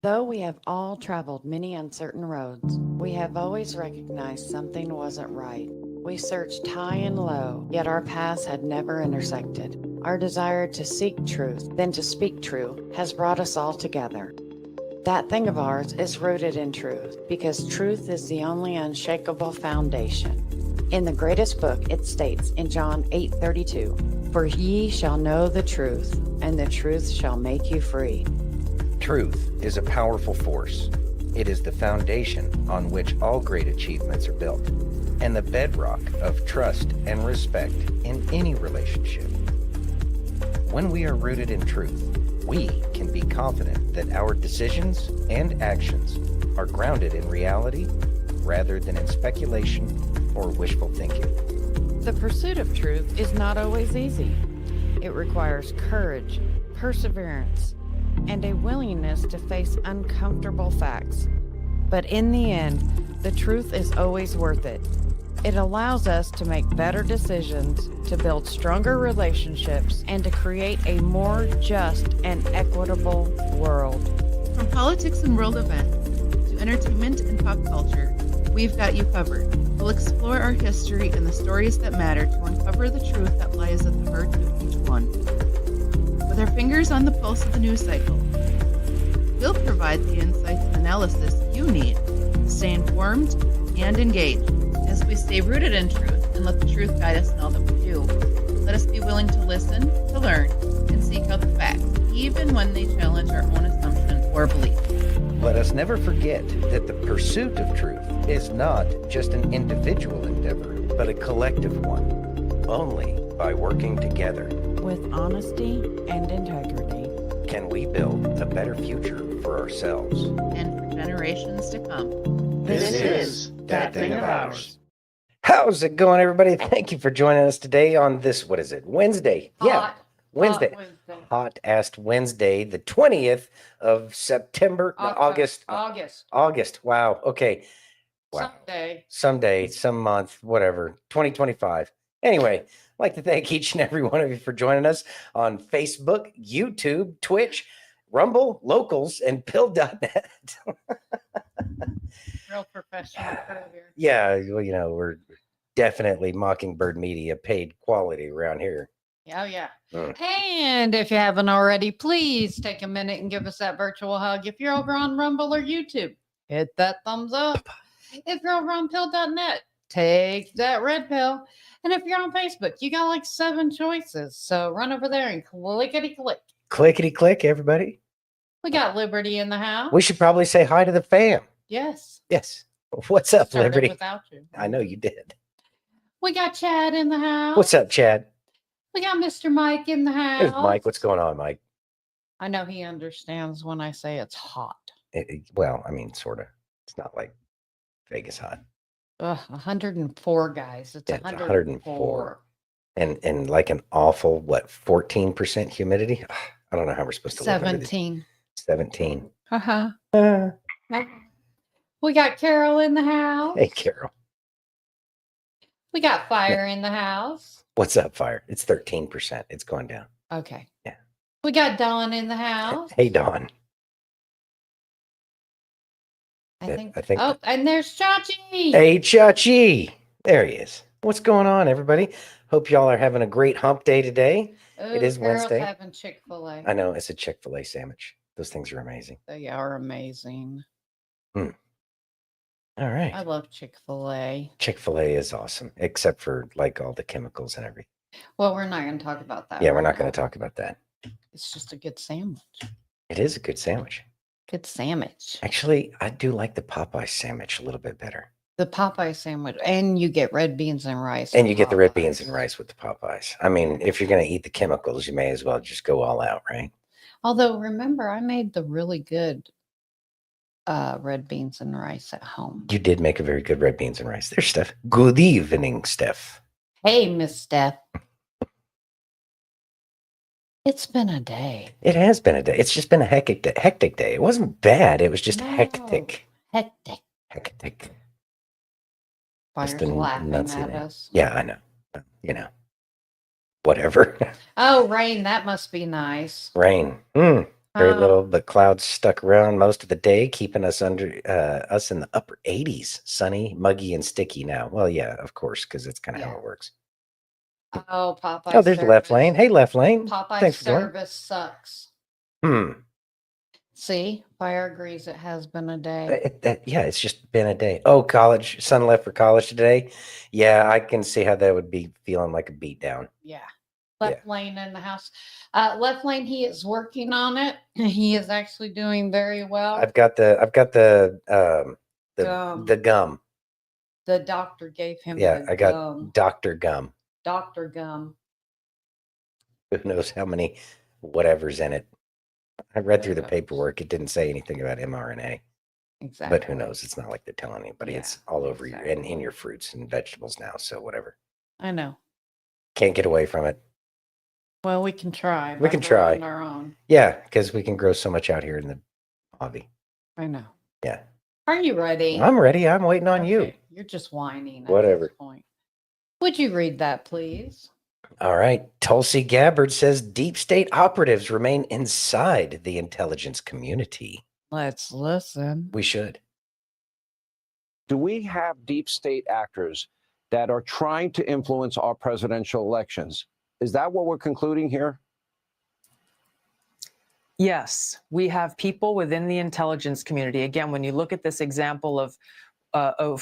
Though we have all traveled many uncertain roads, we have always recognized something wasn't right. We searched high and low, yet our paths had never intersected. Our desire to seek truth, then to speak true, has brought us all together. That thing of ours is rooted in truth, because truth is the only unshakable foundation. In the greatest book, it states in John 8:32, "For ye shall know the truth, and the truth shall make you free." Truth is a powerful force. It is the foundation on which all great achievements are built, and the bedrock of trust and respect in any relationship. When we are rooted in truth, we can be confident that our decisions and actions are grounded in reality rather than in speculation or wishful thinking. The pursuit of truth is not always easy. It requires courage, perseverance, and a willingness to face uncomfortable facts. But in the end, the truth is always worth it. It allows us to make better decisions, to build stronger relationships, and to create a more just and equitable world. From politics and world events to entertainment and pop culture, we've got you covered. We'll explore our history and the stories that matter to uncover the truth that lies at the heart of each one. With our fingers on the pulse of the news cycle, we'll provide the insights and analysis you need to stay informed and engaged. As we stay rooted in truth and let the truth guide us in all that we do, let us be willing to listen, to learn, and seek out the facts, even when they challenge our own assumptions or beliefs. Let us never forget that the pursuit of truth is not just an individual endeavor, but a collective one. Only by working together With honesty and integrity, can we build a better future for ourselves And for generations to come. This is That Thing of Ours. How's it going, everybody? Thank you for joining us today on this, what is it, Wednesday? Wednesday. Hot-ass Wednesday, the 20th of September, no, August. August, wow, okay. Wow. Someday, some month, whatever, 2025. Anyway, I'd like to thank each and every one of you for joining us on Facebook, YouTube, Twitch, Rumble, Locals, and Pill.net. Real professional here. Yeah, well, you know, we're definitely Mockingbird Media, paid quality around here. Oh, yeah. Mm. And if you haven't already, please take a minute and give us that virtual hug. If you're over on Rumble or YouTube, hit that thumbs up. If you're over on pill.net, take that red pill. And if you're on Facebook, you got like 7 choices. So run over there and clickety click. Clickety click, everybody. We got Liberty in the house. We should probably say hi to the fam. Yes. Yes. What's up, Started Liberty? without you. I know you did. We got Chad in the house. What's up, Chad? We got Mr. Mike in the house. There's Mike. What's going on, Mike? I know he understands when I say it's hot. Well, I mean, sort of. It's not like Vegas hot. 104 guys. It's Yeah, it's 104. And like an awful, what, 14% humidity? I don't know how we're supposed to live under this. 17. 17. Uh-huh. Uh, We got Carol in the house. hey, Carol. We got Fire in the house. What's up, Fire? It's 13%. It's going down. Okay. Yeah. We got Dawn in the house. Hey, Dawn. I think. I think. Oh, and there's Chachi. Hey, Chachi. There he is. What's going on, everybody? Hope y'all are having a great hump day today. Ooh, it is Carol's Wednesday. having Chick-fil-A. I know. It's a Chick-fil-A sandwich. Those things are amazing. They are amazing. All right. I love Chick-fil-A. Chick-fil-A is awesome, except for like all the chemicals and everything. Well, we're not going to talk about that. Yeah, we're right not going now. to talk about that. It's just a good sandwich. It is a good sandwich. Good sandwich. Actually, I do like the Popeye sandwich a little bit better. The Popeye sandwich. And you get red beans and rice. And with you get the red beans Popeyes. and rice with the Popeyes. I mean, if you're going to eat the chemicals, you may as well just go all out, right? Although, remember, I made the really good red beans and rice at home. You did make a very good red beans and rice. There's Steph. Good evening, Steph. Hey, Miss Steph. It's been a day. It has been a day. It's just been a hectic day. It wasn't bad. It was just hectic. Hectic. Hectic. Fire's Just a laughing nutsy at day. us. Yeah, I know. You know, whatever. Oh, rain. That must be nice. Rain. Very little, but clouds stuck around most of the day, keeping us under us in the upper 80s. Sunny, muggy, and sticky now. Well, yeah, of course, because it's kind of how it works. Oh, Popeye. Oh, there's Left Lane. Hey, Left Lane. Popeye Thanks for joining. service sucks. See, Fire agrees it has been a day. Yeah, it's just been a day. Oh, college. Son left for college today. Yeah, I can see how that would be feeling like a beatdown. Yeah. Left Lane in the house. Left Lane, he is working on it. He is actually doing very well. I've got the gum. The doctor gave him I got Dr. Gum. Dr. Gum. Who knows how many whatever's in it. I read through the paperwork. It didn't say anything about mRNA. Exactly. But who knows? It's not like they're telling anybody. Yeah, it's all over you and in your fruits and vegetables now. So whatever. I know. Can't get away from it. Well, we can try. We can try. On our own. Yeah, because we can grow so much out here in the hobby. I know. Yeah. Are you ready? I'm ready. I'm waiting on you. You're just whining. Whatever. At this point. Would you read that, please? All right. Tulsi Gabbard says deep state operatives remain inside the intelligence community. Let's listen. We should. Do we have deep state actors that are trying to influence our presidential elections? Is that what we're concluding here? Yes, we have people within the intelligence community. Again, when you look at this example of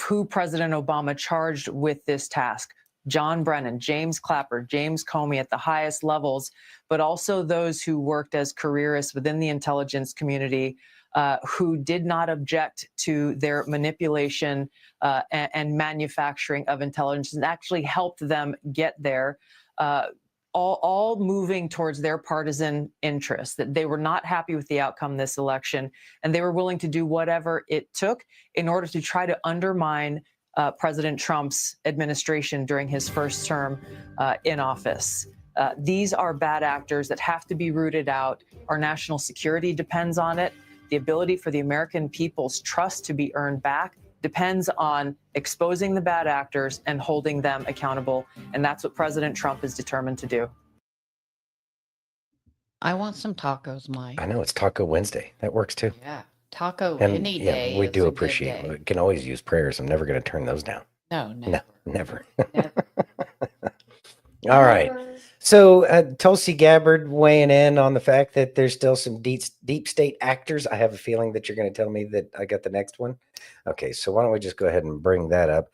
who President Obama charged with this task, John Brennan, James Clapper, James Comey at the highest levels, but also those who worked as careerists within the intelligence community who did not object to their manipulation and manufacturing of intelligence and actually helped them get there, all moving towards their partisan interests, that they were not happy with the outcome of this election, and they were willing to do whatever it took in order to try to undermine President Trump's administration during his first term in office. These are bad actors that have to be rooted out. Our national security depends on it. The ability for the American people's trust to be earned back depends on exposing the bad actors and holding them accountable. And that's what President Trump is determined to do. I want some tacos, Mike. I know it's Taco Wednesday. That works too. Yeah. Taco And any day. we is do a appreciate good it. day. We can always use prayers. I'm never going to turn those down. No, never. No, never. Never. All right. So Tulsi Gabbard weighing in on the fact that there's still some deep state actors. I have a feeling that you're going to tell me that I got the next one. Okay, so why don't we just go ahead and bring that up,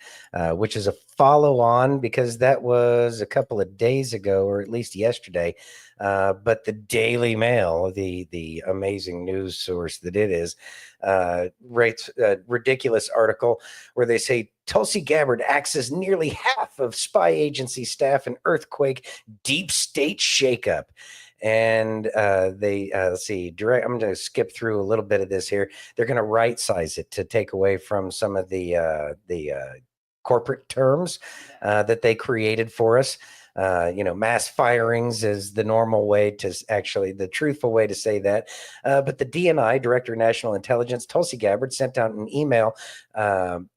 which is a follow on because that was a couple of days ago, or at least yesterday. But the Daily Mail, the amazing news source that it is, writes a ridiculous article where they say Tulsi Gabbard acts as nearly half of spy agency staff in earthquake deep state shakeup. And let's see, I'm going to skip through a little bit of this here. They're going to right size it to take away from some of the corporate terms that they created for us. Mass firings is the normal way to actually the truthful way to say that. But the DNI, Director of National Intelligence, Tulsi Gabbard, sent out an email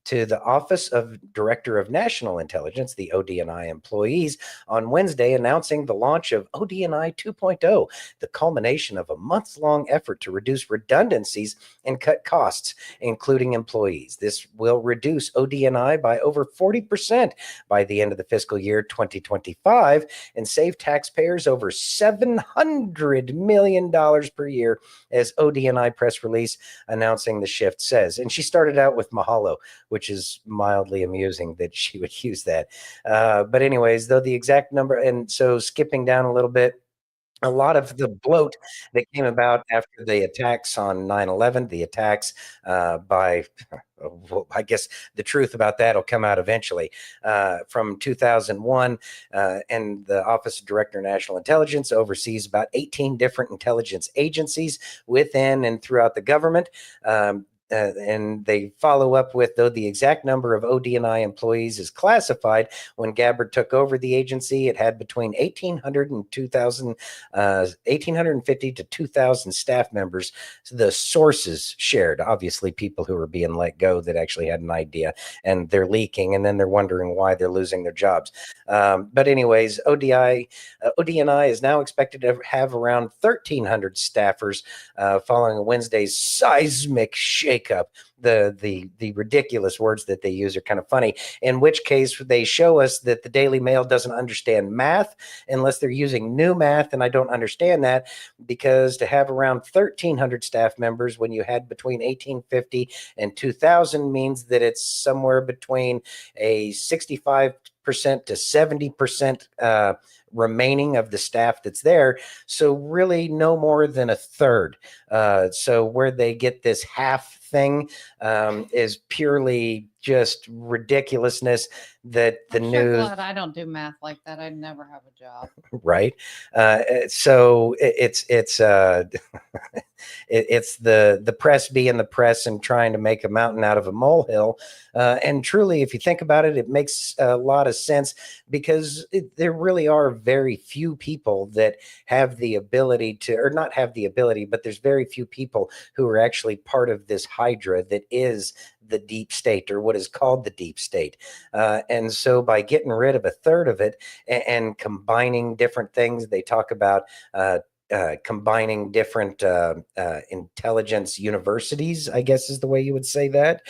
to the Office of Director of National Intelligence, the ODNI employees, on Wednesday, announcing the launch of ODNI 2.0, the culmination of a month-long effort to reduce redundancies and cut costs, including employees. This will reduce ODNI by over 40% by the end of the fiscal year 2025 and save taxpayers over $700 million per year, as ODNI press release announcing the shift says. And she started out with mahalo, which is mildly amusing that she would use that. But anyways, though the exact number, and so skipping down a little bit, a lot of the bloat that came about after the attacks on 9/11, the attacks by, well, I guess the truth about that will come out eventually, from 2001. And the Office of Director of National Intelligence oversees about 18 different intelligence agencies within and throughout the government. and they follow up with, though the exact number of OD&I employees is classified, when Gabbard took over the agency, it had between 1,800 and 2,000, 1,850 to 2,000 staff members. So the sources shared, obviously people who were being let go that actually had an idea, and they're leaking, and then they're wondering why they're losing their jobs. But anyways, OD&I is now expected to have around 1,300 staffers following Wednesday's seismic shakeup. The ridiculous words that they use are kind of funny, in which case they show us that the Daily Mail doesn't understand math unless they're using new math, and I don't understand that, because to have around 1,300 staff members when you had between 1,850 and 2,000 means that it's somewhere between a 65% to 70% remaining of the staff that's there. So really no more than a third. So where they get this half thing is purely just ridiculous's that the I'm sure news. glad I don't do math like that. I'd never have a job. Right. So it's it's the press being the press and trying to make a mountain out of a molehill. And truly, if you think about it, it makes a lot of sense, because there really are very few people that have the ability to, or not have the ability, but there's very few people who are actually part of this hydra that is the deep state, or what is called the deep state. And so by getting rid of a third of it and combining different things, they talk about combining different intelligence universities, I guess is the way you would say that,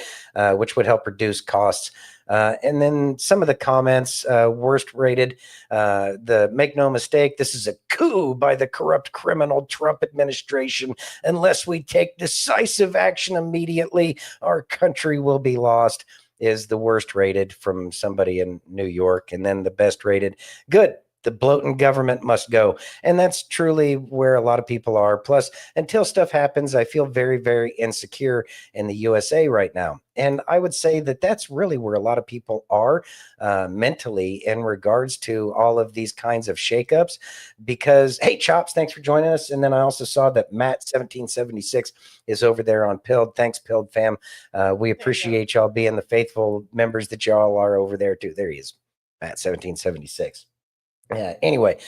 which would help reduce costs. And then some of the comments, worst rated, make no mistake, this is a coup by the corrupt criminal Trump administration. Unless we take decisive action immediately, our country will be lost, is the worst rated from somebody in New York. And then the best rated, good. The bloating government must go. And that's truly where a lot of people are. Plus, until stuff happens, I feel very, very insecure in the USA right now. And I would say that that's really where a lot of people are mentally in regards to all of these kinds of shakeups. Because, hey, Chops, thanks for joining us. And then I also saw that Matt1776 is over there on Pilled. Thanks, Pilled fam. We appreciate y'all being the faithful members that y'all are over there too. There he is, Matt1776. Yeah. Anyway,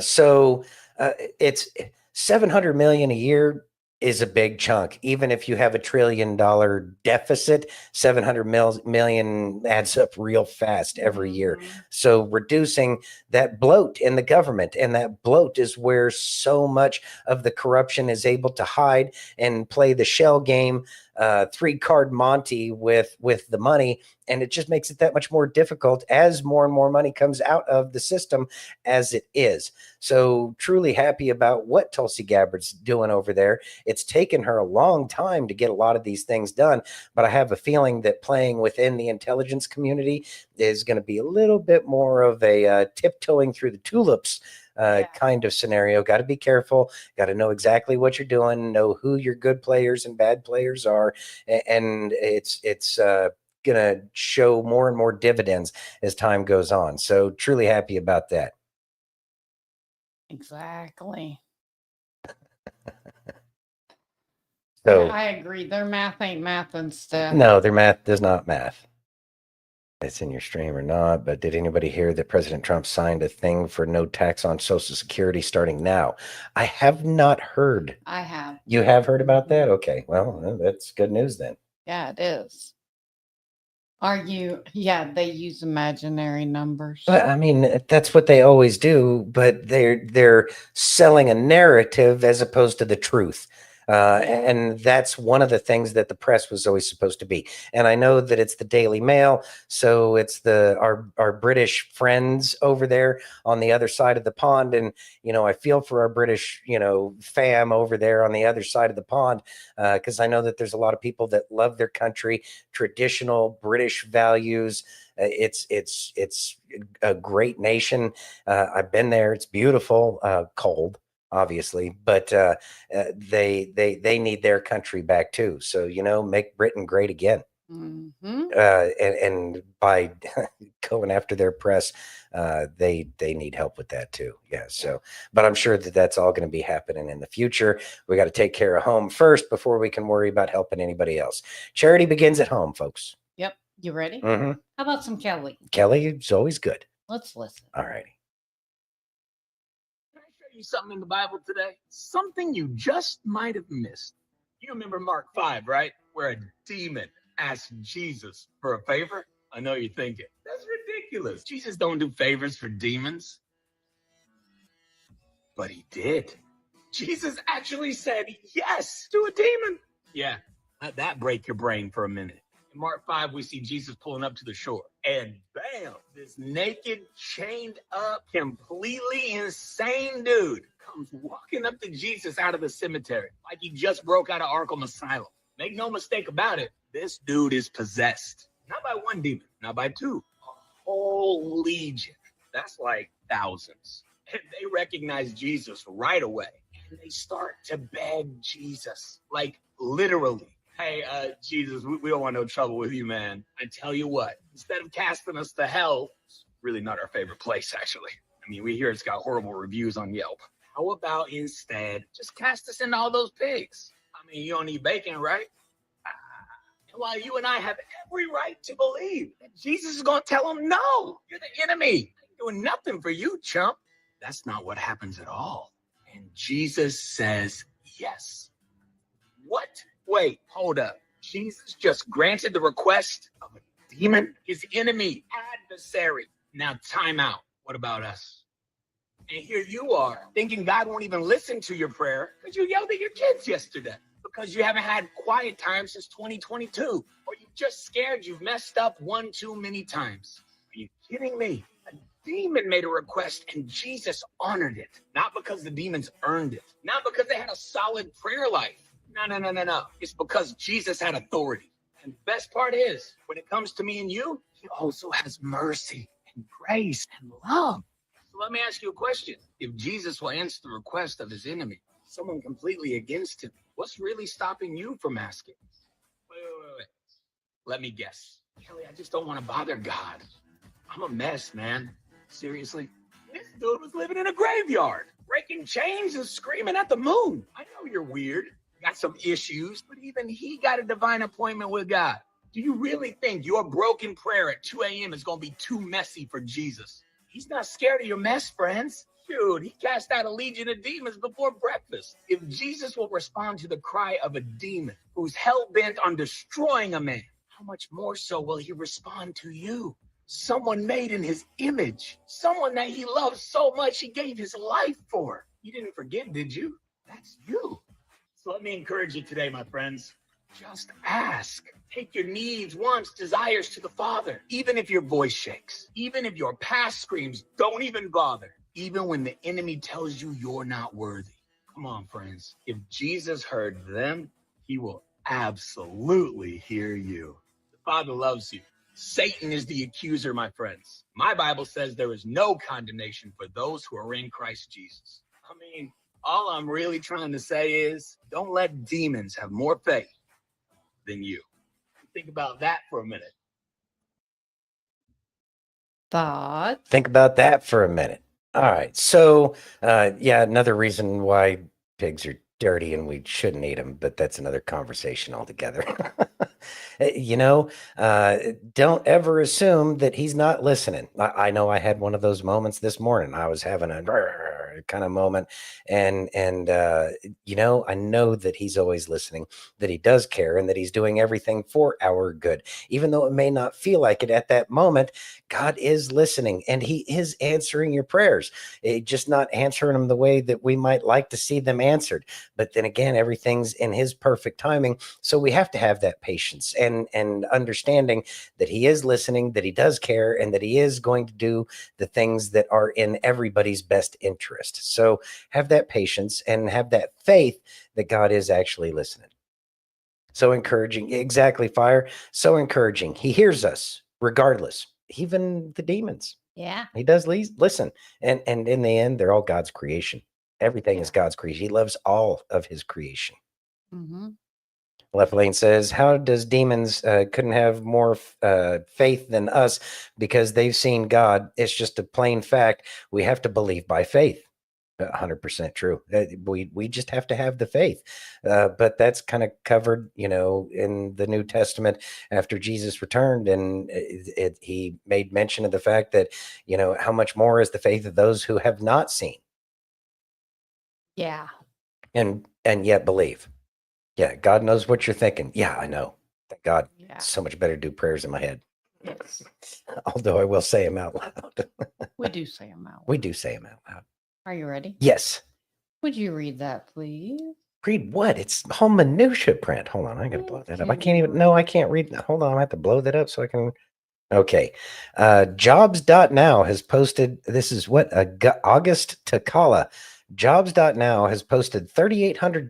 so it's 700 million a year is a big chunk. Even if you have $1 trillion deficit, 700 million adds up real fast every year. So reducing that bloat in the government, and that bloat is where so much of the corruption is able to hide and play the shell game, 3-card Monty with the money. And it just makes it that much more difficult as more and more money comes out of the system as it is. So truly happy about what Tulsi Gabbard's doing over there. It's taken her a long time to get a lot of these things done, but I have a feeling that playing within the intelligence community is going to be a little bit more of a tiptoeing through the tulips kind of scenario. Got to be careful. Got to know exactly what you're doing, know who your good players and bad players are. And it's going to show more and more dividends as time goes on. So truly happy about that. Exactly. So yeah, I agree. Their math ain't math and stuff. No, their math does not math. It's in your stream or not, but did anybody hear that President Trump signed a thing for no tax on Social Security starting now? I have not heard. I have. You have heard about that? Okay. Well, that's good news then. Yeah, it is. Yeah, they use imaginary numbers. But I mean, that's what they always do, but they're selling a narrative as opposed to the truth. And that's one of the things that the press was always supposed to be. And I know that it's the Daily Mail, so it's our British friends over there on the other side of the pond. And I feel for our British fam over there on the other side of the pond, because I know that there's a lot of people that love their country, traditional British values. It's a great nation. I've been there. It's beautiful, cold, obviously, but they need their country back too. So make Britain great again. And by going after their press, they need help with that too. Yeah. So, but I'm sure that that's all going to be happening in the future. We got to take care of home first before we can worry about helping anybody else. Charity begins at home, folks. Yep. You ready? Mm-hmm. How about some Kelly? Kelly is always good. Let's listen. All righty. Can I show you something in the Bible today? Something you just might have missed. You remember Mark 5, right? Where a demon asked Jesus for a favor? I know you're thinking, that's ridiculous. Jesus don't do favors for demons. But he did. Jesus actually said yes to a demon. Yeah, let that break your brain for a minute. In Mark 5, we see Jesus pulling up to the shore. And bam, this naked, chained up, completely insane dude comes walking up to Jesus out of the cemetery like he just broke out of Arkham Asylum. Make no mistake about it, this dude is possessed. Not by one demon, not by two, a whole legion. That's like thousands. And they recognize Jesus right away. And they start to beg Jesus, like literally. Hey, Jesus, we don't want no trouble with you, man. I tell you what, instead of casting us to hell, it's really not our favorite place, actually. I mean, we hear it's got horrible reviews on Yelp. How about instead just cast us into all those pigs? I mean, you don't eat bacon, right? And while you and I have every right to believe that Jesus is going to tell them, no, you're the enemy. I ain't doing nothing for you, chump. That's not what happens at all. And Jesus says yes. What? Wait, hold up. Jesus just granted the request of a demon, his enemy, adversary. Now time out. What about us? And here you are, thinking God won't even listen to your prayer because you yelled at your kids yesterday, because you haven't had quiet time since 2022, or you're just scared you've messed up one too many times. Are you kidding me? A demon made a request and Jesus honored it. Not because the demons earned it. Not because they had a solid prayer life. No. It's because Jesus had authority. And the best part is, when it comes to me and you, he also has mercy and grace and love. So let me ask you a question. If Jesus will answer the request of his enemy, someone completely against him, what's really stopping you from asking? Wait. Let me guess. Kelly, I just don't want to bother God. I'm a mess, man. Seriously? This dude was living in a graveyard, breaking chains and screaming at the moon. I know you're weird, got some issues, but even he got a divine appointment with God. Do you really think your broken prayer at 2 a.m. is going to be too messy for Jesus? He's not scared of your mess, friends. Dude, he cast out a legion of demons before breakfast. If Jesus will respond to the cry of a demon who's hell-bent on destroying a man, how much more so will he respond to you? Someone made in his image. Someone that he loves so much he gave his life for. You didn't forget, did you? That's you. So let me encourage you today, my friends. Just ask. Take your needs, wants, desires to the Father. Even if your voice shakes. Even if your past screams, don't even bother. Even when the enemy tells you you're not worthy. Come on, friends. If Jesus heard them, he will absolutely hear you. The Father loves you. Satan is the accuser, my friends. My Bible says there is no condemnation for those who are in Christ Jesus. I mean, all I'm really trying to say is, don't let demons have more faith than you. Think about that for a minute. Thoughts? Think about that for a minute. All right. So, another reason why pigs are dirty and we shouldn't eat them, but that's another conversation altogether. Don't ever assume that he's not listening. I know I had one of those moments this morning. I was having a kind of moment, and I know that he's always listening, that he does care, and that he's doing everything for our good, even though it may not feel like it at that moment. God is listening, and he is answering your prayers. Just not answering them the way that we might like to see them answered. But then again, everything's in his perfect timing. So we have to have that patience and understanding that he is listening, that he does care, and that he is going to do the things that are in everybody's best interest. So have that patience and have that faith that God is actually listening. So encouraging. Exactly, Fire. So encouraging. He hears us regardless, even the demons. Yeah. He does listen. And in the end, they're all God's creation. Everything is God's creation. He loves all of his creation. Mm-hmm. Left Lane says, how does demons couldn't have more faith than us because they've seen God? It's just a plain fact. We have to believe by faith. 100% true. We just have to have the faith. But that's kind of covered, in the New Testament after Jesus returned, and he made mention of the fact that, how much more is the faith of those who have not seen. Yeah. And yet believe. Yeah, God knows what you're thinking. Yeah, I know. Thank God. Yeah. It's so much better to do prayers in my head. Yes. Although I will say them out loud. We do say them out. We do say them out loud. Are you ready? Yes. Would you read that, please? Read what? It's whole minutia print. Hold on, I gotta blow that up. I can't even. No, I can't read. Hold on, I have to blow that up so I can. Okay. Jobs.now has posted. This is what August Takala. Jobs.now has posted 3,800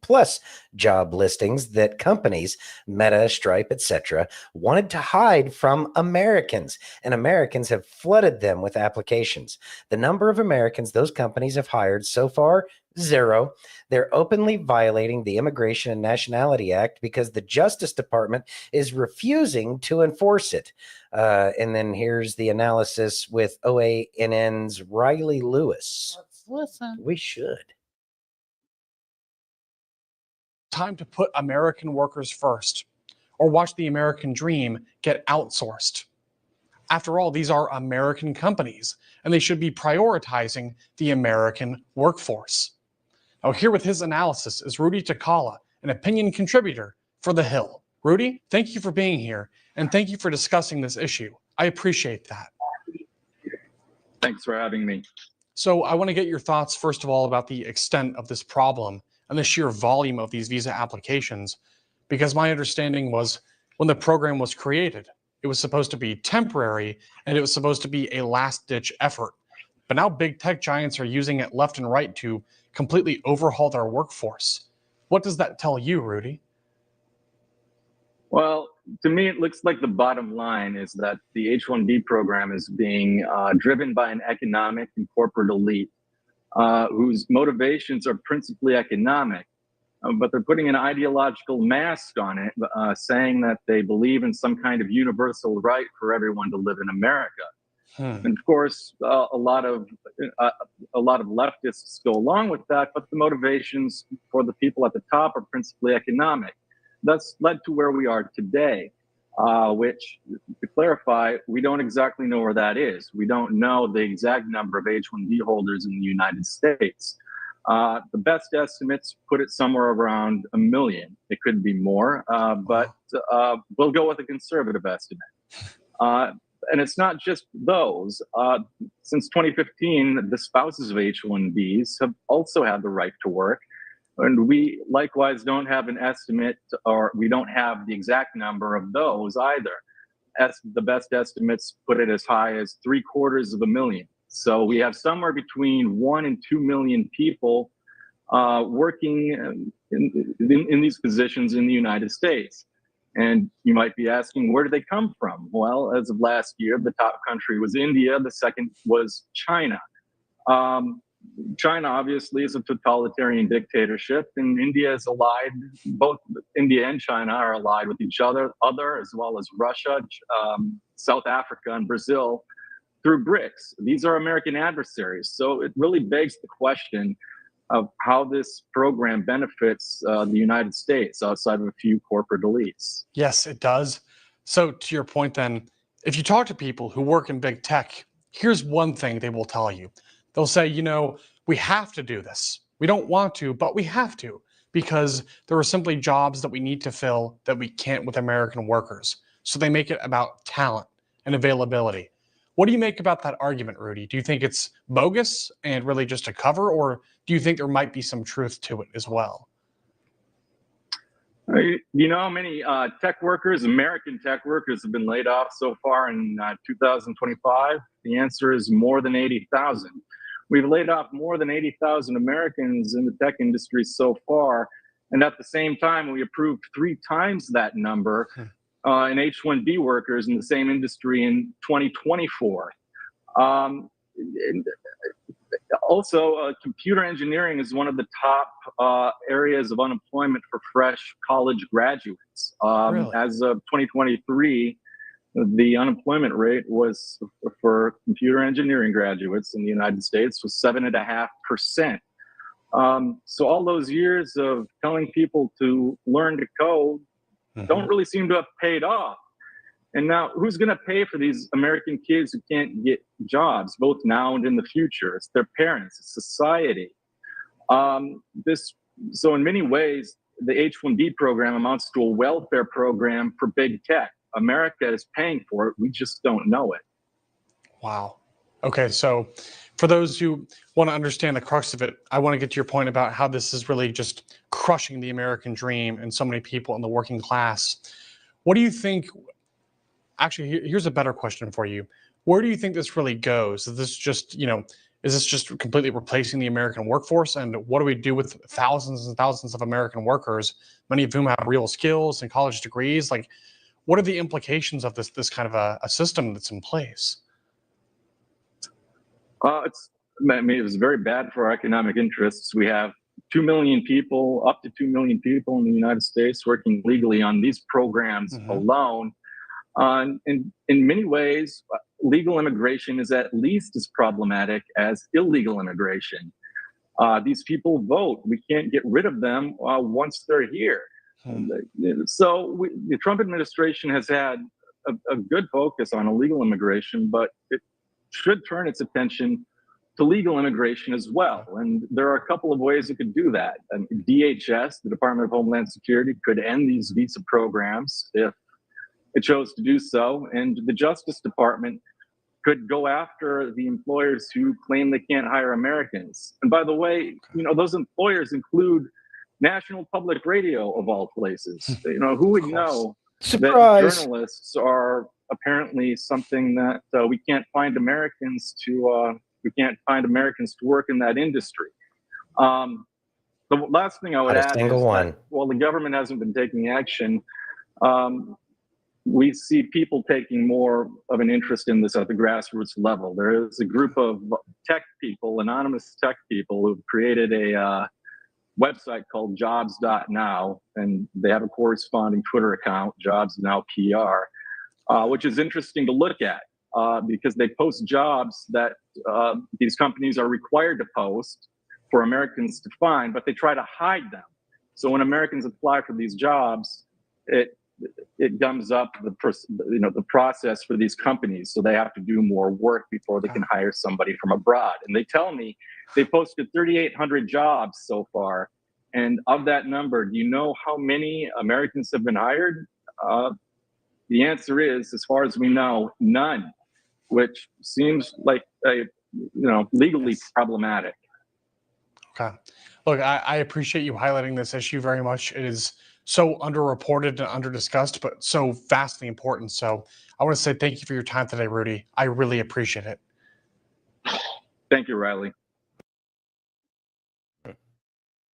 plus job listings that companies, Meta, Stripe, etc., wanted to hide from Americans, and Americans have flooded them with applications. The number of Americans those companies have hired so far, 0. They're openly violating the Immigration and Nationality Act because the Justice Department is refusing to enforce it. And then here's the analysis with OANN's Riley Lewis. Let's listen. We should. Time to put American workers first, or watch the American dream get outsourced. After all, these are American companies, and they should be prioritizing the American workforce. Now, here with his analysis is Rudy Takala, an opinion contributor for The Hill. Rudy, thank you for being here, and thank you for discussing this issue. I appreciate that. Thanks for having me. So I want to get your thoughts, first of all, about the extent of this problem and the sheer volume of these visa applications, because my understanding was when the program was created, it was supposed to be temporary and it was supposed to be a last-ditch effort. But now big tech giants are using it left and right to completely overhaul their workforce. What does that tell you, Rudy? Well, to me, it looks like the bottom line is that the H-1B program is being driven by an economic and corporate elite whose motivations are principally economic, but they're putting an ideological mask on it, saying that they believe in some kind of universal right for everyone to live in America. And of course, a lot of leftists go along with that, but the motivations for the people at the top are principally economic. That's led to where we are today, which, to clarify, we don't exactly know where that is. We don't know the exact number of H-1B holders in the United States. The best estimates put it somewhere around 1 million. It could be more, but we'll go with a conservative estimate. And it's not just those. Since 2015, the spouses of H-1Bs have also had the right to work. And we likewise don't have an estimate, or we don't have the exact number of those either. The best estimates put it as high as 750,000. So we have somewhere between 1 and 2 million people working in these positions in the United States. And you might be asking, where do they come from? Well, as of last year, the top country was India. The second was China. China obviously is a totalitarian dictatorship, and India is allied. Both India and China are allied with each other, as well as Russia, South Africa, and Brazil through BRICS. These are American adversaries. So it really begs the question of how this program benefits the United States outside of a few corporate elites. Yes, it does. So to your point then, if you talk to people who work in big tech, here's one thing they will tell you. They'll say, we have to do this. We don't want to, but we have to, because there are simply jobs that we need to fill that we can't with American workers. So they make it about talent and availability. What do you make about that argument, Rudy? Do you think it's bogus and really just a cover, or do you think there might be some truth to it as well? You know how many tech workers, American tech workers, have been laid off so far in 2025? The answer is more than 80,000. We've laid off more than 80,000 Americans in the tech industry so far. And at the same time, we approved 3 times that number in H-1B workers in the same industry in 2024. Also, computer engineering is one of the top areas of unemployment for fresh college graduates. Really? As of 2023, the unemployment rate was for computer engineering graduates in the United States was 7.5%. So all those years of telling people to learn to code don't really seem to have paid off. And now, who's going to pay for these American kids who can't get jobs, both now and in the future? It's their parents, it's society. So in many ways, the H-1B program amounts to a welfare program for big tech. America is paying for it. We just don't know it. Wow. Okay, so for those who want to understand the crux of it, I want to get to your point about how this is really just crushing the American dream and so many people in the working class. What do you think? Actually, here's a better question for you. Where do you think this really goes? Is this just, is this just completely replacing the American workforce? And what do we do with thousands and thousands of American workers, many of whom have real skills and college degrees? Like, what are the implications of this kind of a system that's in place? It was very bad for our economic interests. We have 2 million people, up to 2 million people in the United States working legally on these programs alone. And in many ways, legal immigration is at least as problematic as illegal immigration. These people vote. We can't get rid of them once they're here. So the Trump administration has had a good focus on illegal immigration, but it should turn its attention to legal immigration as well. And there are a couple of ways it could do that. And DHS, the Department of Homeland Security, could end these visa programs if it chose to do so. And the Justice Department could go after the employers who claim they can't hire Americans. And by the way, those employers include National Public Radio, of all places. Who would know that journalists are apparently something that we can't find Americans to work in that industry. The last thing I would add is that while the government hasn't been taking action, we see people taking more of an interest in this at the grassroots level. There is a group of tech people, anonymous tech people, who've created a website called jobs.now, and they have a corresponding Twitter account, jobsnowpr, which is interesting to look at because they post jobs that these companies are required to post for Americans to find, but they try to hide them. So when Americans apply for these jobs, it gums up the process for these companies, so they have to do more work before they can hire somebody from abroad. And they tell me they posted 3,800 jobs so far, and of that number, do you know how many Americans have been hired? The answer is, as far as we know, none, which seems like legally problematic. Okay, look, I appreciate you highlighting this issue very much. It is so underreported and underdiscussed, but so vastly important. So I want to say thank you for your time today, Rudy. I really appreciate it. Thank you, Riley.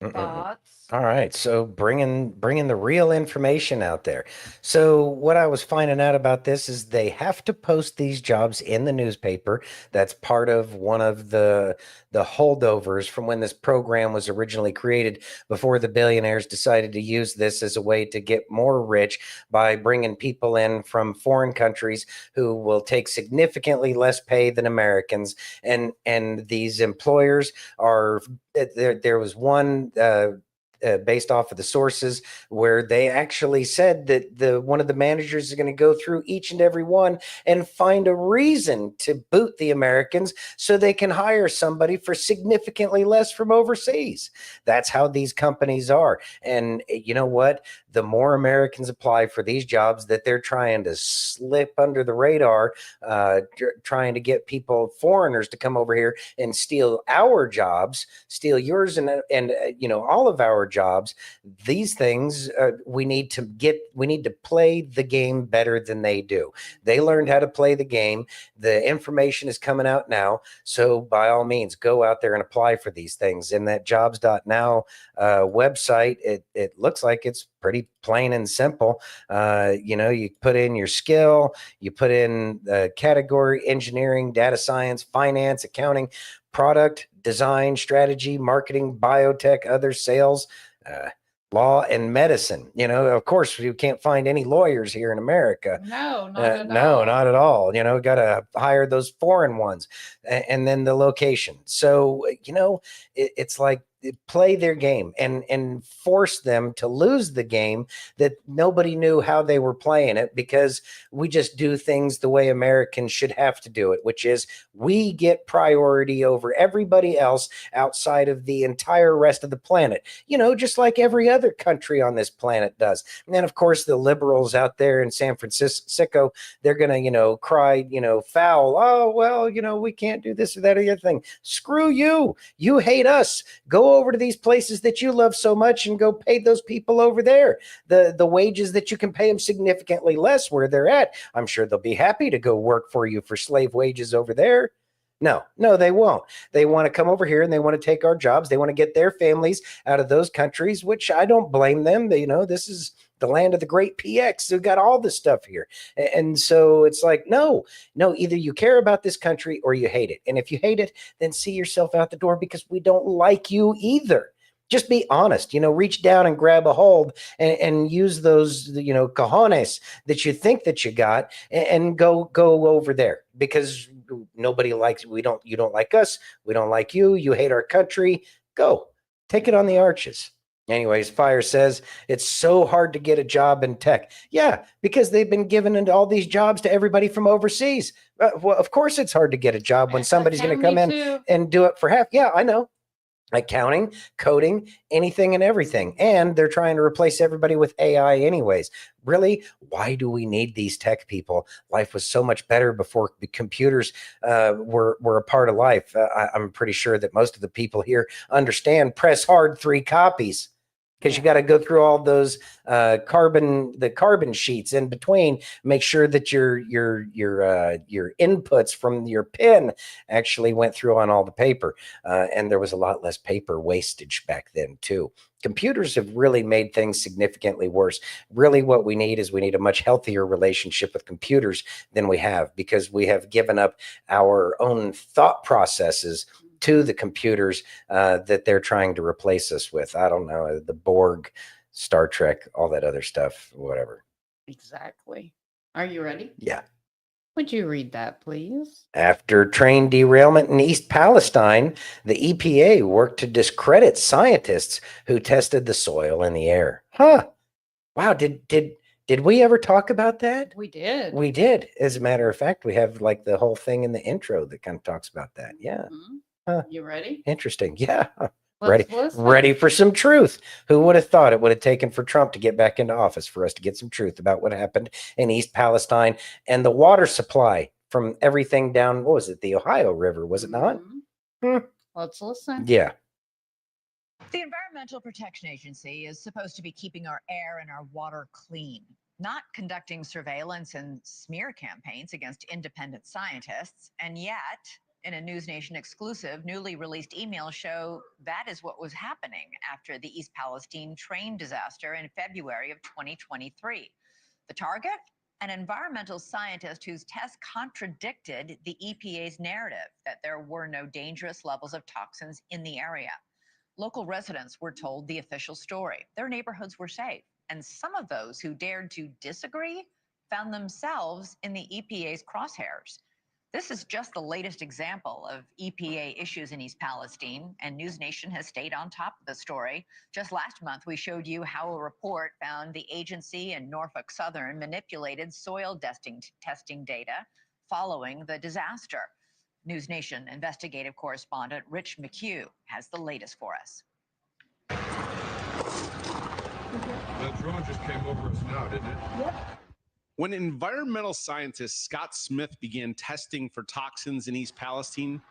Thoughts? All right, so bringing the real information out there. So what I was finding out about this is they have to post these jobs in the newspaper. That's part of one of the holdovers from when this program was originally created, before the billionaires decided to use this as a way to get more rich by bringing people in from foreign countries who will take significantly less pay than Americans. And these employers are there was one based off of the sources where they actually said that one of the managers is going to go through each and every one and find a reason to boot the Americans so they can hire somebody for significantly less from overseas. That's how these companies are. And you know what? The more Americans apply for these jobs that they're trying to slip under the radar, trying to get foreigners to come over here and steal our jobs, steal yours and all of our jobs. These things we need to play the game better than they do. They learned how to play the game. The information is coming out now. So by all means, go out there and apply for these things. In that jobs.now website, it looks like it's pretty plain and simple. You put in your skill, you put in the category, engineering, data science, finance, accounting, product, design, strategy, marketing, biotech, other sales, law, and medicine. You know, of course, you can't find any lawyers here in America. No, not at No, all. not at all. You know, got to hire those foreign ones. And then the location. So, you know, it's like play their game and force them to lose the game that nobody knew how they were playing it, because we just do things the way Americans should have to do it, which is we get priority over everybody else outside of the entire rest of the planet, you know, just like every other country on this planet does. And then, of course, the liberals out there in San Francisco, they're going to, you know, cry, you know, foul. Oh, well, you know, we can't do this or that or the other thing. Screw you. You hate us. Go over to these places that you love so much and go pay those people over there the wages that you can pay them significantly less where they're at. I'm sure they'll be happy to go work for you for slave wages over there. No, they won't. They want to come over here and they want to take our jobs. They want to get their families out of those countries, which I don't blame them. They, you know, this is the land of the great PX. They've got all this stuff here. And so it's like, no, either you care about this country or you hate it. And if you hate it, then see yourself out the door, because we don't like you either. Just be honest, you know, reach down and grab a hold and use those, you know, cojones that you think that you got and go over there, because nobody likes, you don't like us. We don't like you. You hate our country. Go take it on the arches. Anyways, Fire says it's so hard to get a job in tech. Yeah, because they've been giving all these jobs to everybody from overseas. Well, of course it's hard to get a job when somebody's going to come in and do it for half. Yeah, I know. Accounting, coding, anything and everything. And they're trying to replace everybody with AI anyways. Really? Why do we need these tech people? Life was so much better before the computers were a part of life. I'm pretty sure that most of the people here understand press hard 3 copies. Because you got to go through all those carbon sheets in between, make sure that your inputs from your pen actually went through on all the paper. And there was a lot less paper wastage back then too. Computers have really made things significantly worse. Really what we need is a much healthier relationship with computers than we have, because we have given up our own thought processes to the computers that they're trying to replace us with. I don't know, the Borg, Star Trek, all that other stuff, whatever. Exactly. Are you ready? Yeah. Would you read that, please? After train derailment in East Palestine, the EPA worked to discredit scientists who tested the soil and the air. Huh. Wow. Did we ever talk about that? We did. We did. As a matter of fact, we have like the whole thing in the intro that kind of talks about that. Yeah. Mhm. Huh. You ready? Interesting. Yeah. Let's listen. Ready for some truth. Who would have thought it would have taken for Trump to get back into office for us to get some truth about what happened in East Palestine and the water supply from everything down, what was it, the Ohio River, was it not? Mhm. Let's listen. Yeah. The Environmental Protection Agency is supposed to be keeping our air and our water clean, not conducting surveillance and smear campaigns against independent scientists. And yet, in a News Nation exclusive, newly released emails show that is what was happening after the East Palestine train disaster in February of 2023. The target? An environmental scientist whose tests contradicted the EPA's narrative that there were no dangerous levels of toxins in the area. Local residents were told the official story. Their neighborhoods were safe. And some of those who dared to disagree found themselves in the EPA's crosshairs. This is just the latest example of EPA issues in East Palestine, and News Nation has stayed on top of the story. Just last month, we showed you how a report found the agency in Norfolk Southern manipulated soil testing data following the disaster. News Nation investigative correspondent Rich McHugh has the latest for us. That drone just came over us now, didn't it? Yep. When environmental scientist Scott Smith began testing for toxins in East Palestine,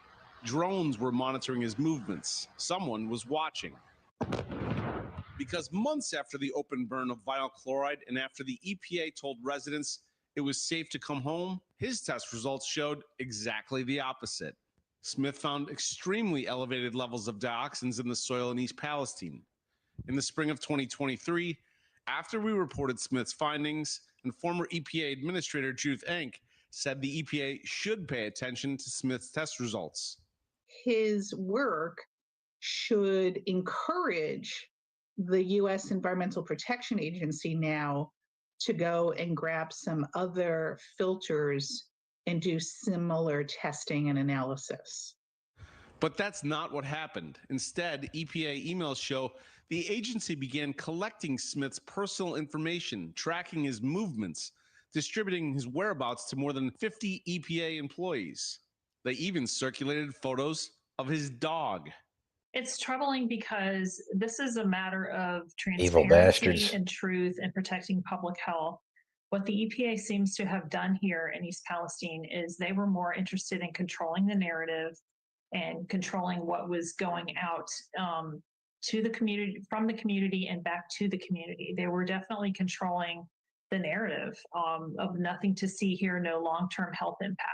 drones were monitoring his movements. Someone was watching. Because months after the open burn of vinyl chloride and after the EPA told residents it was safe to come home, his test results showed exactly the opposite. Smith found extremely elevated levels of dioxins in the soil in East Palestine. In the spring of 2023, after we reported Smith's findings, and former EPA Administrator Judith Enck said the EPA should pay attention to Smith's test results. his work should encourage the U.S. Environmental Protection Agency now to go and grab some other filters and do similar testing and analysis. But that's not what happened. Instead, EPA emails show the agency began collecting Smith's personal information, tracking his movements, distributing his whereabouts to more than 50 EPA employees. They even circulated photos of his dog. It's troubling because this is a matter of Evil bastards. transparency and truth and protecting public health. What the EPA seems to have done here in East Palestine is they were more interested in controlling the narrative and controlling what was going out to the community, from the community and back to the community. They were definitely controlling the narrative of nothing to see here, no long-term health impact.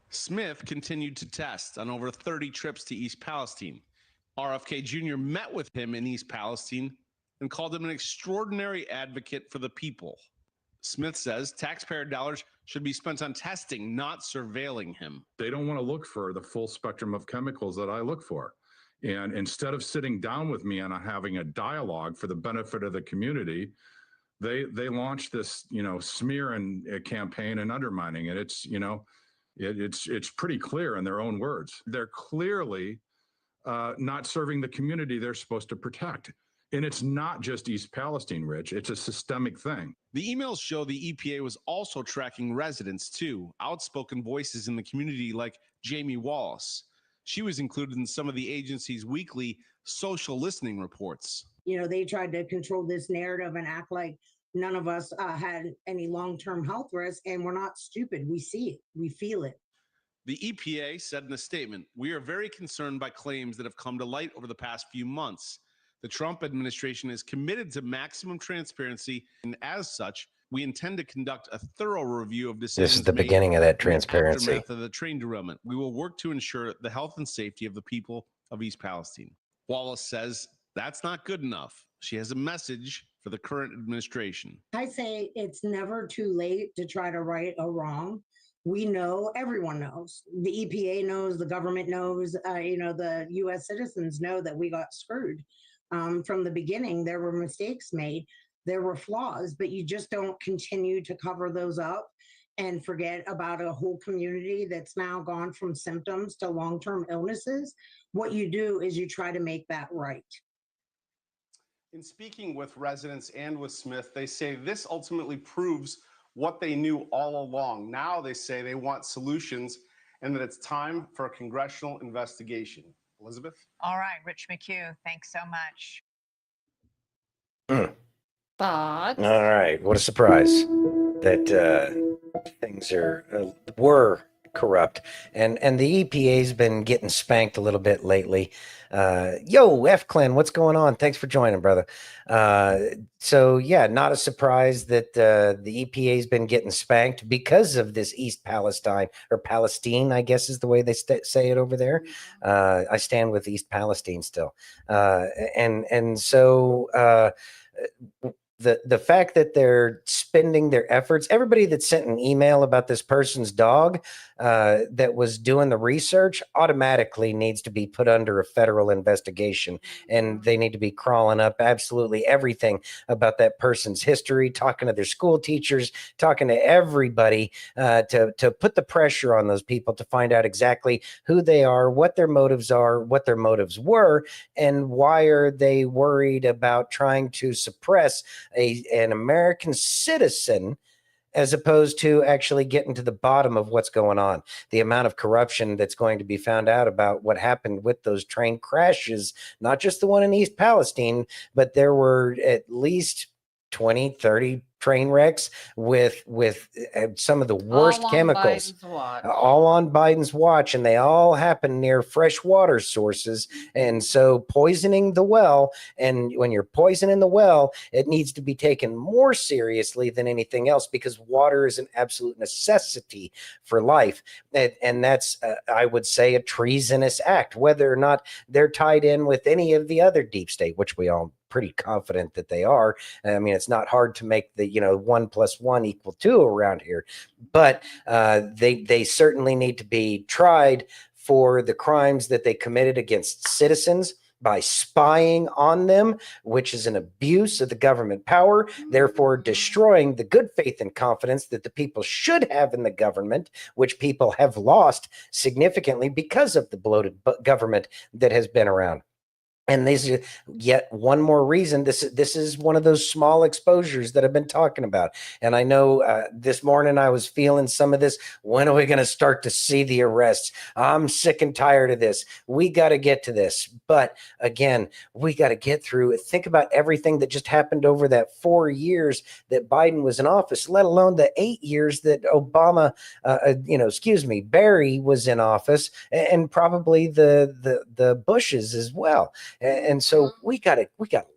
Smith continued to test on over 30 trips to East Palestine. RFK Jr. met with him in East Palestine and called him an extraordinary advocate for the people. Smith says taxpayer dollars should be spent on testing, not surveilling him. They don't want to look for the full spectrum of chemicals that I look for. And instead of sitting down with me and having a dialogue for the benefit of the community, they launched this, smear and campaign and undermining it. It's, it's pretty clear in their own words. They're clearly not serving the community they're supposed to protect. And it's not just East Palestine, Rich. It's a systemic thing. The emails show the EPA was also tracking residents too, outspoken voices in the community like Jamie Wallace. She was included in some of the agency's weekly social listening reports. They tried to control this narrative and act like none of us had any long-term health risks, and we're not stupid. We see it. We feel it. The EPA said in a statement, "We are very concerned by claims that have come to light over the past few months. The Trump administration is committed to maximum transparency, and as such, we intend to conduct a thorough review of decisions." This is the beginning of that in the transparency. aftermath of the train derailment. We will work to ensure the health and safety of the people of East Palestine. Wallace says that's not good enough. She has a message for the current administration. I say it's never too late to try to right a wrong. We know, everyone knows. The EPA knows, the government knows, the U.S. citizens know that we got screwed. From the beginning, there were mistakes made, there were flaws, but you just don't continue to cover those up and forget about a whole community that's now gone from symptoms to long-term illnesses. What you do is you try to make that right. In speaking with residents and with Smith, they say this ultimately proves what they knew all along. Now they say they want solutions and that it's time for a congressional investigation. Elizabeth? All right, Rich McHugh, thanks so much. Thoughts? All right. What a surprise that things were corrupt. And the EPA's been getting spanked a little bit lately. Yo, F. Clint, what's going on? Thanks for joining, brother. So yeah, not a surprise that the EPA's been getting spanked because of this East Palestine, or Palestine, I guess is the way they say it over there. I stand with East Palestine still. And so the fact that they're spending their efforts, everybody that sent an email about this person's dog that was doing the research automatically needs to be put under a federal investigation, and they need to be crawling up absolutely everything about that person's history, talking to their school teachers, talking to everybody to put the pressure on those people to find out exactly who they are, what their motives are, what their motives were, and why are they worried about trying to suppress an American citizen as opposed to actually getting to the bottom of what's going on. The amount of corruption that's going to be found out about what happened with those train crashes, not just the one in East Palestine, but there were at least 20, 30 train wrecks with some of the worst chemicals, all on Biden's watch, and they all happen near fresh water sources. And so poisoning the well, and when you're poisoning the well, it needs to be taken more seriously than anything else, because water is an absolute necessity for life. And that's, I would say, a treasonous act, whether or not they're tied in with any of the other deep state, which we all pretty confident that they are. I mean, it's not hard to make the 1 + 1 = 2 around here, but they certainly need to be tried, for the crimes that they committed against citizens by spying on them, which is an abuse of the government power, therefore destroying the good faith and confidence that the people should have in the government, which people have lost significantly because of the bloated government that has been around. And this is yet one more reason. This is one of those small exposures that I've been talking about. And I know this morning I was feeling some of this. When are we going to start to see the arrests? I'm sick and tired of this. We got to get to this. But again, we got to get through it. Think about everything that just happened over that 4 years that Biden was in office, let alone the 8 years that Obama, Barry was in office, and probably the Bushes as well. And so we got a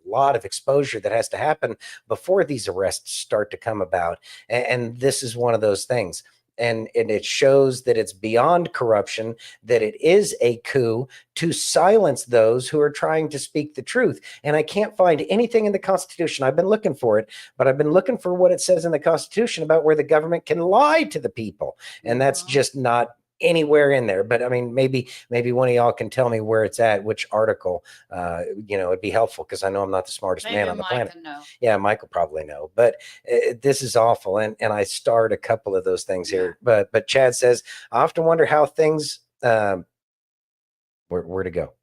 lot of exposure that has to happen before these arrests start to come about. And this is one of those things. And it shows that it's beyond corruption, that it is a coup to silence those who are trying to speak the truth. And I can't find anything in the Constitution. I've been looking for it, but I've been looking for what it says in the Constitution about where the government can lie to the people. And that's just not anywhere in there. But I mean, maybe one of y'all can tell me where it's at, which article. It'd be helpful, because I know I'm not the smartest man on the planet. Yeah, Mike will probably know. But this is awful, and I starred a couple of those things here. But Chad says, I often wonder how things where to go.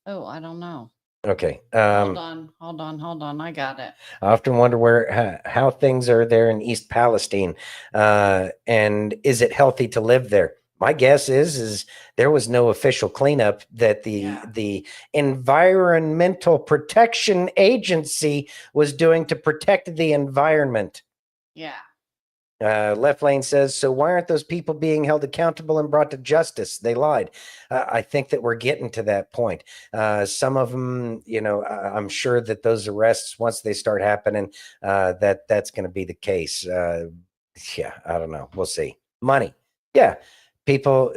Oh, I don't know. Okay. Hold on. I got it. I often wonder how things are there in East Palestine, and is it healthy to live there? My guess is there was no official cleanup that the Environmental Protection Agency was doing to protect the environment. Yeah. Left Lane says, so why aren't those people being held accountable and brought to justice? They lied. I think that we're getting to that point. Some of them, I'm sure that those arrests, once they start happening, that's going to be the case. Yeah, I don't know. We'll see. Money. Yeah. People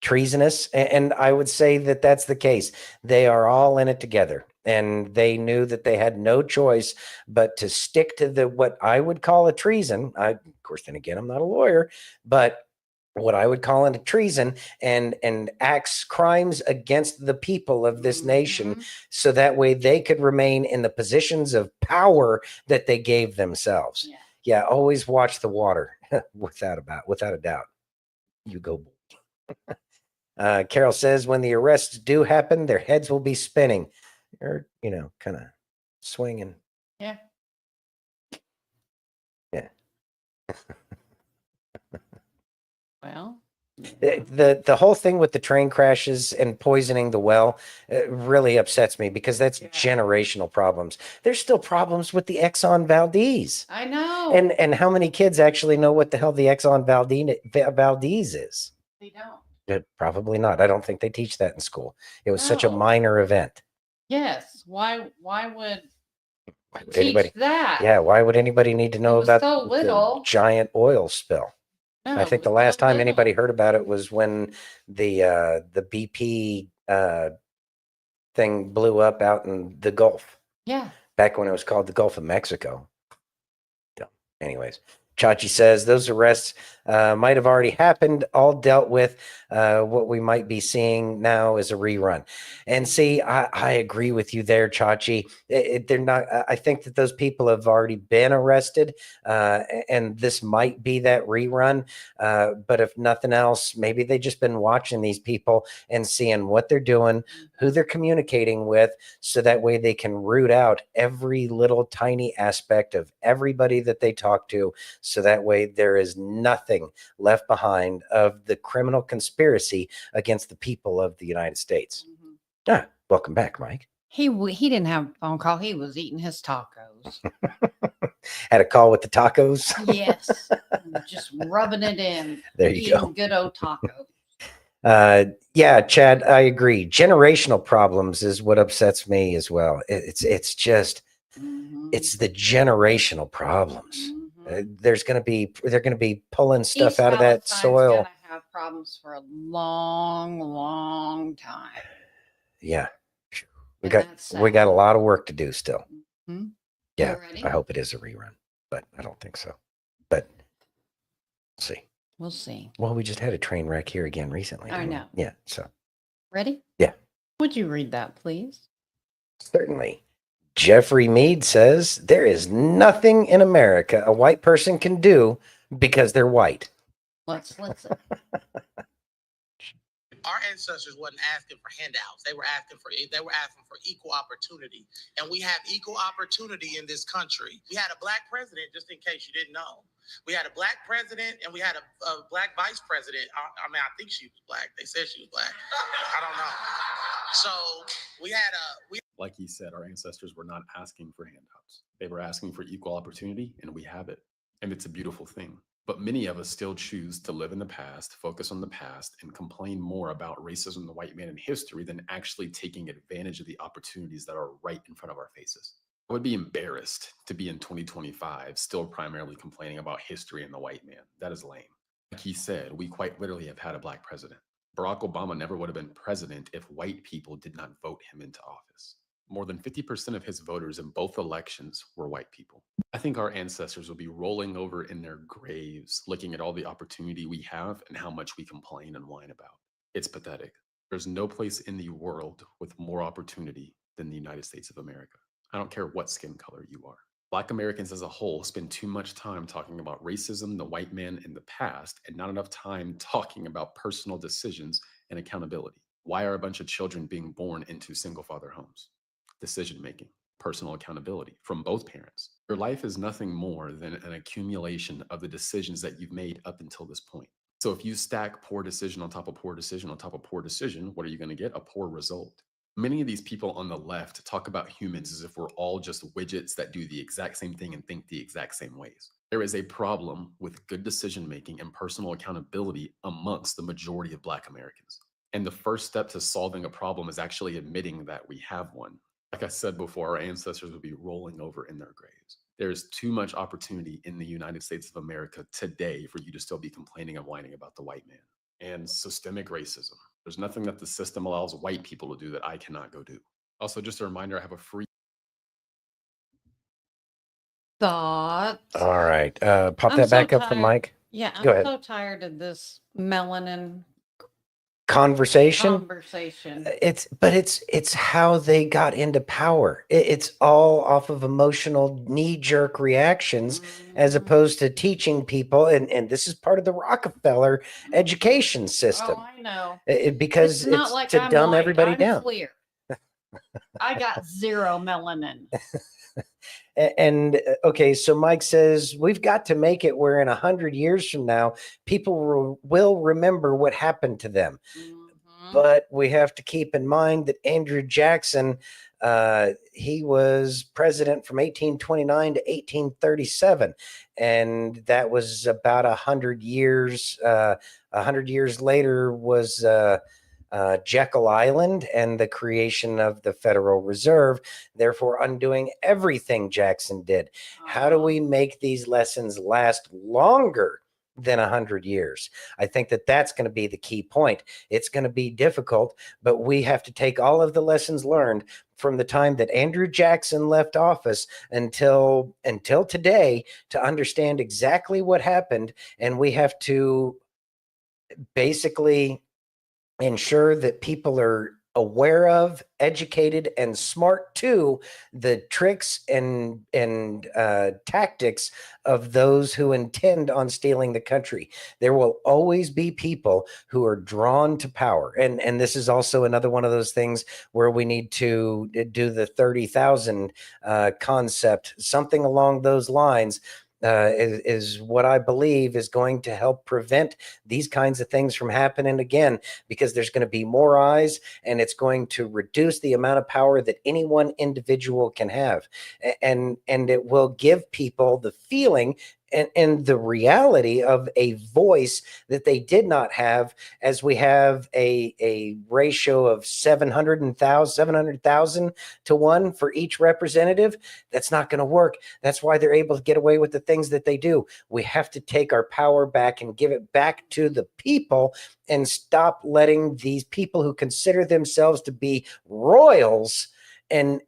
treasonous. And I would say that that's the case. They are all in it together. And they knew that they had no choice but to stick to what I would call a treason. Of course, then again, I'm not a lawyer, but what I would call it a treason, and acts, crimes against the people of this nation, so that way they could remain in the positions of power that they gave themselves. Yeah, always watch the water, without a doubt. You go. Carol says, when the arrests do happen, their heads will be spinning, or kind of swinging. Yeah. Yeah. Well, the whole thing with the train crashes and poisoning the well really upsets me, because that's generational problems. There's still problems with the Exxon Valdez. I know. And how many kids actually know what the hell the Exxon Valdez is? They don't. Probably not. I don't think they teach that in school. It was such a minor event. Yes. Why would teach anybody that? Yeah, why would anybody need to know about so little. the giant oil spill? No, I think the last time anybody heard about it was when the BP thing blew up out in the Gulf. Yeah. Back when it was called the Gulf of Mexico. Anyways, Chachi says those arrests might have already happened, all dealt with. What we might be seeing now is a rerun. And see, I agree with you there, Chachi. They're not. I think that those people have already been arrested, and this might be that rerun. But if nothing else, maybe they've just been watching these people and seeing what they're doing, who they're communicating with, so that way they can root out every little tiny aspect of everybody that they talk to, so that way there is nothing left behind of the criminal conspiracy against the people of the United States. Welcome back, Mike. He didn't have a phone call. He was eating his tacos. Had a call with the tacos. Yes. Just rubbing it in. There you go. Good old taco. Yeah, Chad, I agree. Generational problems is what upsets me as well. It's just it's the generational problems. They're going to be pulling stuff out of that soil. Gonna have problems for a long, long time. Yeah, we got a lot of work to do still. Yeah, I hope it is a rerun, but I don't think so. But let's see. We'll see. Well, we just had a train wreck here again recently. I didn't we? know. Yeah. So Ready? Yeah. Would you read that, please? certainly. Jeffrey Mead says there is nothing in America a white person can do because they're white. Let's listen. Our ancestors wasn't asking for handouts. They were asking for equal opportunity. And we have equal opportunity in this country. We had a black president, just in case you didn't know. We had a black president and we had a black vice president. I mean, I think she was black. They said she was black. I don't know. So we had like he said, our ancestors were not asking for handouts. They were asking for equal opportunity, and we have it. And it's a beautiful thing. But many of us still choose to live in the past, focus on the past, and complain more about racism and the white man in history than actually taking advantage of the opportunities that are right in front of our faces. I would be embarrassed to be in 2025 still primarily complaining about history and the white man. That is lame. Like he said, we quite literally have had a black president. Barack Obama never would have been president if white people did not vote him into office. More than 50% of his voters in both elections were white people. I think our ancestors will be rolling over in their graves, looking at all the opportunity we have and how much we complain and whine about. It's pathetic. There's no place in the world with more opportunity than the United States of America. I don't care what skin color you are. Black Americans as a whole spend too much time talking about racism, the white man, and the past, and not enough time talking about personal decisions and accountability. Why are a bunch of children being born into single-father homes? Decision-making, personal accountability from both parents. Your life is nothing more than an accumulation of the decisions that you've made up until this point. So if you stack poor decision on top of poor decision on top of poor decision, what are you going to get? A poor result. Many of these people on the left talk about humans as if we're all just widgets that do the exact same thing and think the exact same ways. There is a problem with good decision-making and personal accountability amongst the majority of Black Americans. And the first step to solving a problem is actually admitting that we have one. Like I said before, our ancestors would be rolling over in their graves. There's too much opportunity in the United States of America today for you to still be complaining and whining about the white man. And systemic racism. There's nothing that the system allows white people to do that I cannot go do. Also, just a reminder, I have a free Thoughts? All right. Pop I'm that so back up from tired. Mike. Yeah, Go I'm ahead. so tired of this melanin Conversation. It's how they got into power. It's all off of emotional knee-jerk reactions as opposed to teaching people. And this is part of the Rockefeller education system. Oh, I know. Because not it's like to I'm dumb light, everybody I'm down. Clear. I got zero melanin. And okay, so Mike says we've got to make it where in 100 years from now, people will remember what happened to them. But we have to keep in mind that Andrew Jackson, he was president from 1829 to 1837, and that was about 100 years. 100 years later was Jekyll Island and the creation of the Federal Reserve, therefore undoing everything Jackson did. How do we make these lessons last longer than 100 years? I think that that's going to be the key point. It's going to be difficult, but we have to take all of the lessons learned from the time that Andrew Jackson left office until today to understand exactly what happened. And we have to basically ensure that people are aware of, educated, and smart to the tricks and tactics of those who intend on stealing the country. There will always be people who are drawn to power. And this is also another one of those things where we need to do the 30,000 concept, something along those lines. Is what I believe is going to help prevent these kinds of things from happening again, because there's going to be more eyes and it's going to reduce the amount of power that any one individual can have. And it will give people the feeling and the reality of a voice that they did not have, as we have a ratio of 700,000 to 1 for each representative. That's not going to work. That's why they're able to get away with the things that they do. We have to take our power back and give it back to the people and stop letting these people who consider themselves to be royals and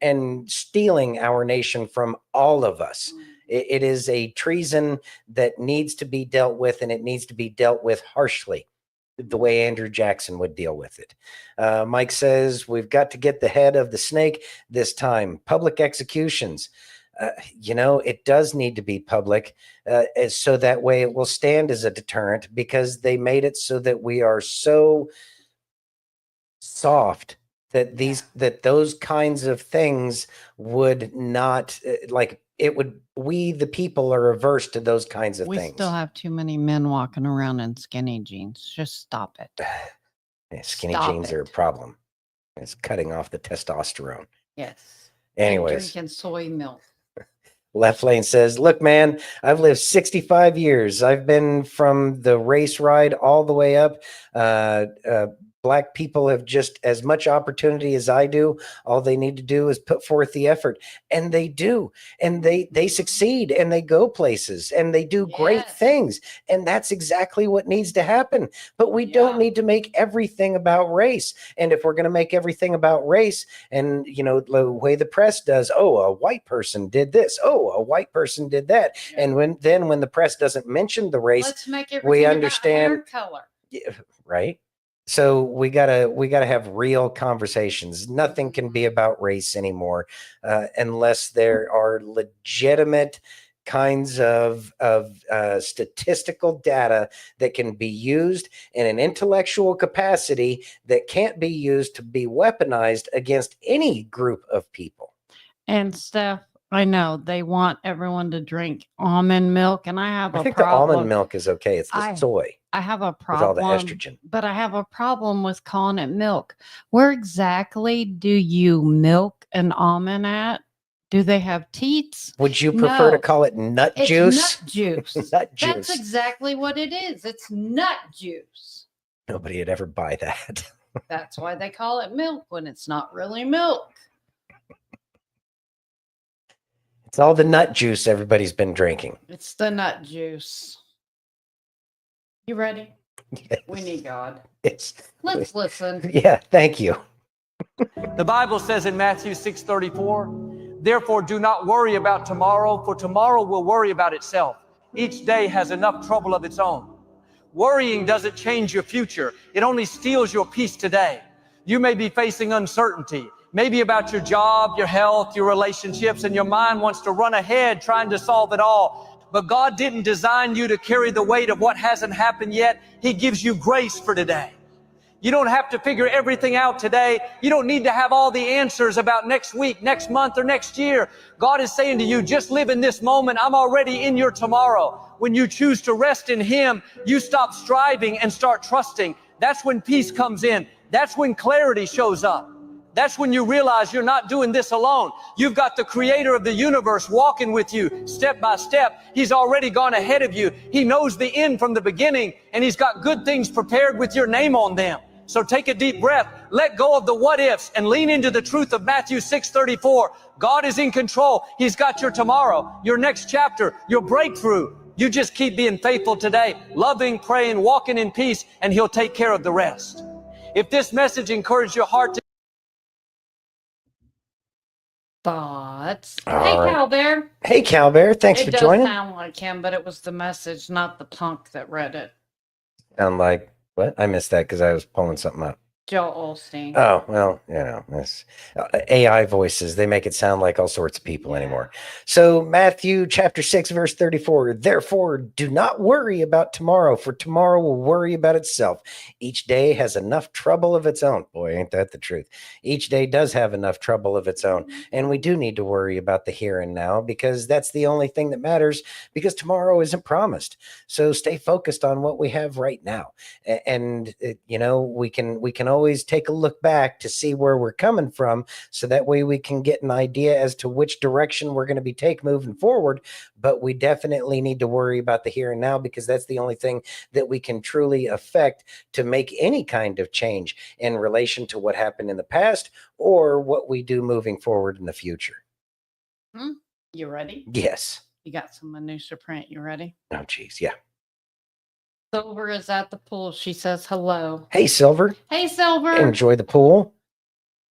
stealing our nation from all of us. It is a treason that needs to be dealt with, and it needs to be dealt with harshly, the way Andrew Jackson would deal with it. Mike says, we've got to get the head of the snake this time. Public executions. It does need to be public, so that way it will stand as a deterrent, because they made it so that we are so soft that those kinds of things would not we the people are averse to those kinds of We things. still have too many men walking around in skinny jeans. Just stop it. Skinny Stop jeans it. are a problem. It's cutting off the testosterone. Yes. Anyways. And drinking soy milk. Left Lane says, look, man, I've lived 65 years. I've been from the race ride all the way up. Black people have just as much opportunity as I do. All they need to do is put forth the effort, and they do, and they succeed, and they go places, and they do great things, and that's exactly what needs to happen. But we don't need to make everything about race. And if we're going to make everything about race, and the way the press does, oh, a white person did this, oh, a white person did that, and when the press doesn't mention the race, Let's make everything we about understand hair color. right? So we gotta have real conversations. Nothing can be about race anymore, unless there are legitimate kinds of statistical data that can be used in an intellectual capacity that can't be used to be weaponized against any group of people. And Steph, I know they want everyone to drink almond milk, and I have I a think problem. the almond milk is okay. It's the soy. I have a with all problem the estrogen. but I have a problem with calling it milk. Where exactly do you milk an almond at? Do they have teats? Would you prefer to No. call it nut It's juice? nut juice. Nut That's juice. exactly what it is. It's nut juice. Nobody would ever buy that. That's why they call it milk when it's not really milk. It's all the nut juice everybody's been drinking. It's the nut juice. You ready? Yes. We need God. It's Let's listen. Yeah, thank you. The Bible says in Matthew 6:34, therefore do not worry about tomorrow, for tomorrow will worry about itself. Each day has enough trouble of its own. Worrying doesn't change your future. It only steals your peace today. You may be facing uncertainty, maybe about your job, your health, your relationships, and your mind wants to run ahead trying to solve it all. But God didn't design you to carry the weight of what hasn't happened yet. He gives you grace for today. You don't have to figure everything out today. You don't need to have all the answers about next week, next month, or next year. God is saying to you, just live in this moment. I'm already in your tomorrow. When you choose to rest in Him, you stop striving and start trusting. That's when peace comes in. That's when clarity shows up. That's when you realize you're not doing this alone. You've got the creator of the universe walking with you step by step. He's already gone ahead of you. He knows the end from the beginning, and He's got good things prepared with your name on them. So take a deep breath, let go of the what ifs, and lean into the truth of Matthew 6:34. God is in control. He's got your tomorrow, your next chapter, your breakthrough. You just keep being faithful today, loving, praying, walking in peace, and He'll take care of the rest. If this message encouraged your heart to Thoughts. All Hey, right. Cal Bear. Hey, Cal Bear. Thanks It for does joining. sound like him, but it was the message, not the punk that read it. Sound like what? I missed that because I was pulling something up. Joel Osteen. Oh, well, this AI voices, they make it sound like all sorts of people anymore. So Matthew chapter 6, verse 34, therefore do not worry about tomorrow, for tomorrow will worry about itself. Each day has enough trouble of its own. Boy, ain't that the truth. Each day does have enough trouble of its own. And we do need to worry about the here and now, because that's the only thing that matters, because tomorrow isn't promised. So stay focused on what we have right now. And we can always take a look back to see where we're coming from, so that way we can get an idea as to which direction we're going to be moving forward. But we definitely need to worry about the here and now, because that's the only thing that we can truly affect to make any kind of change in relation to what happened in the past or what we do moving forward in the future. You ready? Yes. You got some minutia print. You ready? Oh, geez. Yeah. Silver is at the pool. She says hello. Hey, Silver. Hey, Silver. Enjoy the pool.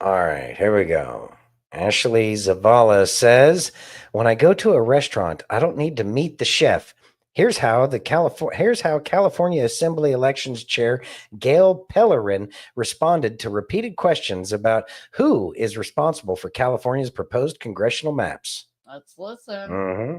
All right, here we go. Ashley Zavala says, when I go to a restaurant, I don't need to meet the chef. Here's how California Assembly Elections Chair Gail Pellerin responded to repeated questions about who is responsible for California's proposed congressional maps. Let's listen. Mm-hmm.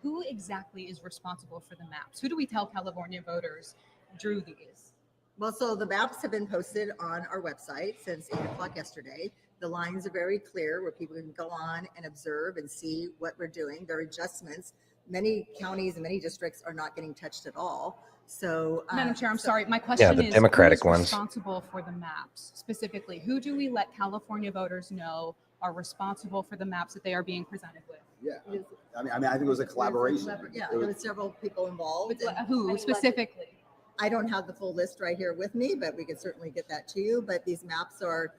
Who exactly is responsible for the maps? Who do we tell California voters drew these? Well, so the maps have been posted on our website since 8 o'clock yesterday. The lines are very clear where people can go on and observe and see what we're doing. There are adjustments. Many counties and many districts are not getting touched at all. So, Madam Chair, I'm sorry. My question the is, Democratic who is ones. responsible for the maps specifically? Who do we let California voters know are responsible for the maps that they are being presented with? Yeah, I think it was a collaboration. There were several people involved. Who specifically? I don't have the full list right here with me, but we can certainly get that to you. But these maps are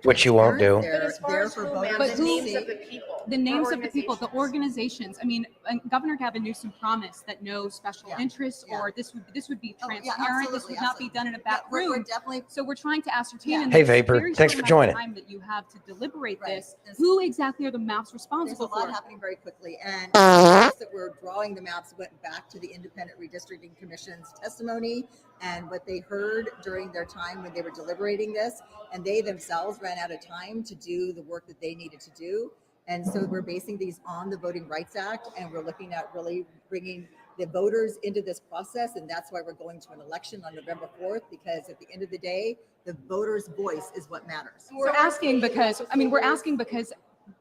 Which you won't do. They're there for voters to names see. of the people, the names of the people, the organizations. I mean, Governor Gavin Newsum promised that no special interests or this would be transparent. This would not be done in a back room. We're definitely. So we're trying to ascertain. in Hey, this Vapor, very thanks short for amount of joining. Time that you have to deliberate this. Who exactly are the maps responsible There's a lot for? happening very quickly, and those that were drawing the maps went back to the Independent Redistricting Commission's testimony and what they heard during their time when they were deliberating this, and they themselves ran out of time to do the work that they needed to do. And so we're basing these on the Voting Rights Act, and we're looking at really bringing the voters into this process, and that's why we're going to an election on November 4th, because at the end of the day, the voters' voice is what matters. We're asking because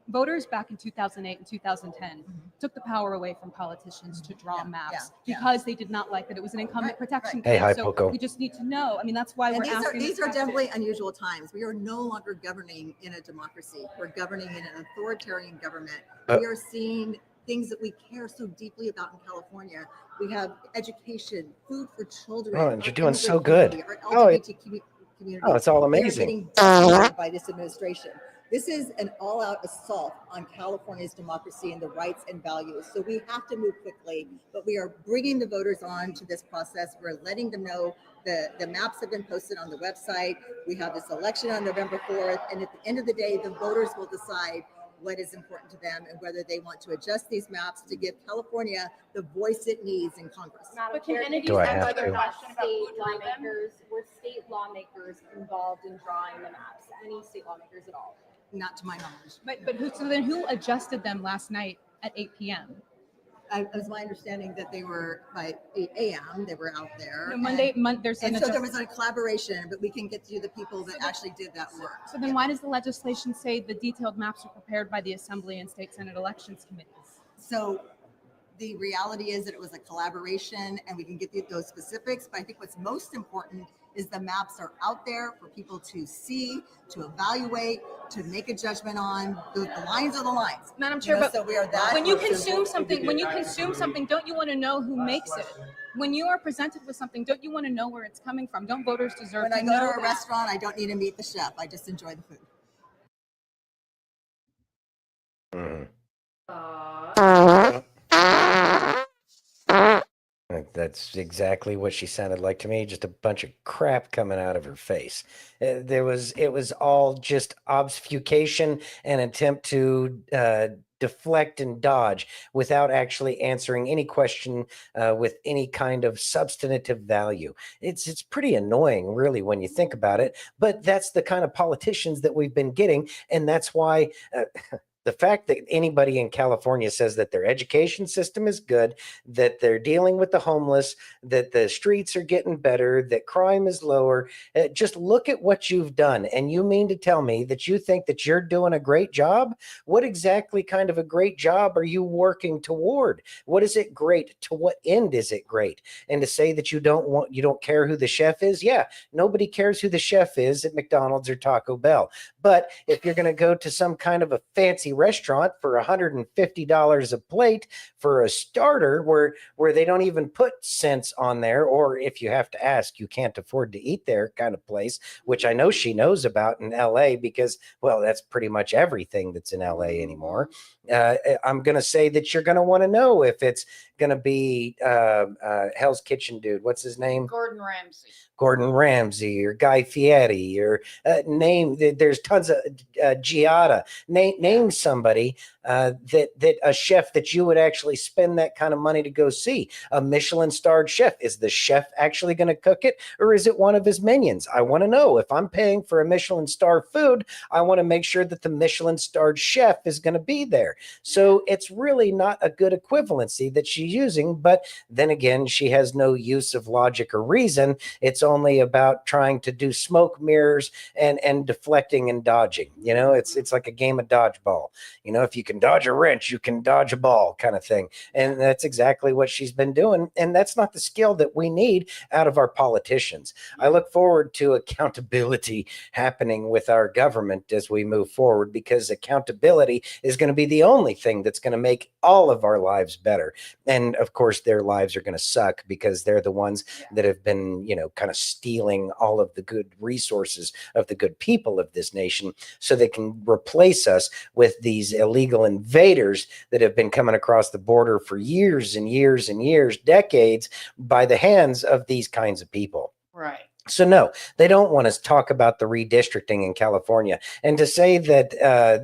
voters back in 2008 and 2010 took the power away from politicians to draw maps because they did not like that it was an incumbent protection. Hey, hi, so Poco. we just need to know. I mean, that's why And we're these asking. These this are question. definitely unusual times. We are no longer governing in a democracy. We're governing in an authoritarian government. We are seeing things that we care so deeply about in California. We have education, food for children. Oh, and our you're doing so immigrant good. community, our Oh, LGBT community. Oh, it's all They are amazing. getting decimated by this administration. This is an all-out assault on California's democracy and the rights and values. So we have to move quickly, but we are bringing the voters on to this process. We're letting them know the maps have been posted on the website. We have this election on November 4th. And at the end of the day, the voters will decide what is important to them and whether they want to adjust these maps to give California the voice it needs in Congress. But can any Do I have to? were state lawmakers involved in drawing the maps? Any state lawmakers at all? Not to my knowledge. But so then who adjusted them last night at 8 p.m.? It was my understanding that they were by 8 a.m. They were out there. No, Monday, there's and an so there was a collaboration, but we can get to the people that actually did that work. So then why does the legislation say the detailed maps are prepared by the Assembly and State Senate elections committees? So the reality is that it was a collaboration, and we can get those specifics. But I think what's most important is the maps are out there for people to see, to evaluate, to make a judgment on. The lines are the lines. Madam Chair, but so we are that. when you consume something, don't you want to know who makes it? When you are presented with something, don't you want to know where it's coming from? Don't voters deserve When to I know go to a that? restaurant, I don't need to meet the chef. I just enjoy the food. That's exactly what she sounded like to me. Just a bunch of crap coming out of her face. It was all just obfuscation and attempt to deflect and dodge without actually answering any question with any kind of substantive value. It's pretty annoying, really, when you think about it. But that's the kind of politicians that we've been getting, and that's why. The fact that anybody in California says that their education system is good, that they're dealing with the homeless, that the streets are getting better, that crime is lower, just look at what you've done. And you mean to tell me that you think that you're doing a great job? What exactly kind of a great job are you working toward? What is it great? To what end is it great? And to say that you don't care who the chef is? Yeah, nobody cares who the chef is at McDonald's or Taco Bell. But if you're going to go to some kind of a fancy fancy restaurant for $150 a plate for a starter where they don't even put cents on there, or if you have to ask, you can't afford to eat there kind of place, which I know she knows about in LA because, well, that's pretty much everything that's in LA anymore. I'm going to say that you're going to want to know if it's going to be Hell's Kitchen dude. What's his name? Gordon Ramsay or Guy Fieri or there's tons of Giada. Name somebody that a chef that you would actually spend that kind of money to go see. A Michelin starred chef. Is the chef actually going to cook it, or is it one of his minions? I want to know. If I'm paying for a Michelin star food, I want to make sure that the Michelin starred chef is going to be there. So it's really not a good equivalency that she's using. But then again, she has no use of logic or reason. It's only about trying to do smoke mirrors and deflecting and dodging. You know, it's like a game of dodgeball. You know, if you can dodge a wrench, you can dodge a ball kind of thing. And that's exactly what she's been doing. And that's not the skill that we need out of our politicians. I look forward to accountability happening with our government as we move forward, because accountability is going to be the only thing that's going to make all of our lives better. And of course, their lives are going to suck because they're the ones that have been, you know, kind of stealing all of the good resources of the good people of this nation so they can replace us with these illegal invaders that have been coming across the border for years and years and years, decades, by the hands of these kinds of people. Right. So no, they don't want to talk about the redistricting in California. And to say that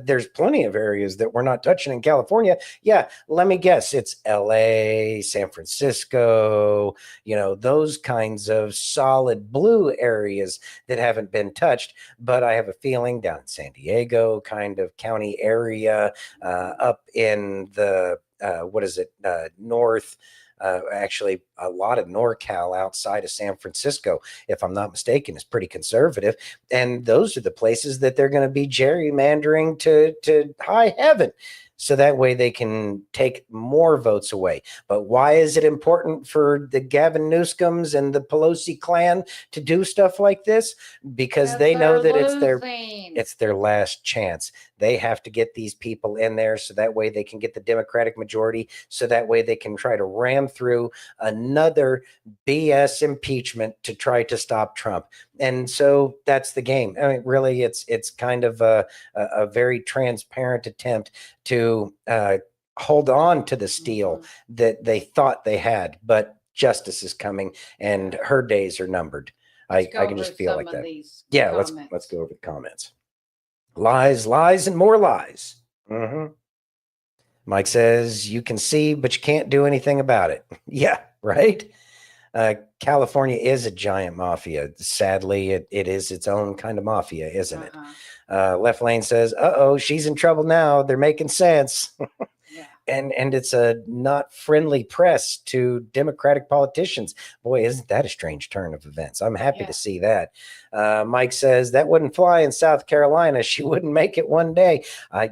there's plenty of areas that we're not touching in California. Yeah, let me guess. It's LA, San Francisco, you know, those kinds of solid blue areas that haven't been touched. But I have a feeling down in San Diego kind of county area, up in the, north, actually a lot of NorCal outside of San Francisco, if I'm not mistaken, is pretty conservative. And those are the places that they're going to be gerrymandering to high heaven. So that way they can take more votes away. But why is it important for the Gavin Newscoms and the Pelosi clan to do stuff like this? Because they know that it's their last chance. They have to get these people in there so that way they can get the Democratic majority. So that way they can try to ram through another BS impeachment to try to stop Trump. And so that's the game. I mean, really, it's kind of a very transparent attempt to hold on to the steel that they thought they had. But justice is coming, and her days are numbered. I can just feel like that. Yeah, let's go over the comments. Lies, lies, and more lies. Mike says you can see, but you can't do anything about it. Yeah, right. California is a giant mafia. Sadly, it is its own kind of mafia, isn't it? Left Lane says, uh-oh, she's in trouble now. They're making sense. And it's a not friendly press to Democratic politicians. Boy, isn't that a strange turn of events? I'm happy to see that. Mike says that wouldn't fly in South Carolina. She wouldn't make it one day. I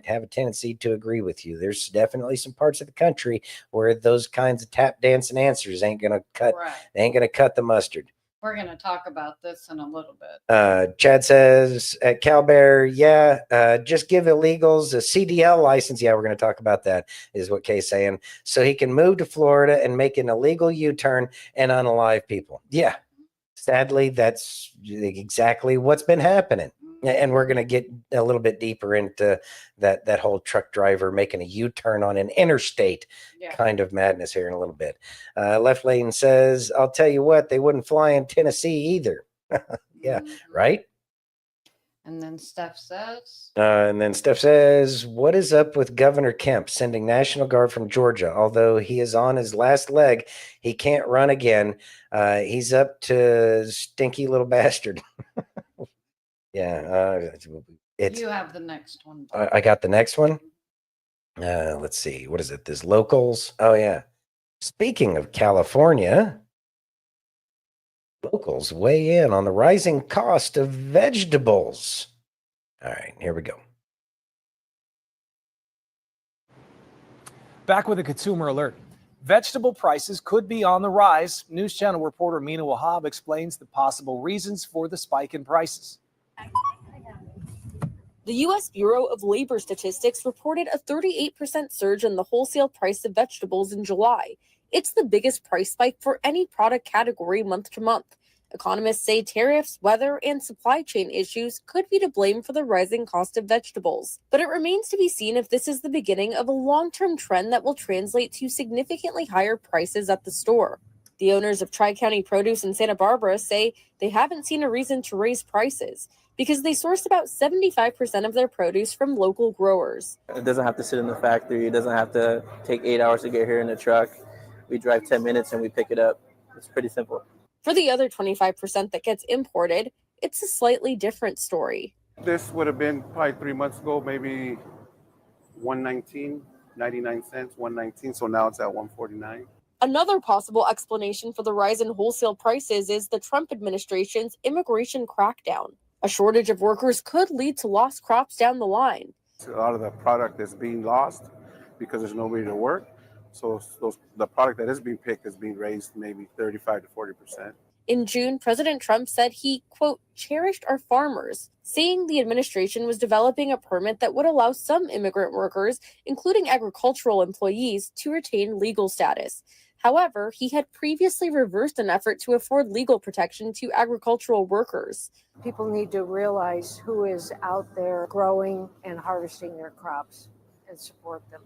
have a tendency to agree with you. There's definitely some parts of the country where those kinds of tap dancing answers ain't gonna cut. They ain't gonna cut the mustard. We're going to talk about this in a little bit. Chad says at CalBear, just give illegals a CDL license. Yeah, we're going to talk about that, is what Kay's saying. So he can move to Florida and make an illegal U-turn and unalive people. Yeah, sadly, that's exactly what's been happening. And we're going to get a little bit deeper into that whole truck driver making a U-turn on an interstate kind of madness here in a little bit. Left Lane says, I'll tell you what, they wouldn't fly in Tennessee either. Yeah, right? And then Steph says, what is up with Governor Kemp sending National Guard from Georgia? Although he is on his last leg, he can't run again. He's up to stinky little bastard. Yeah, you have the next one. I got the next one. Let's see. What is it? This locals. Oh, yeah. Speaking of California, locals weigh in on the rising cost of vegetables. All right, here we go. Back with a consumer alert. Vegetable prices could be on the rise. News Channel reporter Mina Wahab explains the possible reasons for the spike in prices. The U.S. Bureau of Labor Statistics reported a 38% surge in the wholesale price of vegetables in July. It's the biggest price spike for any product category month to month. Economists say tariffs, weather, and supply chain issues could be to blame for the rising cost of vegetables. But it remains to be seen if this is the beginning of a long-term trend that will translate to significantly higher prices at the store. The owners of Tri-County Produce in Santa Barbara say they haven't seen a reason to raise prices because they source about 75% of their produce from local growers. It doesn't have to sit in the factory. It doesn't have to take 8 hours to get here in a truck. We drive 10 minutes and we pick it up. It's pretty simple. For the other 25% that gets imported, it's a slightly different story. This would have been probably 3 months ago, maybe 119, 99 cents, 119. So now it's at 149. Another possible explanation for the rise in wholesale prices is the Trump administration's immigration crackdown. A shortage of workers could lead to lost crops down the line. A lot of the product is being lost because there's nobody to work. So the product that is being picked is being raised maybe 35 to 40%. In June, President Trump said he, quote, cherished our farmers, saying the administration was developing a permit that would allow some immigrant workers, including agricultural employees, to retain legal status. However, he had previously reversed an effort to afford legal protection to agricultural workers. People need to realize who is out there growing and harvesting their crops and support them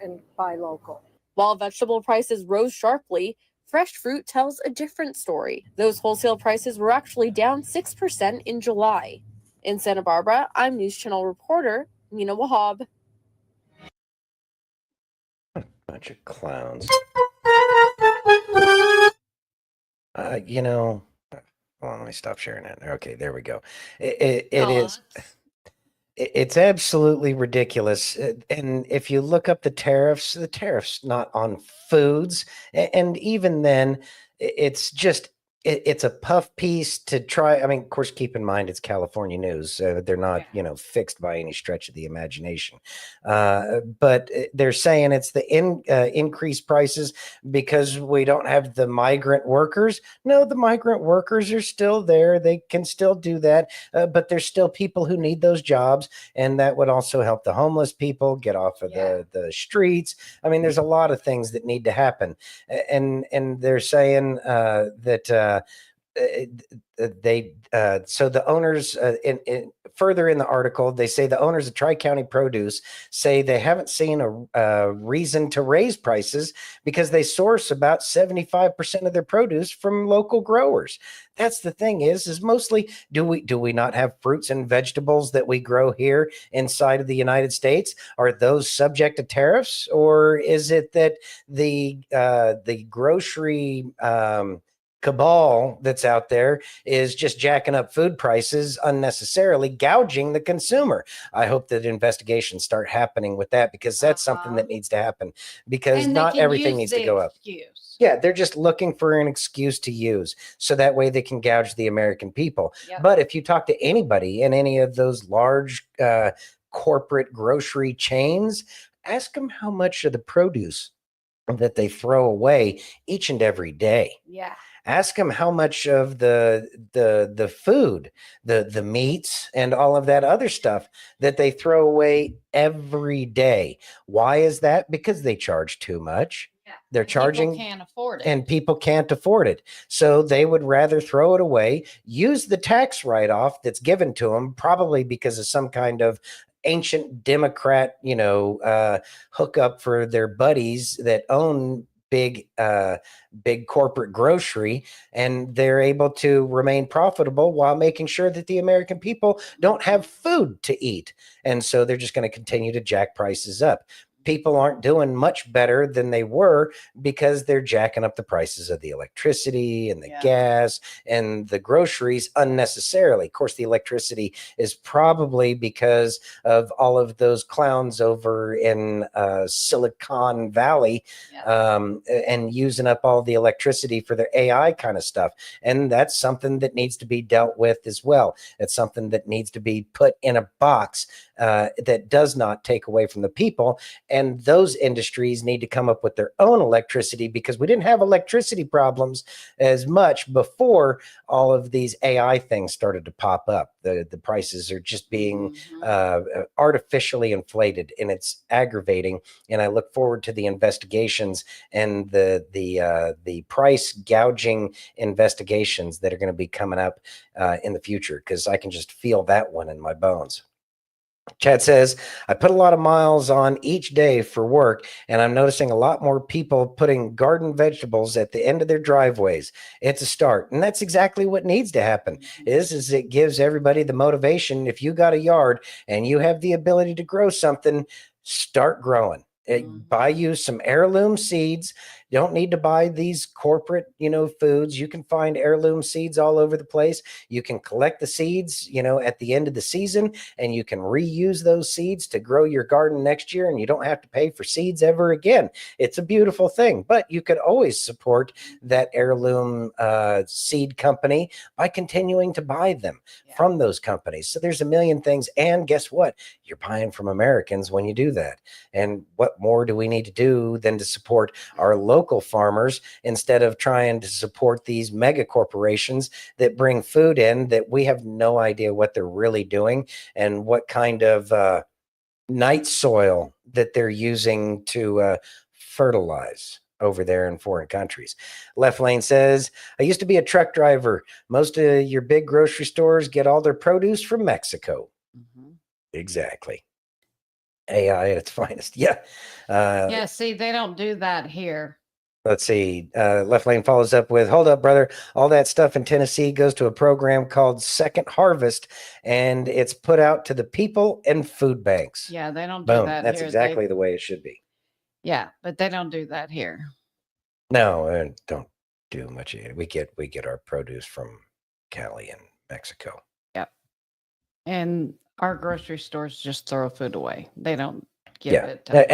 and buy local. While vegetable prices rose sharply, fresh fruit tells a different story. Those wholesale prices were actually down 6% in July. In Santa Barbara, I'm News Channel reporter Mina Wahab. Bunch of clowns. Hold on, let me stop sharing that. Okay, there we go. It is. It's absolutely ridiculous. And if you look up the tariffs not on foods. And even then, it's just, it's a puff piece to try. I mean, of course, keep in mind, it's California news. They're not, fixed by any stretch of the imagination. But they're saying it's the increased prices because we don't have the migrant workers. No, the migrant workers are still there. They can still do that. But there's still people who need those jobs. And that would also help the homeless people get off of the streets. I mean, there's a lot of things that need to happen. And they're saying that so the owners further in the article, they say the owners of Tri-County Produce say they haven't seen a reason to raise prices because they source about 75% of their produce from local growers. That's the thing is mostly, do we not have fruits and vegetables that we grow here inside of the United States? Are those subject to tariffs, or is it that the grocery cabal that's out there is just jacking up food prices unnecessarily, gouging the consumer? I hope that investigations start happening with that, because that's something that needs to happen, because not everything needs to go up. Yeah, they're just looking for an excuse to use so that way they can gouge the American people. Yep. But if you talk to anybody in any of those large corporate grocery chains, ask them how much of the produce that they throw away each and every day. Yeah. Ask them how much of the food, the meats and all of that other stuff that they throw away every day. Why is that? Because they charge too much. Yeah. They're charging, people can't afford it. And people can't afford it. So they would rather throw it away, use the tax write-off that's given to them, probably because of some kind of ancient Democrat, hookup for their buddies that own big corporate grocery, and they're able to remain profitable while making sure that the American people don't have food to eat. And so they're just going to continue to jack prices up. People aren't doing much better than they were because they're jacking up the prices of the electricity and the gas and the groceries unnecessarily. Of course, the electricity is probably because of all of those clowns over in Silicon Valley and using up all the electricity for their AI kind of stuff. And that's something that needs to be dealt with as well. It's something that needs to be put in a box that does not take away from the people. And those industries need to come up with their own electricity, because we didn't have electricity problems as much before all of these AI things started to pop up. The prices are just being artificially inflated, and it's aggravating. And I look forward to the investigations and the price gouging investigations that are going to be coming up in the future, because I can just feel that one in my bones. Chad says, I put a lot of miles on each day for work, and I'm noticing a lot more people putting garden vegetables at the end of their driveways. It's a start. And that's exactly what needs to happen is it gives everybody the motivation. If you got a yard and you have the ability to grow something, start growing. Buy you some heirloom seeds. You don't need to buy these corporate, foods. You can find heirloom seeds all over the place. You can collect the seeds, at the end of the season, and you can reuse those seeds to grow your garden next year, and you don't have to pay for seeds ever again. It's a beautiful thing, but you could always support that heirloom seed company by continuing to buy them from those companies. So there's a million things. And guess what? You're buying from Americans when you do that. And what more do we need to do than to support our local farmers instead of trying to support these mega corporations that bring food in that we have no idea what they're really doing and what kind of night soil that they're using to fertilize over there in foreign countries. Left Lane says, I used to be a truck driver. Most of your big grocery stores get all their produce from Mexico. Exactly. AI at its finest. Yeah. Yeah, see, they don't do that here. Let's see. Left Lane follows up with, hold up, brother. All that stuff in Tennessee goes to a program called Second Harvest, and it's put out to the people and food banks. Yeah, they don't do Boom. that That's here. exactly the way it should be. Yeah, but they don't do that here. No, don't do much of it. We get our produce from Cali and Mexico. Yep. And our grocery stores just throw food away. They don't give it. But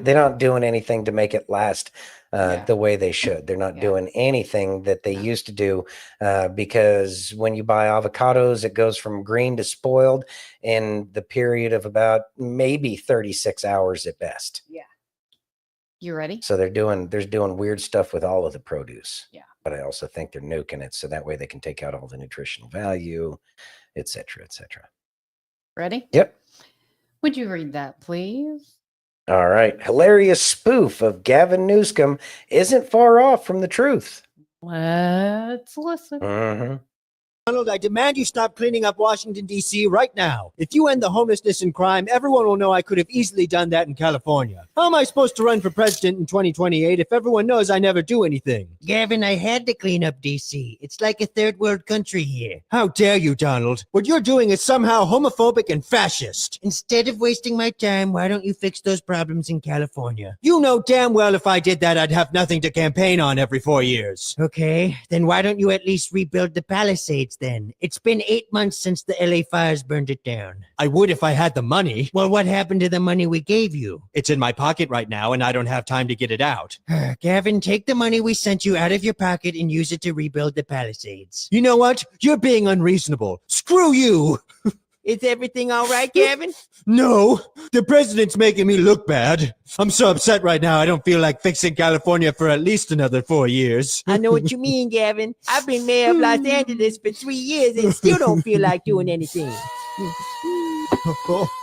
they're not doing anything to make it last the way they should. They're not doing anything that they used to do because when you buy avocados, it goes from green to spoiled in the period of about maybe 36 hours at best. Yeah. You ready? So they're doing weird stuff with all of the produce. Yeah. But I also think they're nuking it so that way they can take out all the nutritional value, et cetera, et cetera. Ready? Yep. Would you read that, please? All right. Hilarious spoof of Gavin Newsum isn't far off from the truth. Let's listen. Mm-hmm. Donald, I demand you stop cleaning up Washington, D.C. right now. If you end the homelessness and crime, everyone will know I could have easily done that in California. How am I supposed to run for president in 2028 if everyone knows I never do anything? Gavin, I had to clean up D.C. It's like a third world country here. How dare you, Donald? What you're doing is somehow homophobic and fascist. Instead of wasting my time, why don't you fix those problems in California? You know damn well if I did that, I'd have nothing to campaign on every 4 years. Okay, then why don't you at least rebuild the Palisades then? It's been 8 months since the LA fires burned it down. I would if I had the money. Well, what happened to the money we gave you? It's in my pocket right now, and I don't have time to get it out. Gavin, take the money we sent you out of your pocket and use it to rebuild the Palisades. You know what? You're being unreasonable. Screw you! Is everything all right, Gavin? No, the president's making me look bad. I'm so upset right now, I don't feel like fixing California for at least another 4 years. I know what you mean, Gavin. I've been mayor of Los Angeles for 3 years and still don't feel like doing anything.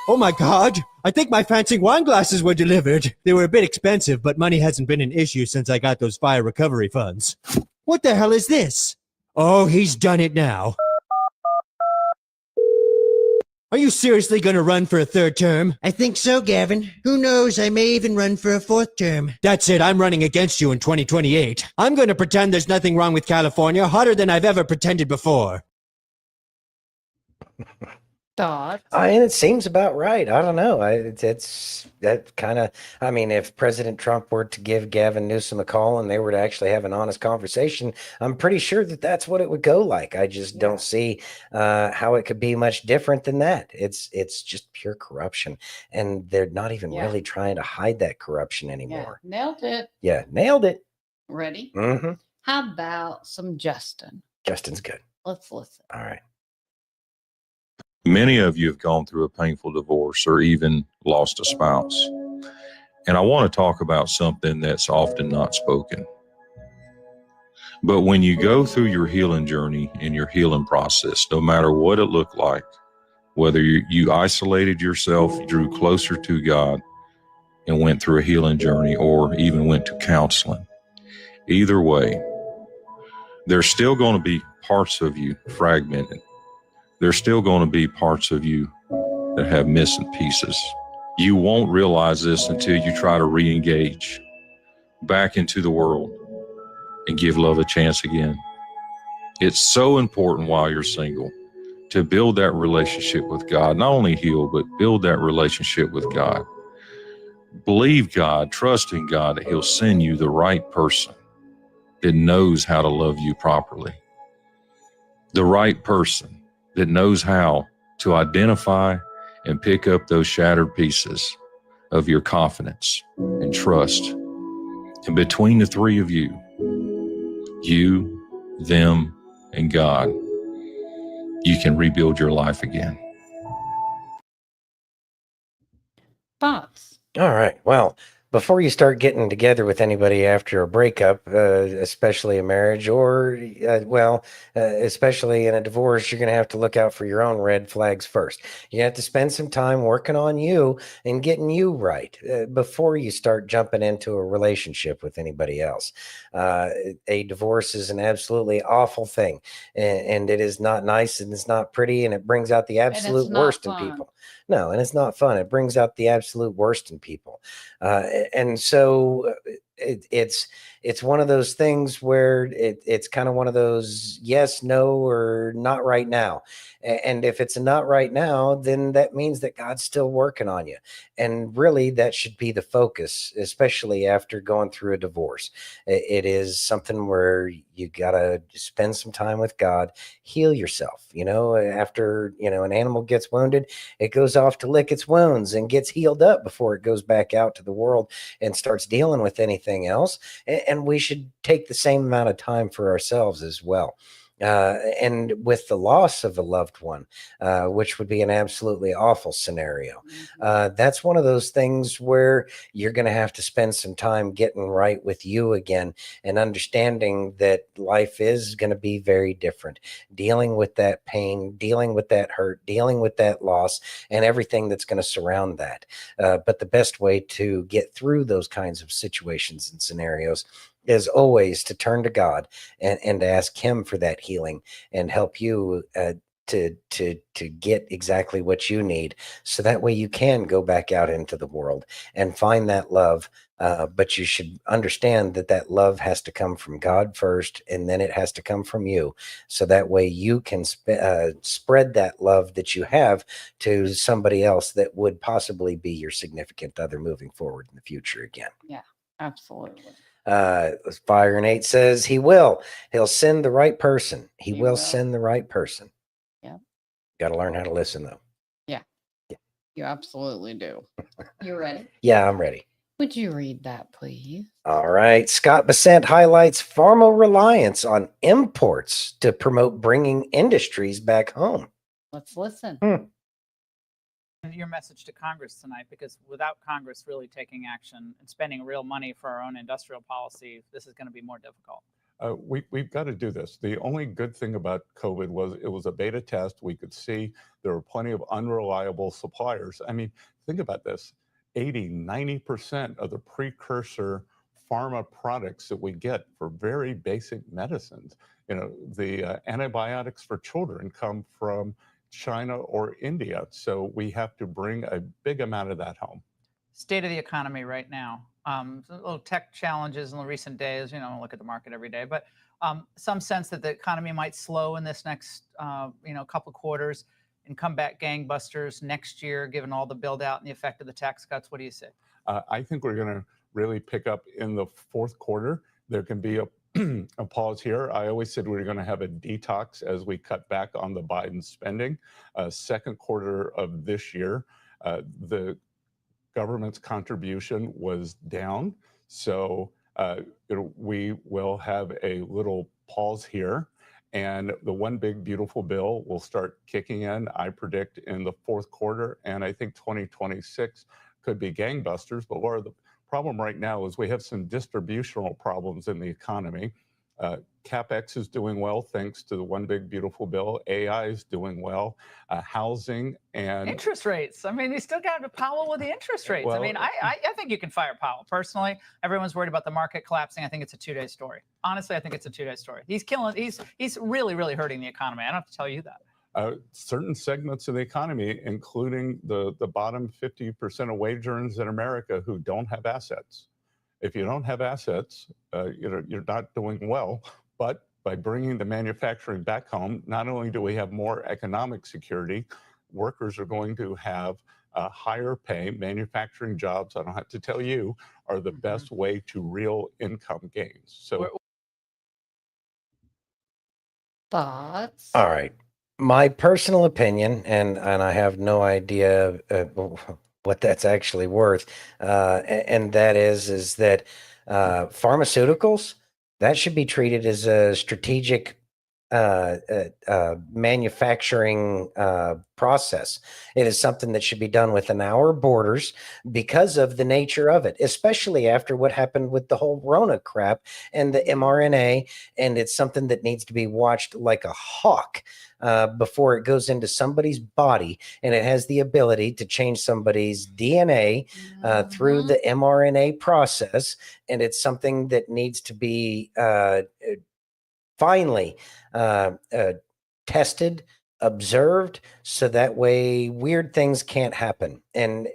Oh my God. I think my fancy wine glasses were delivered. They were a bit expensive, but money hasn't been an issue since I got those fire recovery funds. What the hell is this? Oh, he's done it now. Are you seriously going to run for a third term? I think so, Gavin. Who knows? I may even run for a fourth term. That's it. I'm running against you in 2028. I'm going to pretend there's nothing wrong with California, harder than I've ever pretended before. Thoughts? And it seems about right. I don't know. It's that kind of, I mean, if President Trump were to give Gavin Newsom a call and they were to actually have an honest conversation, I'm pretty sure that that's what it would go like. I just don't see how it could be much different than that. It's just pure corruption. And they're not even really trying to hide that corruption anymore. Yeah, nailed it. Yeah, nailed it. Ready? Mm-hmm. How about some Justin? Justin's good. Let's listen. All right. Many of you have gone through a painful divorce or even lost a spouse. And I want to talk about something that's often not spoken. But when you go through your healing journey and your healing process, no matter what it looked like, whether you isolated yourself, drew closer to God, and went through a healing journey, or even went to counseling, either way, there's still going to be parts of you fragmented. There's still going to be parts of you that have missing pieces. You won't realize this until you try to re-engage back into the world and give love a chance again. It's so important while you're single to build that relationship with God. Not only heal, but build that relationship with God. Believe God, trust in God that He'll send you the right person that knows how to love you properly. The right person that knows how to identify and pick up those shattered pieces of your confidence and trust. And between the three of you, them, and God, you can rebuild your life again. Thoughts? All right. Well, before you start getting together with anybody after a breakup, especially a marriage or, especially in a divorce, you're going to have to look out for your own red flags first. You have to spend some time working on you and getting you right before you start jumping into a relationship with anybody else. A divorce is an absolutely awful thing, and it is not nice, and it's not pretty, and it brings out the absolute worst in people. No, and it's not fun. It brings out the absolute worst in people. And so it's one of those things where it's kind of one of those yes, no, or not right now. And if it's a not right now, then that means that God's still working on you. And really, that should be the focus, especially after going through a divorce. It is something where you got to spend some time with God, heal yourself. After, an animal gets wounded, it goes off to lick its wounds and gets healed up before it goes back out to the world and starts dealing with anything else. And we should take the same amount of time for ourselves as well. And with the loss of a loved one, which would be an absolutely awful scenario, that's one of those things where you're going to have to spend some time getting right with you again and understanding that life is going to be very different, dealing with that pain, dealing with that hurt, dealing with that loss, and everything that's going to surround that. But the best way to get through those kinds of situations and scenarios is always to turn to God and ask Him for that healing and help you to get exactly what you need. So that way you can go back out into the world and find that love. But you should understand that love has to come from God first, and then it has to come from you. So that way you can spread that love that you have to somebody else that would possibly be your significant other moving forward in the future again. Yeah, absolutely. Fire and 8 says he'll send the right person. He will send the right person. Yeah. Got to learn how to listen though. Yeah. You absolutely do. You ready? Yeah, I'm ready. Would you read that, please? All right. Scott Bessent highlights Pharma reliance on imports to promote bringing industries back home. Let's listen. Your message to Congress tonight, because without Congress really taking action and spending real money for our own industrial policy, this is going to be more difficult. We've got to do this. The only good thing about COVID was it was a beta test. We could see there were plenty of unreliable suppliers. I mean, think about this. 90% of the precursor pharma products that we get for very basic medicines, the antibiotics for children come from China or India. So we have to bring a big amount of that home. State of the economy right now. Little tech challenges in the recent days, look at the market every day, but some sense that the economy might slow in this next, couple quarters and come back gangbusters next year, given all the build out and the effect of the tax cuts. What do you say? I think we're going to really pick up in the fourth quarter. There can be a pause here. I always said we were going to have a detox as we cut back on the Biden spending. Second quarter of this year, the government's contribution was down. So we will have a little pause here. And the one big beautiful bill will start kicking in, I predict, in the fourth quarter. And I think 2026 could be gangbusters. But Laura, the problem right now is we have some distributional problems in the economy. CapEx is doing well thanks to the one big beautiful bill. AI is doing well. Housing and interest rates. I mean, you still got Powell with the interest rates. Well, I mean, I think you can fire Powell. Personally, everyone's worried about the market collapsing. I think it's a 2-day story. Honestly, I think it's a 2-day story. He's really, really hurting the economy. I don't have to tell you that. Certain segments of the economy, including the bottom 50% of wage earners in America who don't have assets. If you don't have assets, you're not doing well. But by bringing the manufacturing back home, not only do we have more economic security, workers are going to have higher pay. Manufacturing jobs, I don't have to tell you, are the best way to real income gains. So, thoughts? All right. My personal opinion, and I have no idea what that's actually worth, and that is that pharmaceuticals, that should be treated as a strategic manufacturing process. It is something that should be done within our borders because of the nature of it, especially after what happened with the whole Rona crap and the mRNA. And it's something that needs to be watched like a hawk before it goes into somebody's body, and it has the ability to change somebody's DNA through the mRNA process. And it's something that needs to be finally tested, observed, so that way weird things can't happen. And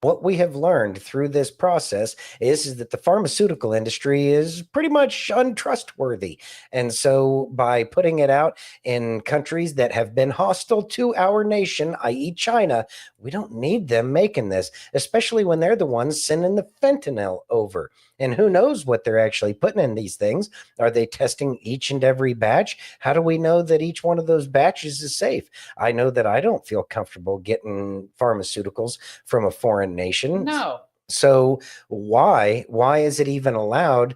what we have learned through this process is that the pharmaceutical industry is pretty much untrustworthy. And so by putting it out in countries that have been hostile to our nation, i.e. China, we don't need them making this, especially when they're the ones sending the fentanyl over. And who knows what they're actually putting in these things? Are they testing each and every batch? How do we know that each one of those batches is safe? I know that I don't feel comfortable getting pharmaceuticals from a foreign nation. No. So why is it even allowed,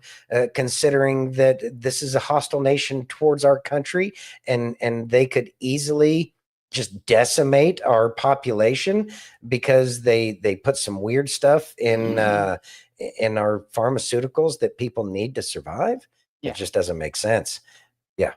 considering that this is a hostile nation towards our country, and they could easily just decimate our population because they put some weird stuff in our pharmaceuticals that people need to survive? Yeah. It just doesn't make sense. Yeah.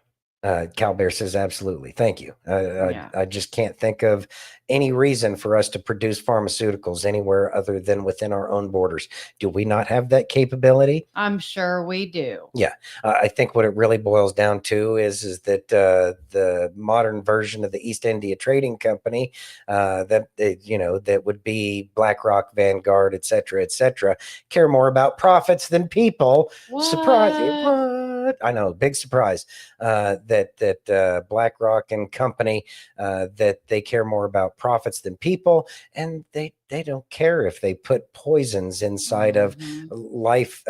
Cal Bear says absolutely. Thank you. I just can't think of any reason for us to produce pharmaceuticals anywhere other than within our own borders. Do we not have that capability? I'm sure we do. Yeah. I think what it really boils down to is that the modern version of the East India Trading Company, that would be BlackRock, Vanguard, et cetera, care more about profits than people. Surprising. What? I know, big surprise. That BlackRock and company, that they care more about profits than people, and they don't care if they put poisons inside of life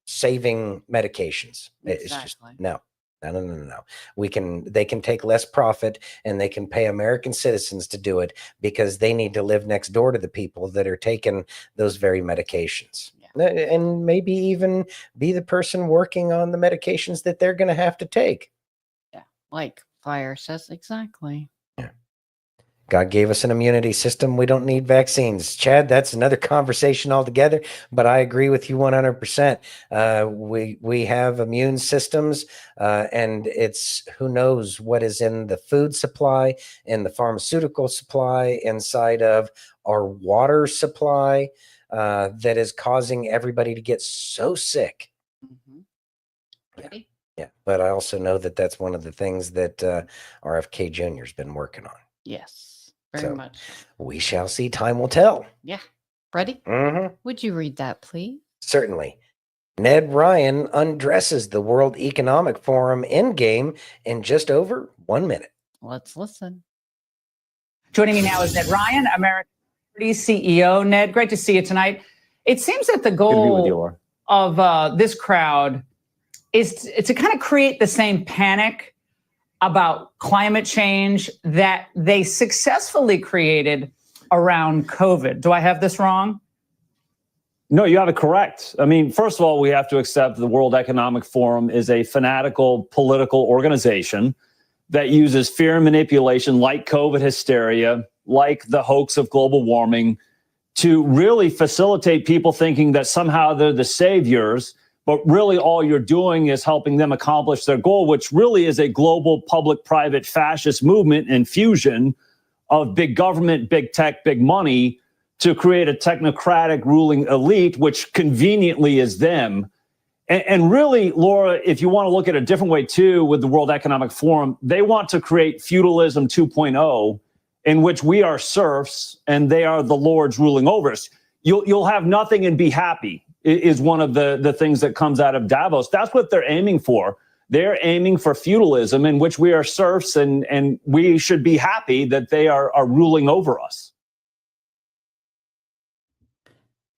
saving medications. It's just no. They can take less profit, and they can pay American citizens to do it because they need to live next door to the people that are taking those very medications. And maybe even be the person working on the medications that they're going to have to take. Yeah, like Fire says exactly. Yeah. God gave us an immunity system. We don't need vaccines. Chad, that's another conversation altogether, but I agree with you 100%. We have immune systems, and it's who knows what is in the food supply, in the pharmaceutical supply, inside of our water supply, that is causing everybody to get so sick. Yeah, but I also know that that's one of the things that RFK Jr. has been working on. Yes, very much. We shall see. Time will tell. Yeah. Ready? Mm-hmm. Would you read that, please? Certainly. Ned Ryun undresses the World Economic Forum Endgame in just over 1 minute. Let's listen. Joining me now is Ned Ryun, American CEO. Ned, great to see you tonight. It seems that the goal of this crowd is to kind of create the same panic about climate change that they successfully created around COVID. Do I have this wrong? No, you have it correct. I mean, first of all, we have to accept the World Economic Forum is a fanatical political organization that uses fear and manipulation like COVID hysteria, like the hoax of global warming, to really facilitate people thinking that somehow they're the saviors, but really all you're doing is helping them accomplish their goal, which really is a global public-private fascist movement and fusion of big government, big tech, big money to create a technocratic ruling elite, which conveniently is them. And really, Laura, if you want to look at it a different way too, with the World Economic Forum, they want to create feudalism 2.0, in which we are serfs and they are the lords ruling over us. You'll have nothing and be happy is one of the things that comes out of Davos. That's what they're aiming for. They're aiming for feudalism in which we are serfs and we should be happy that they are ruling over us.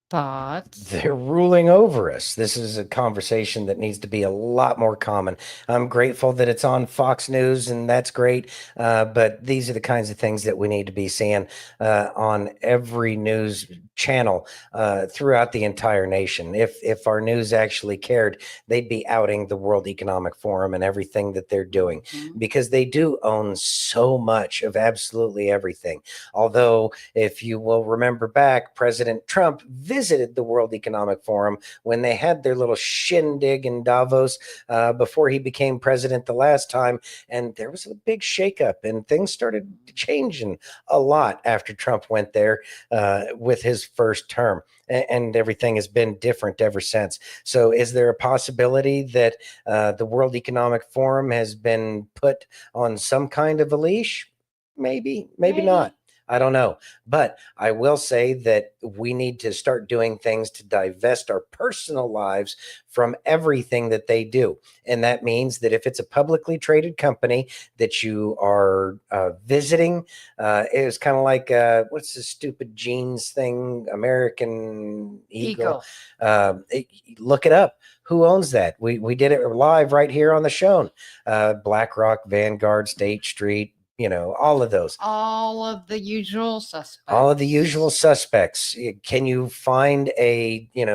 Thoughts? They're ruling over us. This is a conversation that needs to be a lot more common. I'm grateful that it's on Fox News, and that's great. But these are the kinds of things that we need to be seeing on every news channel throughout the entire nation. If our news actually cared, they'd be outing the World Economic Forum and everything that they're doing, because they do own so much of absolutely everything. Although, if you will remember back, President Trump visited the World Economic Forum when they had their little shindig in Davos before he became president the last time, and there was a big shakeup and things started changing a lot after Trump went there with his first term, and everything has been different ever since. So is there a possibility that the World Economic Forum has been put on some kind of a leash? Maybe not. I don't know. But I will say that we need to start doing things to divest our personal lives from everything that they do. And that means that if it's a publicly traded company that you are visiting, it was kind of like, what's the stupid jeans thing? American Eagle. Look it up. Who owns that? We did it live right here on the show. BlackRock, Vanguard, State Street, all of those. All of the usual suspects. All of the usual suspects. Can you find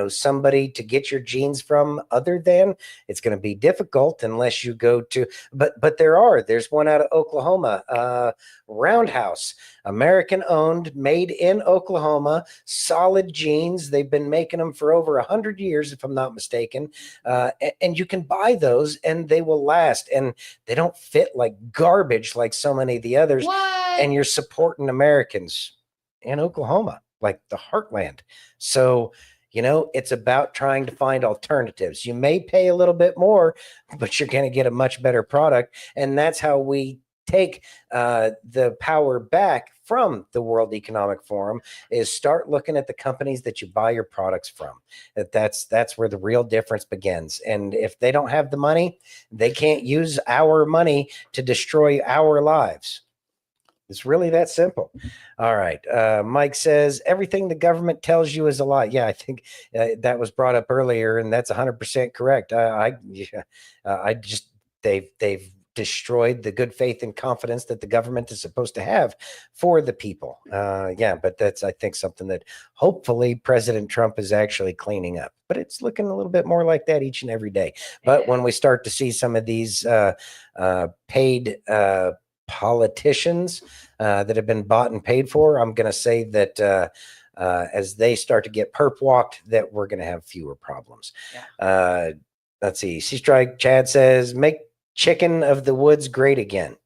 somebody to get your genes from other than? It's going to be difficult unless you go to, but there's one out of Oklahoma, Roundhouse, American owned, made in Oklahoma, solid genes. They've been making them for over 100 years, if I'm not mistaken. And you can buy those and they will last, and they don't fit like garbage like so many of the others. What? And you're supporting Americans in Oklahoma, like the heartland. So, it's about trying to find alternatives. You may pay a little bit more, but you're going to get a much better product. And that's how we take the power back from the World Economic Forum, is start looking at the companies that you buy your products from. That's where the real difference begins. And if they don't have the money, they can't use our money to destroy our lives. It's really that simple. All right. Mike says everything the government tells you is a lie. Yeah, I think that was brought up earlier, and that's 100% correct. They've destroyed the good faith and confidence that the government is supposed to have for the people. But that's, I think, something that hopefully President Trump is actually cleaning up. But it's looking a little bit more like that each and every day. But when we start to see some of these paid politicians that have been bought and paid for, I'm going to say that as they start to get perp walked, that we're going to have fewer problems. Let's see. C-Strike Chad says, make chicken of the woods great again.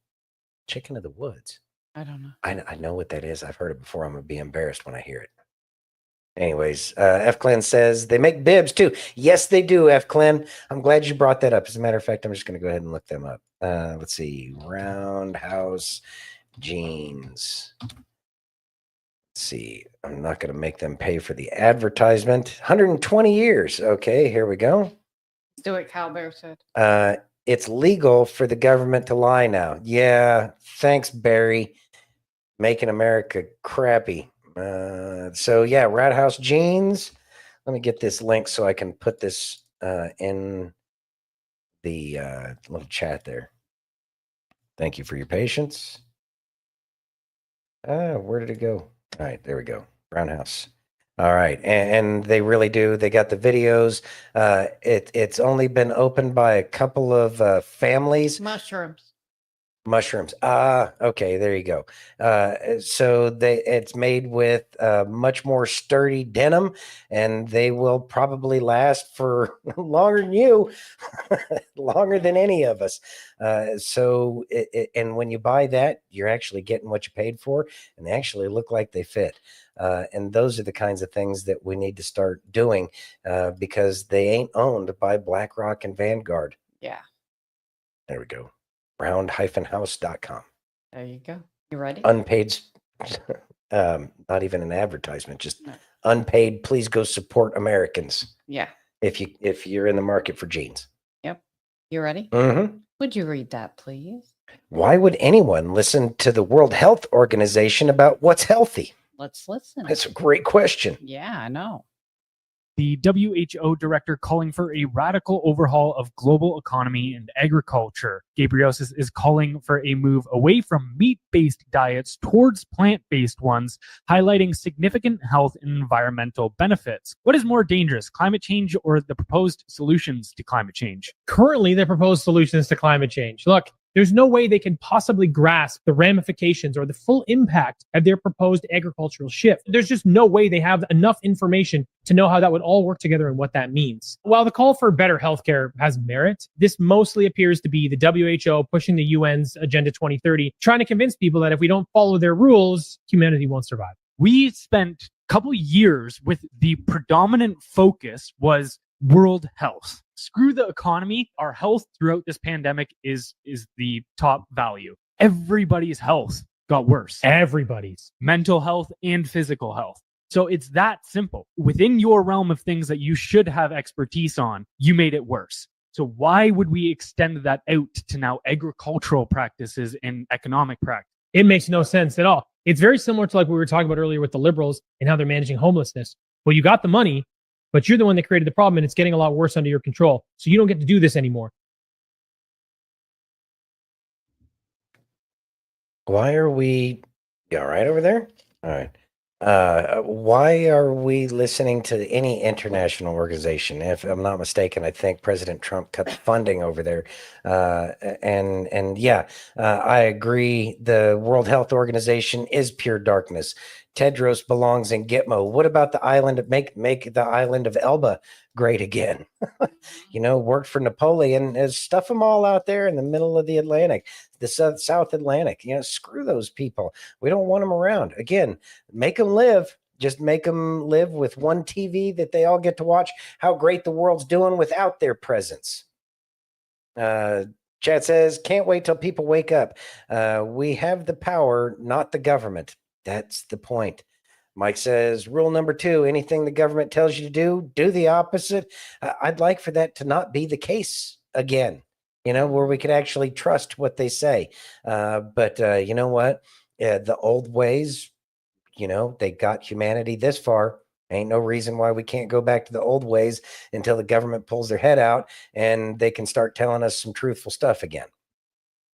Chicken of the woods. I don't know. I know what that is. I've heard it before. I'm going to be embarrassed when I hear it. Anyways, F. Clan says they make bibs too. Yes, they do, F. Clan. I'm glad you brought that up. As a matter of fact, I'm just going to go ahead and look them up. Let's see. Roundhouse jeans. Let's see. I'm not going to make them pay for the advertisement. 120 years. Okay, here we go. Let's do it, Calbear said. It's legal for the government to lie now. Yeah, thanks, Barry. Making America crappy. Roundhouse jeans. Let me get this link so I can put this in the little chat there. Thank you for your patience. Where did it go? All right, there we go. Roundhouse. All right, and they really do. They got the videos. It's only been opened by a couple of families. Mushrooms. Okay, there you go. So it's made with much more sturdy denim, and they will probably last for longer than you, longer than any of us. And when you buy that, you're actually getting what you paid for, and they actually look like they fit. And those are the kinds of things that we need to start doing because they ain't owned by BlackRock and Vanguard. Yeah. There we go. round-house.com. There you go. You ready? Unpaid, not even an advertisement, just unpaid. Please go support Americans. Yeah. If you're in the market for jeans. Yep. You ready? Mm-hmm. Would you read that, please? Why would anyone listen to the World Health Organization about what's healthy? Let's listen. That's a great question. Yeah, I know. The WHO director calling for a radical overhaul of global economy and agriculture. Ghebreyesus is calling for a move away from meat-based diets towards plant-based ones, highlighting significant health and environmental benefits. What is more dangerous, climate change or the proposed solutions to climate change? Currently, the proposed solutions to climate change. Look, there's no way they can possibly grasp the ramifications or the full impact of their proposed agricultural shift. There's just no way they have enough information to know how that would all work together and what that means. While the call for better healthcare has merit, this mostly appears to be the WHO pushing the UN's Agenda 2030, trying to convince people that if we don't follow their rules, humanity won't survive. We spent a couple years with the predominant focus was world health. Screw the economy. Our health throughout this pandemic is the top value. Everybody's health got worse. Everybody's mental health and physical health. So it's that simple. Within your realm of things that you should have expertise on, you made it worse. So why would we extend that out to now agricultural practices and economic practice? It makes no sense at all. It's very similar to like we were talking about earlier with the liberals and how they're managing homelessness. Well, you got the money, but you're the one that created the problem and it's getting a lot worse under your control. So you don't get to do this anymore. Why are we... You all right over there? All right. Why are we listening to any international organization? If I'm not mistaken, I think President Trump cut the funding over there. I agree. The World Health Organization is pure darkness. Tedros belongs in Gitmo. What about the island of make the island of Elba great again? Worked for Napoleon. Stuff them all out there in the middle of the Atlantic, the South Atlantic. Screw those people. We don't want them around. Again, make them live. Just make them live with one TV that they all get to watch how great the world's doing without their presence. Chat says, can't wait till people wake up. We have the power, not the government. That's the point. Mike says, rule number 2, anything the government tells you to do the opposite. I'd like for that to not be the case again, where we could actually trust what they say. But you know what? The old ways, they got humanity this far. Ain't no reason why we can't go back to the old ways until the government pulls their head out and they can start telling us some truthful stuff again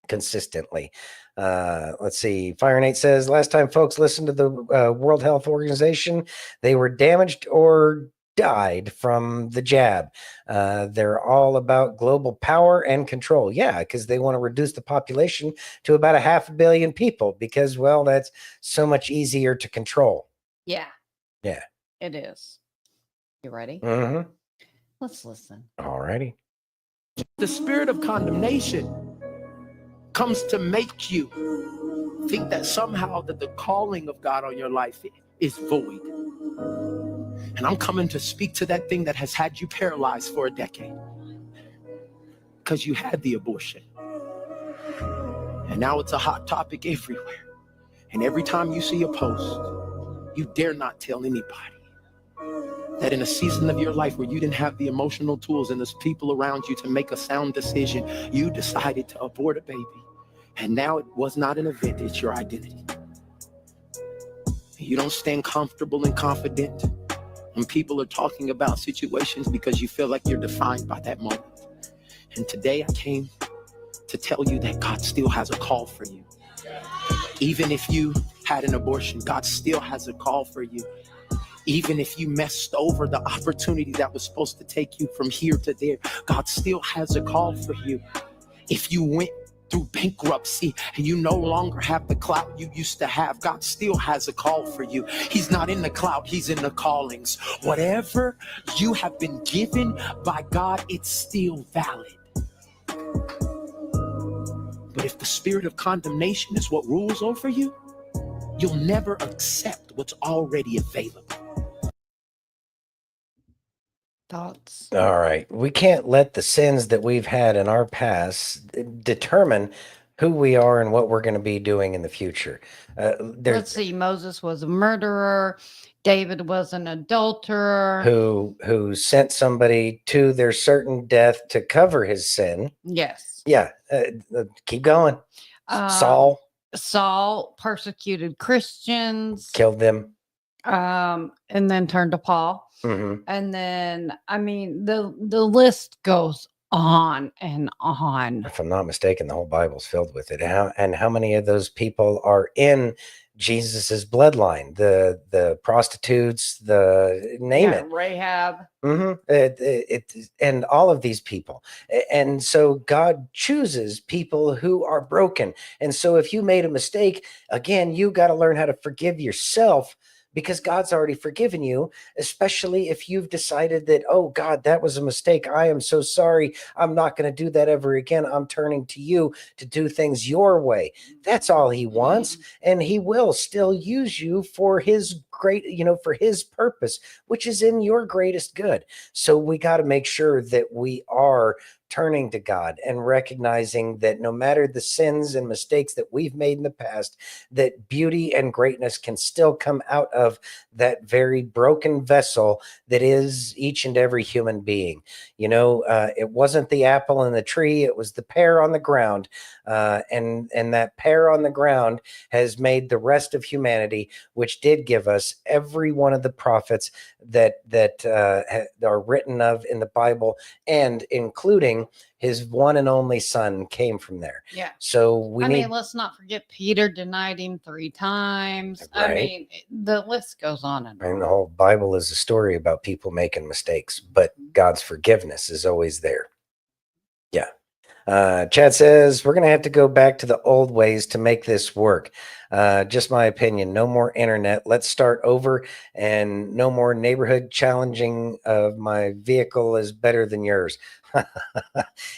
consistently. Let's see. Fire Nate says, last time folks listened to the World Health Organization, they were damaged or died from the jab. They're all about global power and control. Yeah, because they want to reduce the population to about 500 million people because, well, that's so much easier to control. Yeah. Yeah. It is. You ready? Mm-hmm. Let's listen. All righty. The spirit of condemnation comes to make you think that somehow that the calling of God on your life is void. And I'm coming to speak to that thing that has had you paralyzed for a decade because you had the abortion. And now it's a hot topic everywhere. And every time you see a post, you dare not tell anybody that in a season of your life where you didn't have the emotional tools and there's people around you to make a sound decision, you decided to abort a baby. And now it was not an event, it's your identity. You don't stand comfortable and confident when people are talking about situations because you feel like you're defined by that moment. And today I came to tell you that God still has a call for you. Even if you had an abortion, God still has a call for you. Even if you messed over the opportunity that was supposed to take you from here to there, God still has a call for you. If you went through bankruptcy and you no longer have the clout you used to have, God still has a call for you. He's not in the clout, he's in the callings. Whatever you have been given by God, it's still valid. But if the spirit of condemnation is what rules over you, you'll never accept what's already available. Thoughts? All right. We can't let the sins that we've had in our past determine who we are and what we're going to be doing in the future. Let's see. Moses was a murderer. David was an adulterer. Who sent somebody to their certain death to cover his sin. Yes. Yeah. Keep going. Saul Persecuted Christians. Killed them. And then turned to Paul. Mm-hmm. And then, I mean, the list goes on and on. If I'm not mistaken, the whole Bible's filled with it. And how many of those people are in Jesus's bloodline? The prostitutes, name it. Rahab. Mm-hmm. And all of these people. And so God chooses people who are broken. And so if you made a mistake, again, you got to learn how to forgive yourself, because God's already forgiven you, especially if you've decided that, oh God, that was a mistake. I am so sorry. I'm not going to do that ever again. I'm turning to you to do things your way. That's all he wants. And he will still use you for his for his purpose, which is in your greatest good. So we got to make sure that we are turning to God and recognizing that no matter the sins and mistakes that we've made in the past, that beauty and greatness can still come out of that very broken vessel that is each and every human being. It wasn't the apple in the tree, it was the pear on the ground. And that pear on the ground has made the rest of humanity, which did give us every one of the prophets that are written of in the Bible, and including his one and only son came from there. Yeah. So let's not forget Peter denied him 3 times. Right. I mean, the list goes on and on. And the whole Bible is a story about people making mistakes, but God's forgiveness is always there. Yeah. Chad says, we're going to have to go back to the old ways to make this work. Just my opinion. No more internet. Let's start over, and no more neighborhood challenging of my vehicle is better than yours.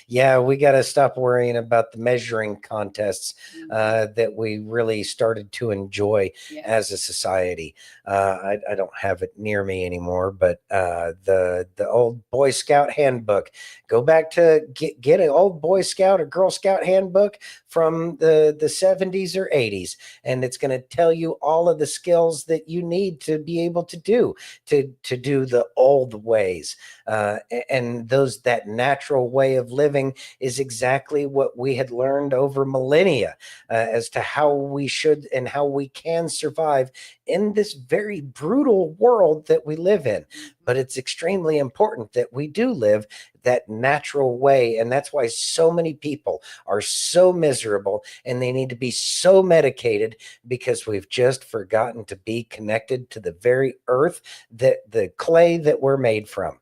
Yeah, we got to stop worrying about the measuring contests that we really started to enjoy as a society. I don't have it near me anymore, but the old Boy Scout handbook. Go back to get an old Boy Scout or Girl Scout handbook from the 70s or 80s, and it's going to tell you all of the skills that you need to be able to do the old ways. And that natural way of living is exactly what we had learned over millennia as to how we should and how we can survive in this very brutal world that we live in. But it's extremely important that we do live that natural way. And that's why so many people are so miserable and they need to be so medicated, because we've just forgotten to be connected to the very earth, the clay that we're made from.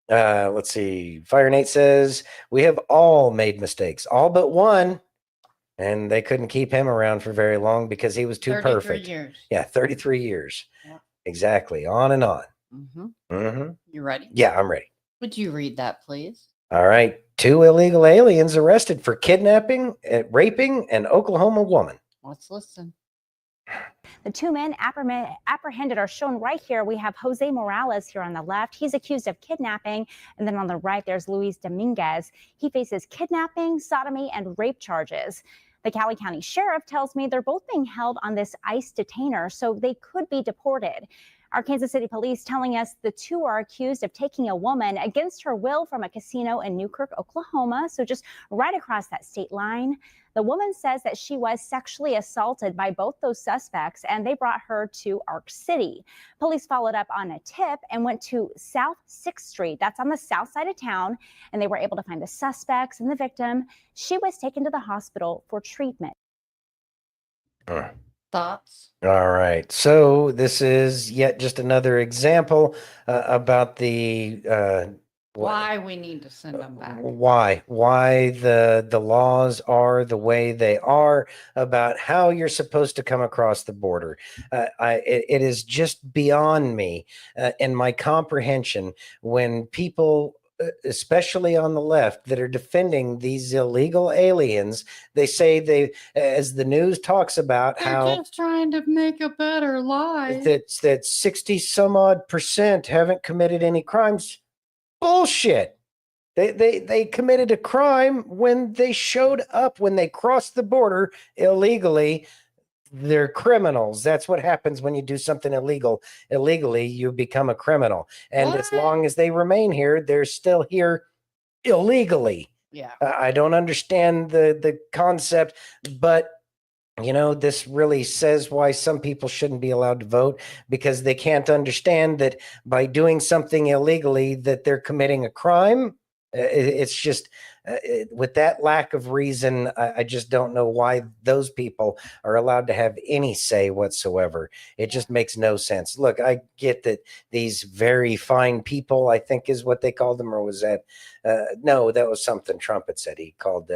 Let's see. Fire Nate says, we have all made mistakes, all but one. And they couldn't keep him around for very long because he was too 33 perfect. years. Yeah, 33 years. Yeah. Exactly. On and on. You ready? Yeah, I'm ready. Would you read that, please? All right. 2 illegal aliens arrested for kidnapping, raping an Oklahoma woman. Let's listen. The 2 men apprehended are shown right here. We have Jose Morales here on the left. He's accused of kidnapping. And then on the right, there's Luis Dominguez. He faces kidnapping, sodomy, and rape charges. The Cali County Sheriff tells me they're both being held on this ICE detainer, so they could be deported. Our Kansas City police telling us the 2 are accused of taking a woman against her will from a casino in Newkirk, Oklahoma, so just right across that state line. The woman says that she was sexually assaulted by both those suspects, and they brought her to Ark City. Police followed up on a tip and went to South 6th Street. That's on the south side of town, and they were able to find the suspects and the victim. She was taken to the hospital for treatment. Thoughts? All right. So this is yet just another example about the Why we need to send them back. why the laws are the way they are about how you're supposed to come across the border. It is just beyond me and my comprehension when people, especially on the left, that are defending these illegal aliens. They say they, as the news talks about, They're how just trying to make a better life. that 60 some odd percent haven't committed any crimes. Bullshit. They committed a crime when they showed up, when they crossed the border illegally. They're criminals. That's what happens when you do something illegally, you become a criminal. And as long as they remain here, they're still here illegally. Yeah. I don't understand the concept, but you know, this really says why some people shouldn't be allowed to vote, because they can't understand that by doing something illegally that they're committing a crime. It's just with that lack of reason, I just don't know why those people are allowed to have any say whatsoever. It just makes no sense. Look, I get that these very fine people, I think is what they called them, or was that? No, that was something Trump had said. He called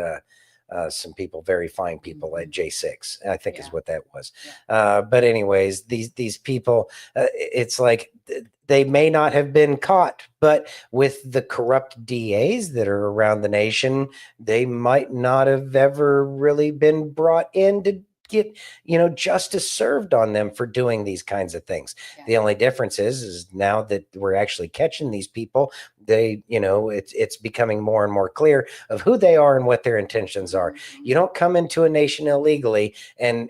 some people very fine people at J6, I think is what that was. But anyways, these people, it's like they may not have been caught, but with the corrupt DAs that are around the nation, they might not have ever really been brought in to get, you know, justice served on them for doing these kinds of things. The only difference is now that we're actually catching these people, they, you know, it's becoming more and more clear of who they are and what their intentions are. You don't come into a nation illegally and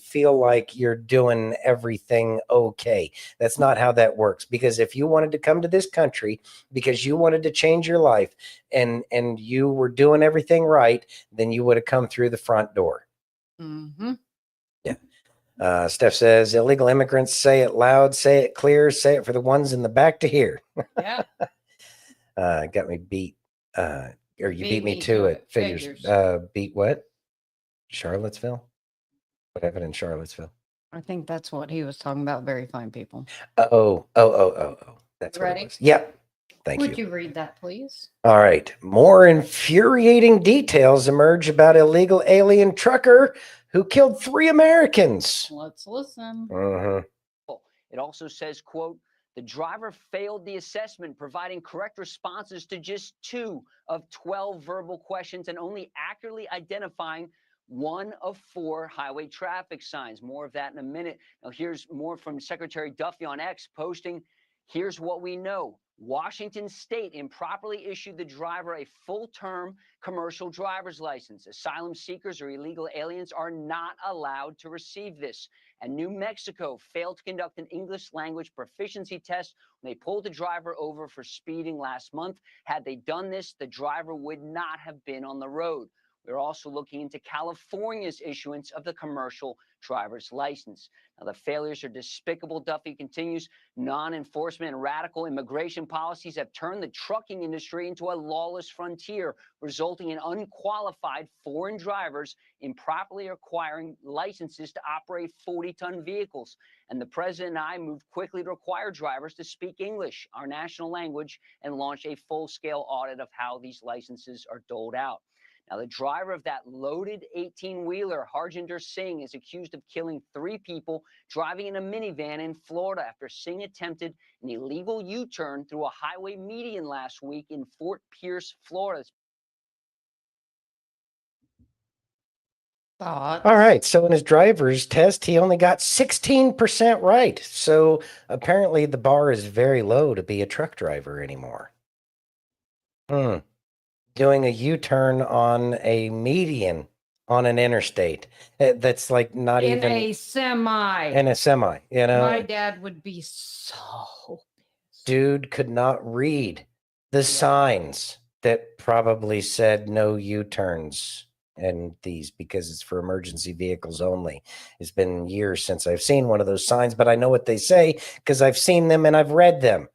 feel like you're doing everything okay. That's not how that works. Because if you wanted to come to this country because you wanted to change your life and you were doing everything right, then you would have come through the front door. Mm-hmm. Yeah. Steph says, illegal immigrants, say it loud, say it clear, say it for the ones in the back to hear. Yeah. Got me beat. Or you beat me to to it. it. Figures. Beat what? Charlottesville? What happened in Charlottesville? I think that's what he was talking about. Very fine people. Oh. That's what Ready? it was. Yep. Thank Would you. you read that, please? All right. More infuriating details emerge about illegal alien trucker who killed 3 Americans. Let's listen. It also says, quote, the driver failed the assessment, providing correct responses to just 2 of 12 verbal questions and only accurately identifying 1 of 4 highway traffic signs. More of that in a minute. Now, here's more from Secretary Duffy on X posting, here's what we know. Washington State improperly issued the driver a full-term commercial driver's license. Asylum seekers or illegal aliens are not allowed to receive this. And New Mexico failed to conduct an English language proficiency test when they pulled the driver over for speeding last month. Had they done this, the driver would not have been on the road. We're also looking into California's issuance of the commercial driver's license. Now, the failures are despicable, Duffy continues. Non-enforcement and radical immigration policies have turned the trucking industry into a lawless frontier, resulting in unqualified foreign drivers improperly acquiring licenses to operate 40-ton vehicles. And the president and I moved quickly to require drivers to speak English, our national language, and launch a full-scale audit of how these licenses are doled out. Now, the driver of that loaded 18-wheeler, Harjinder Singh, is accused of killing 3 people driving in a minivan in Florida after Singh attempted an illegal U-turn through a highway median last week in Fort Pierce, Florida. All right. So in his driver's test, he only got 16% right. So apparently the bar is very low to be a truck driver anymore. Doing a U-turn on a median on an interstate. That's like not In even a semi. in a semi, you know. My dad would be so Dude could not read the signs that probably said no U-turns and these because it's for emergency vehicles only. It's been years since I've seen one of those signs, but I know what they say because I've seen them and I've read them.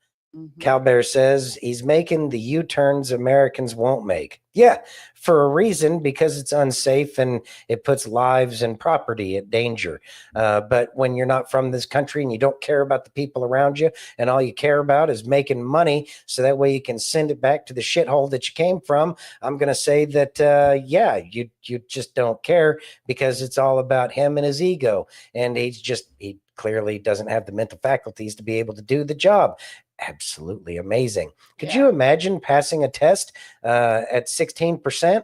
Calbear says he's making the U-turns Americans won't make. Yeah, for a reason, because it's unsafe and it puts lives and property at danger. But when you're not from this country and you don't care about the people around you and all you care about is making money so that way you can send it back to the shithole that you came from, I'm going to say that, yeah, you just don't care because it's all about him and his ego. And he clearly doesn't have the mental faculties to be able to do the job. Absolutely amazing. Could you imagine passing a test at 16%?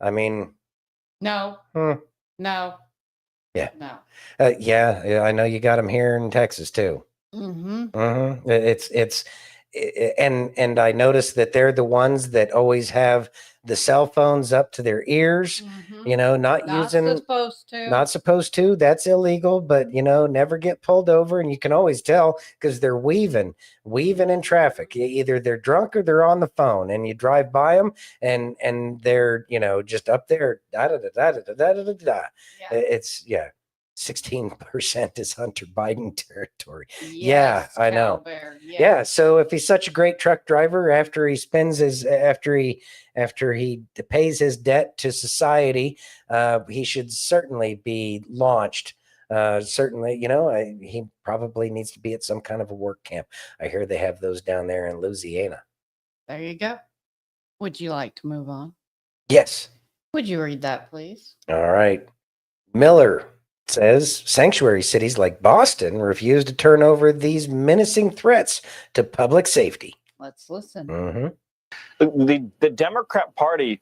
I mean, No. hmm, No. yeah. No. Yeah, I know you got them here in Texas too. It's and I noticed that they're the ones that always have the cell phones up to their ears, not supposed to. That's illegal, but never get pulled over. And you can always tell because they're weaving in traffic. Either they're drunk or they're on the phone, and you drive by them and they're, just up there. It's 16% is Hunter Biden territory. Yes, I know. Calbear, Yeah. So if he's such a great truck driver, after he pays his debt to society, he should certainly be launched. Certainly, he probably needs to be at some kind of a work camp. I hear they have those down there in Louisiana. There you go. Would you like to move on? Yes. Would you read that, please? All right. Miller says sanctuary cities like Boston refuse to turn over these menacing threats to public safety. Let's listen. The Democrat Party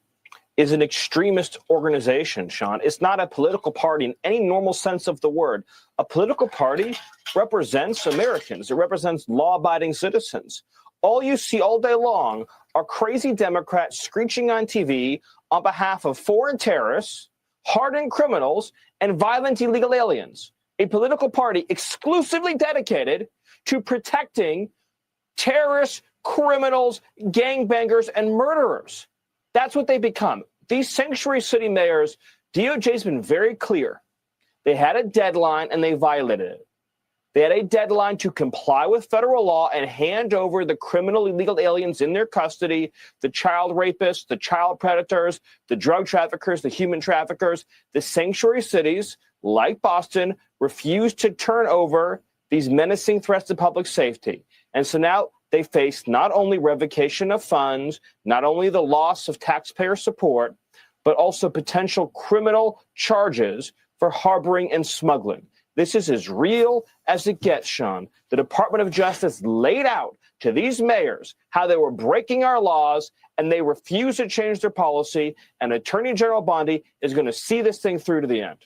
is an extremist organization, Sean. It's not a political party in any normal sense of the word. A political party represents Americans. It represents law-abiding citizens. All you see all day long are crazy Democrats screeching on TV on behalf of foreign terrorists, hardened criminals, and violent illegal aliens. A political party exclusively dedicated to protecting terrorists, criminals, gangbangers, and murderers. That's what they become. These sanctuary city mayors, DOJ's been very clear. They had a deadline and they violated it. They had a deadline to comply with federal law and hand over the criminal illegal aliens in their custody, the child rapists, the child predators, the drug traffickers, the human traffickers. The sanctuary cities, like Boston, refused to turn over these menacing threats to public safety. And so now they face not only revocation of funds, not only the loss of taxpayer support, but also potential criminal charges for harboring and smuggling. This is as real as it gets, Sean. The Department of Justice laid out to these mayors how they were breaking our laws, and they refuse to change their policy. And Attorney General Bondi is going to see this thing through to the end.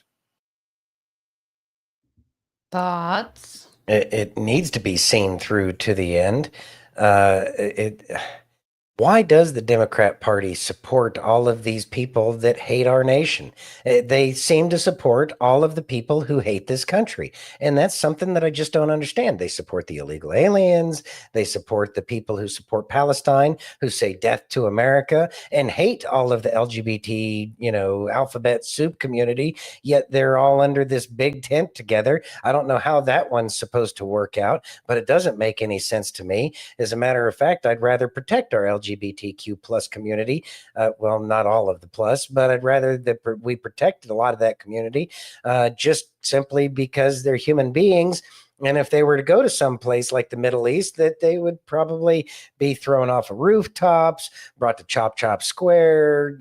Thoughts? It needs to be seen through to the end. Why does the Democrat Party support all of these people that hate our nation? They seem to support all of the people who hate this country. And that's something that I just don't understand. They support the illegal aliens. They support the people who support Palestine, who say death to America, and hate all of the LGBT, alphabet soup community. Yet they're all under this big tent together. I don't know how that one's supposed to work out, but it doesn't make any sense to me. As a matter of fact, I'd rather protect our LGBTQ plus community. Well, not all of the plus, but I'd rather that we protected a lot of that community just simply because they're human beings. And if they were to go to some place like the Middle East, that they would probably be thrown off of rooftops, brought to Chop Chop Square,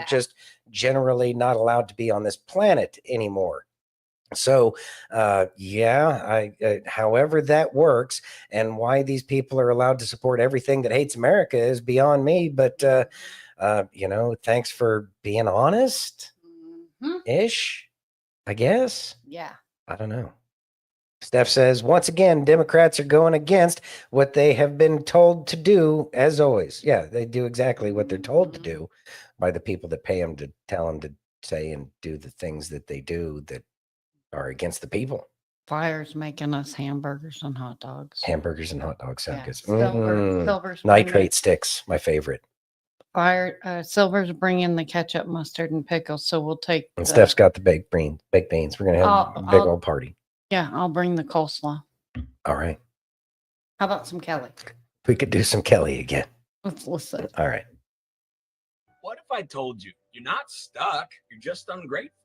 just generally not allowed to be on this planet anymore. So, however that works and why these people are allowed to support everything that hates America is beyond me. But, thanks for being honest ish, I guess. Yeah. I don't know. Steph says, once again, Democrats are going against what they have been told to do, as always. Yeah, they do exactly what they're told to do by the people that pay them to tell them to say and do the things that they do that are against the people. Fire's making us hamburgers and hot dogs. Hamburgers and hot dogs sound good. Silver's Nitrate sticks, my favorite. Silver's bringing the ketchup, mustard, and pickles, so we'll take. And Steph's got the baked beans. We're gonna have a big old party. Yeah, I'll bring the coleslaw. All right. How about some Kelly? We could do some Kelly again. Let's listen. All right. What if I told you you're not stuck, you're just ungrateful?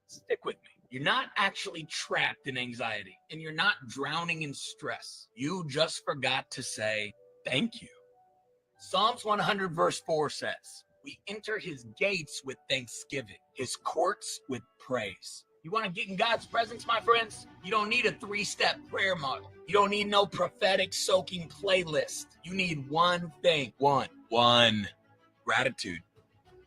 Stick with me. You're not actually trapped in anxiety, and you're not drowning in stress. You just forgot to say thank you. Psalms 100 verse 4 says, we enter his gates with thanksgiving, his courts with praise. You want to get in God's presence, my friends? You don't need a 3-step prayer model. You don't need no prophetic soaking playlist. You need one thing. One. Gratitude.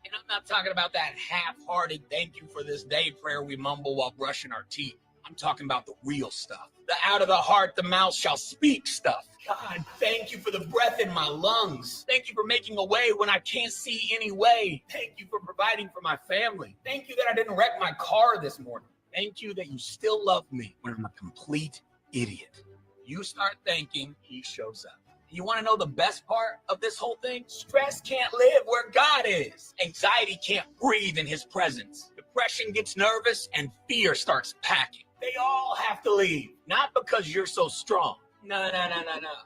And I'm not talking about that half-hearted thank you for this day prayer we mumble while brushing our teeth. I'm talking about the real stuff. The out of the heart, the mouth shall speak stuff. God, thank you for the breath in my lungs. Thank you for making a way when I can't see any way. Thank you for providing for my family. Thank you that I didn't wreck my car this morning. Thank you that you still love me when I'm a complete idiot. You start thanking, he shows up. You want to know the best part of this whole thing? Stress can't live where God is. Anxiety can't breathe in his presence. Depression gets nervous and fear starts packing. They all have to leave. Not because you're so strong. No.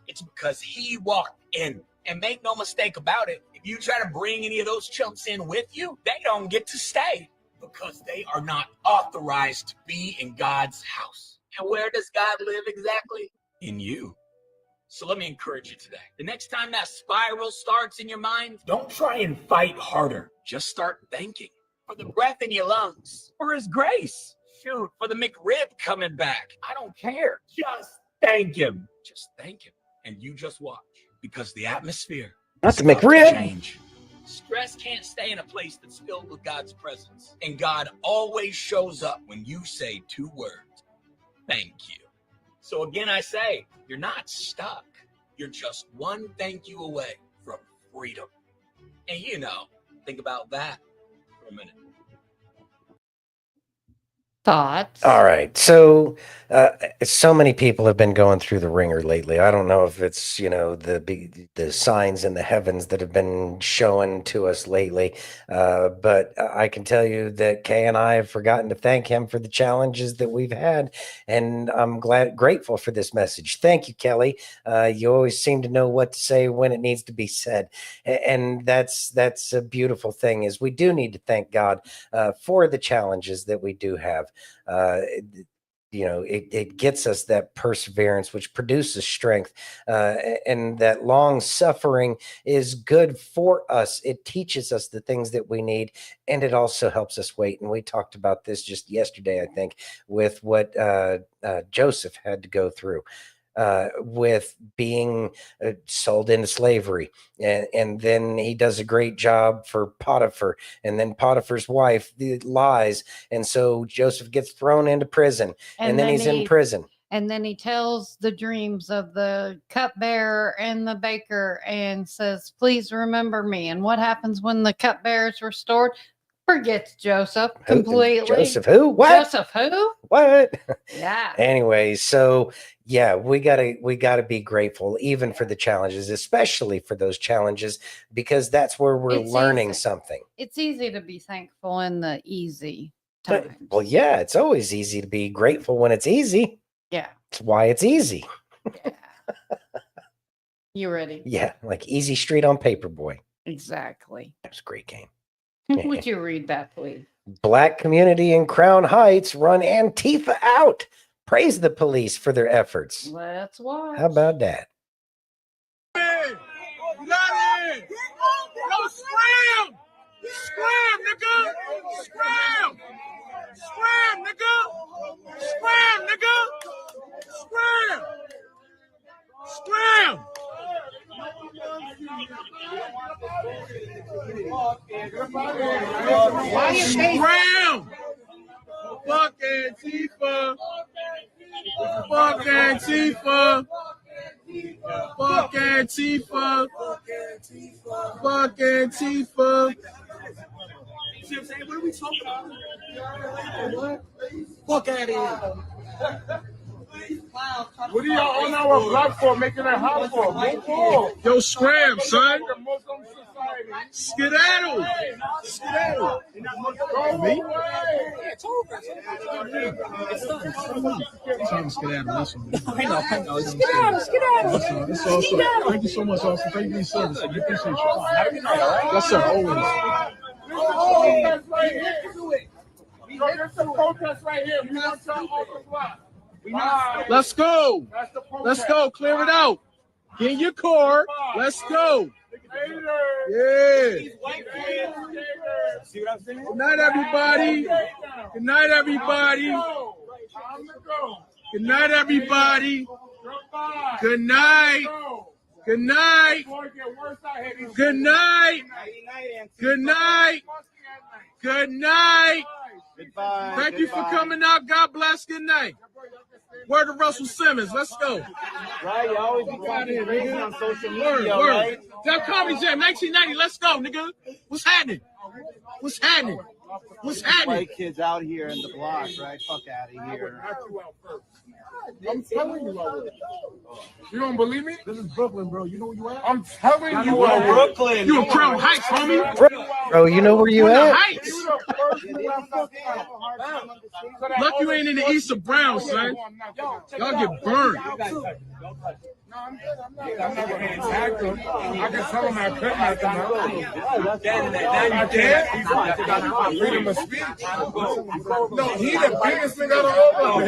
It's because he walked in. And make no mistake about it, if you try to bring any of those chumps in with you, they don't get to stay because they are not authorized to be in God's house. And where does God live exactly? In you. So let me encourage you today. The next time that spiral starts in your mind, don't try and fight harder. Just start thanking for the breath in your lungs, for his grace. Shoot, for the McRib coming back. I don't care. Just thank him. Just thank him. And you just watch, because the atmosphere Not the is about to McRib. change. Stress can't stay in a place that's filled with God's presence. And God always shows up when you say 2 words. Thank you. So again, I say, you're not stuck. You're just one thank you away from freedom. And think about that for a minute. Thoughts? All right. So, so many people have been going through the ringer lately. I don't know if it's, the signs in the heavens that have been showing to us lately. But I can tell you that Kay and I have forgotten to thank him for the challenges that we've had. And I'm grateful for this message. Thank you, Kelly. You always seem to know what to say when it needs to be said. And that's a beautiful thing, is we do need to thank God for the challenges that we do have. It gets us that perseverance, which produces strength, and that long suffering is good for us. It teaches us the things that we need, and it also helps us wait. And we talked about this just yesterday, I think, with what Joseph had to go through. With being sold into slavery, and then he does a great job for Potiphar, and then Potiphar's wife lies, and so Joseph gets thrown into prison, and then he's in prison. And then he tells the dreams of the cupbearer and the baker and says, please remember me. And what happens when the cupbearer is restored? Forgets Joseph completely. Joseph who? What? Joseph who? What? Yeah. Anyway, so yeah, we gotta be grateful even for the challenges, especially for those challenges, because that's where we're learning something. It's easy to be thankful in the easy time. Well, yeah, it's always easy to be grateful when it's easy. Yeah. It's why it's easy. You ready? Yeah, like Easy Street on Paperboy. Exactly. That was a great game. Would you read that, please? Black community in Crown Heights run Antifa out. Praise the police for their efforts. Let's watch. How about that? Scram! Scram, nigga! Scram! Scram, nigga! Scram, nigga! Scram! Scram! Scram! Fuck Antifa! Fuck Antifa! Fuck Antifa! Fuck Antifa! See what I'm saying? What are we talking about? What? Fuck out of here. What are y'all on our block for, making it hot for? Yo, scram, son. Skedaddle. Skedaddle. Me? It's over. It's done. Time to skedaddle. That's all. I know. Skedaddle. Skedaddle. That's all. Thank you so much, Austin. Thank you for your service. I appreciate you. Have a good night, all right? Yes, sir. Always. There's some protest right here. We want y'all off the block. Let's go. Let's go. Clear it out. Get in your car. Let's go. Yeah. Good night, everybody. Good night, everybody. Good night, everybody. Good night. Good night. Good night. Good night. Good night. Goodbye. Thank you for coming out. God bless. Good night. Word to Russell Simmons. Let's go. Right, you always be talking crazy on social media, right? Tell Comedy Jam 1990. Let's go, nigga. What's happening? What's happening? What's happening? White kids out here in the block, right? Fuck out of here. I'm telling you, I will. You don't believe me? This is Brooklyn, bro. You know where you at? I'm telling you, in Brooklyn. You in Crown Heights, homie. Bro, you know where you at? Heights. Lucky you ain't in the east of Brown, son. Y'all get burned. I'm not going to attack him. I can tell him I couldn't have done I can't. Freedom of speech. No, he the biggest thing out of all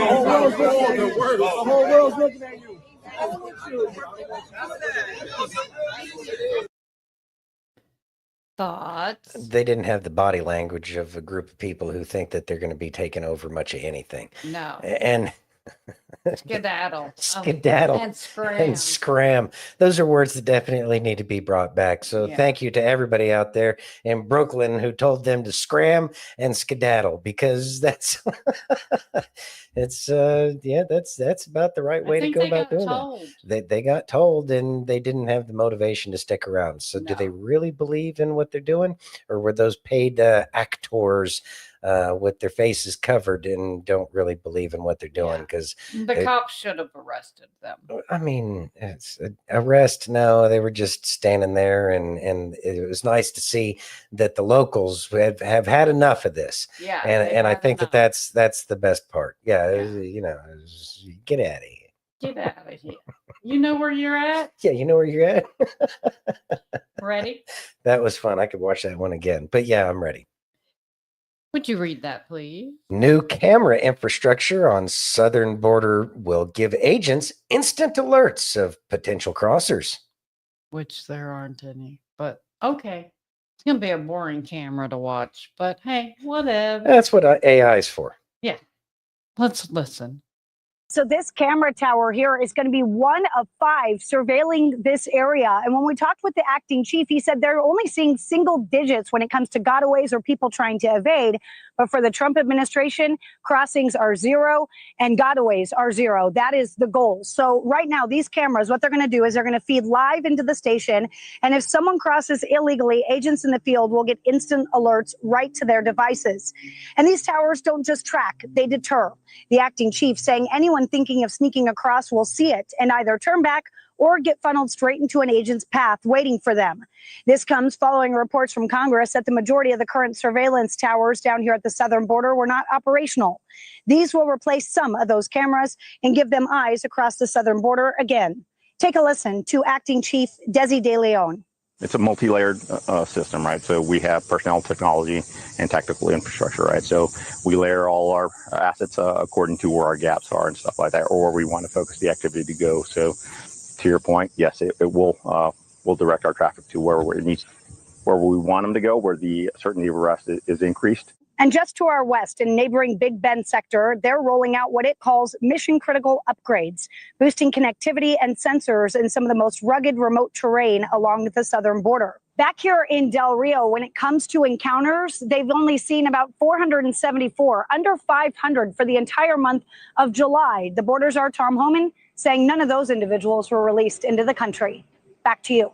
of them. The whole world's looking at you. Thoughts? They didn't have the body language of a group of people who think that they're going to be taking over much of anything. No. And Skedaddle. Skedaddle And scram. and scram. Those are words that definitely need to be brought back. So Yeah. thank you to everybody out there in Brooklyn who told them to scram and skedaddle, because that's it's that's about the right way to think go they about got doing told. that. They got told, and they didn't have the motivation to stick around. So do they really believe in what they're doing, or were those paid actors with their faces covered and don't really believe in what they're doing? Because The cops should have arrested them. I mean, it's arrest. No, they were just standing there, and it was nice to see that the locals have had enough of this. Yeah, and I think that's the best part. Yeah. Get out of here. Get out of here. You know where you're at? Yeah, you know where you're at. Ready? That was fun. I could watch that one again. But yeah, I'm ready. Would you read that, please? New camera infrastructure on southern border will give agents instant alerts of potential crossers. Which there aren't any, but okay. It's going to be a boring camera to watch, but hey, whatever. That's what AI is for. Yeah. Let's listen. So this camera tower here is going to be one of 5 surveilling this area. And when we talked with the acting chief, he said they're only seeing single digits when it comes to gotaways or people trying to evade. But for the Trump administration, crossings are 0 and gotaways are 0. That is the goal. So right now, these cameras, what they're going to do is they're going to feed live into the station. And if someone crosses illegally, agents in the field will get instant alerts right to their devices. And these towers don't just track, they deter. The acting chief saying anyone thinking of sneaking across will see it and either turn back or get funneled straight into an agent's path waiting for them. This comes following reports from Congress that the majority of the current surveillance towers down here at the southern border were not operational. These will replace some of those cameras and give them eyes across the southern border again. Take a listen to Acting Chief Desi De Leon. It's a multi-layered system, right? So we have personnel, technology, and technical infrastructure, right? So we layer all our assets according to where our gaps are and stuff like that, or where we want to focus the activity to go. So to your point, yes, it will direct our traffic to where it needs, where we want them to go, where the certainty of arrest is increased. And just to our west, in neighboring Big Bend sector, they're rolling out what it calls mission-critical upgrades, boosting connectivity and sensors in some of the most rugged remote terrain along the southern border. Back here in Del Rio, when it comes to encounters, they've only seen about 474, under 500 for the entire month of July. The border czar, Tom Homan, saying none of those individuals were released into the country. Back to you.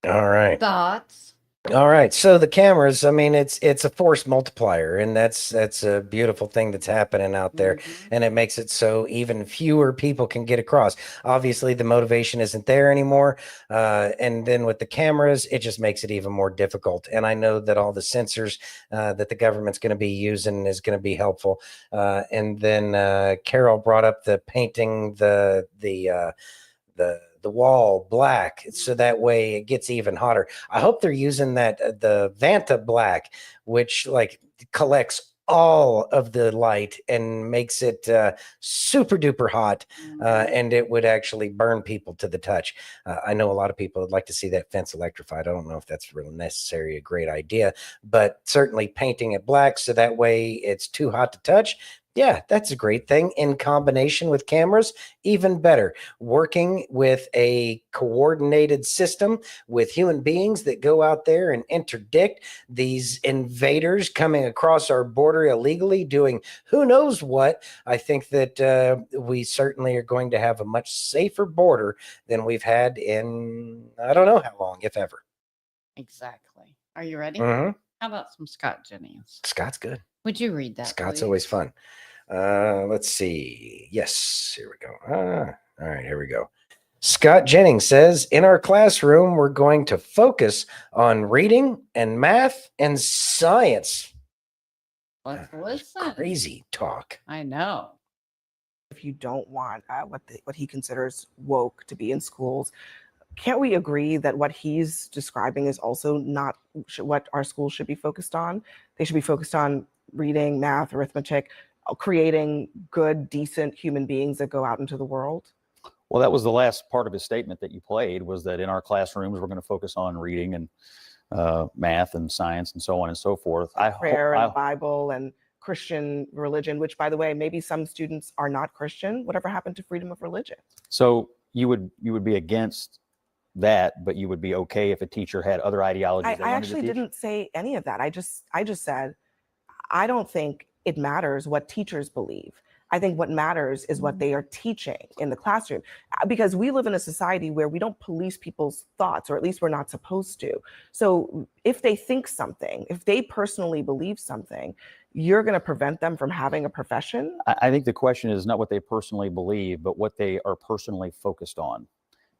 All right. Thoughts? All right. So the cameras, I mean, it's a force multiplier, and that's a beautiful thing that's happening out there. And it makes it so even fewer people can get across. Obviously, the motivation isn't there anymore. And then with the cameras, it just makes it even more difficult. And I know that all the sensors that the government's going to be using is going to be helpful. And then Carol brought up the painting the wall black, so that way it gets even hotter. I hope they're using that the Vanta black, which like collects all of the light and makes it super duper hot, and it would actually burn people to the touch. I know a lot of people would like to see that fence electrified. I don't know if that's really necessary, a great idea, but certainly painting it black so that way it's too hot to touch. Yeah, that's a great thing. In combination with cameras, even better. Working with a coordinated system with human beings that go out there and interdict these invaders coming across our border illegally, doing who knows what. I think that we certainly are going to have a much safer border than we've had in, I don't know how long, if ever. Exactly. Are you ready? Mhm. How about some Scott Jennings? Scott's good. Would you read that? Scott's please? always fun. Let's see. Yes, here we go. All right, here we go. Scott Jennings says, in our classroom, we're going to focus on reading and math and science. Let's listen. Crazy talk. I know. If you don't want what he considers woke to be in schools, can't we agree that what he's describing is also not what our schools should be focused on? They should be focused on reading, math, arithmetic, creating good, decent human beings that go out into the world. Well, that was the last part of his statement that you played, was that in our classrooms, we're going to focus on reading and math and science and so on and so forth. Prayer and Bible and Christian religion, which, by the way, maybe some students are not Christian. Whatever happened to freedom of religion? So you would be against that, but you would be okay if a teacher had other ideologies. I actually didn't say any of that. I just said, I don't think it matters what teachers believe. I think what matters is what they are teaching in the classroom, because we live in a society where we don't police people's thoughts, or at least we're not supposed to. So if they think something, if they personally believe something, you're going to prevent them from having a profession? I think the question is not what they personally believe, but what they are personally focused on.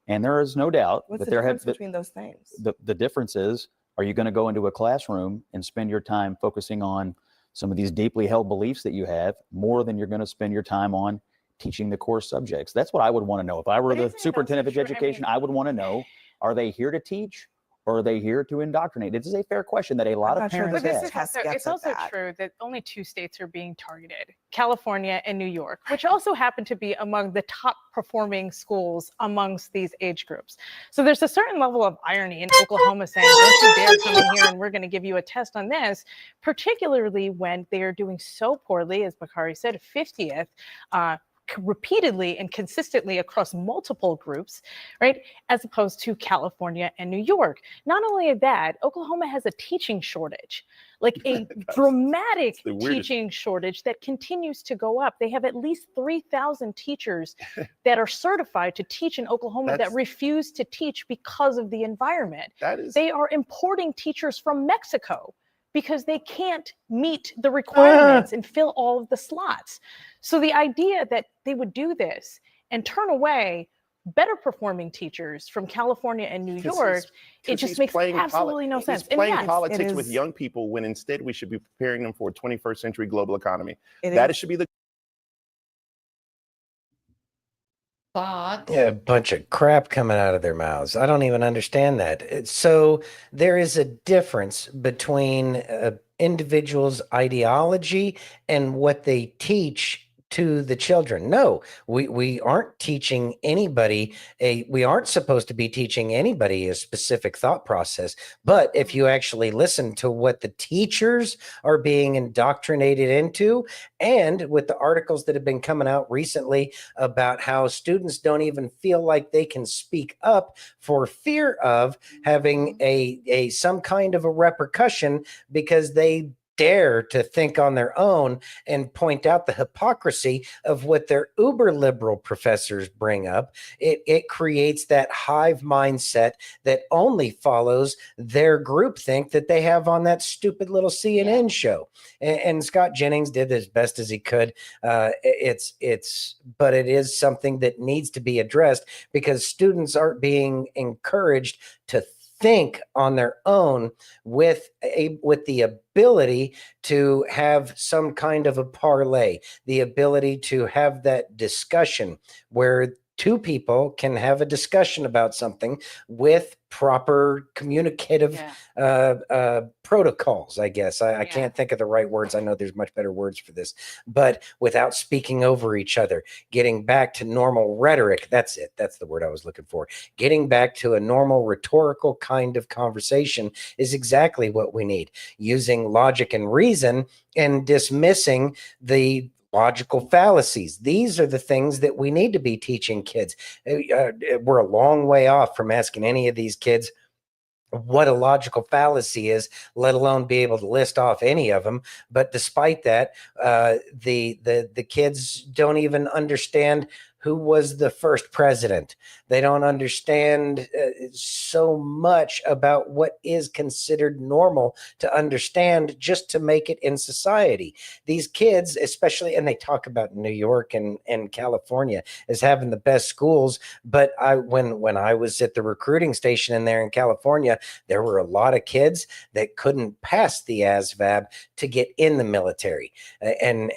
And there is no doubt What's that the there difference have between those things? The difference is, are you going to go into a classroom and spend your time focusing on some of these deeply held beliefs that you have more than you're going to spend your time on teaching the core subjects? That's what I would want to know. If I were the superintendent of education, I would want to know, are they here to teach, or are they here to indoctrinate? This is a fair question that a lot of parents have. It's also true that only 2 states are being targeted, California and New York, which also happen to be among the top performing schools amongst these age groups. So there's a certain level of irony in Oklahoma saying, don't you dare come in here and we're going to give you a test on this, particularly when they are doing so poorly, as Bakari said, 50th, repeatedly and consistently across multiple groups, right? As opposed to California and New York. Not only that, Oklahoma has a teaching shortage, like a dramatic teaching shortage that continues to go up. They have at least 3,000 teachers that are certified to teach in Oklahoma that refuse to teach because of the environment. They are importing teachers from Mexico because they can't meet the requirements and fill all of the slots. So the idea that they would do this and turn away better performing teachers from California and New York, it just makes absolutely no sense. He's playing politics with young people when instead we should be preparing them for a 21st century global economy. That should be the Thoughts? Yeah, a bunch of crap coming out of their mouths. I don't even understand that. So there is a difference between individuals' ideology and what they teach to the children. No, we aren't teaching anybody we aren't supposed to be teaching anybody a specific thought process. But if you actually listen to what the teachers are being indoctrinated into, and with the articles that have been coming out recently about how students don't even feel like they can speak up for fear of having some kind of a repercussion because they dare to think on their own and point out the hypocrisy of what their uber liberal professors bring up, it creates that hive mindset that only follows their groupthink that they have on that stupid little CNN show. And Scott Jennings did as best as he could. But it is something that needs to be addressed because students aren't being encouraged to think on their own with the ability to have some kind of a parlay, the ability to have that discussion where two people can have a discussion about something with proper communicative protocols, I guess. I can't think of the right words. I know there's much better words for this, but without speaking over each other, getting back to normal rhetoric. That's it. That's the word I was looking for. Getting back to a normal rhetorical kind of conversation is exactly what we need. Using logic and reason and dismissing the logical fallacies. These are the things that we need to be teaching kids. We're a long way off from asking any of these kids what a logical fallacy is, let alone be able to list off any of them. But despite that, the kids don't even understand who was the first president. They don't understand so much about what is considered normal to understand just to make it in society. These kids, especially, and they talk about New York and California as having the best schools. But when I was at the recruiting station in there in California, there were a lot of kids that couldn't pass the ASVAB to get in the military. And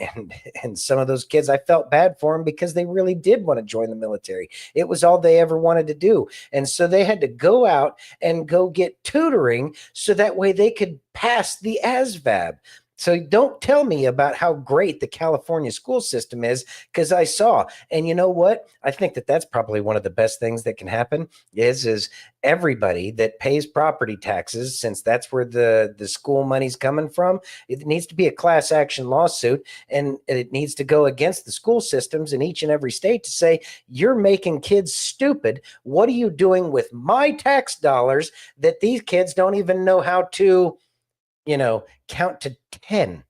some of those kids, I felt bad for them because they really did want to join the military. It was all they ever wanted to do. And so they had to go out and go get tutoring so that way they could pass the ASVAB. So don't tell me about how great the California school system is, because I saw. And you know what? I think that that's probably one of the best things that can happen is everybody that pays property taxes, since that's where the school money's coming from, it needs to be a class action lawsuit, and it needs to go against the school systems in each and every state to say, you're making kids stupid. What are you doing with my tax dollars that these kids don't even know how to count to 10?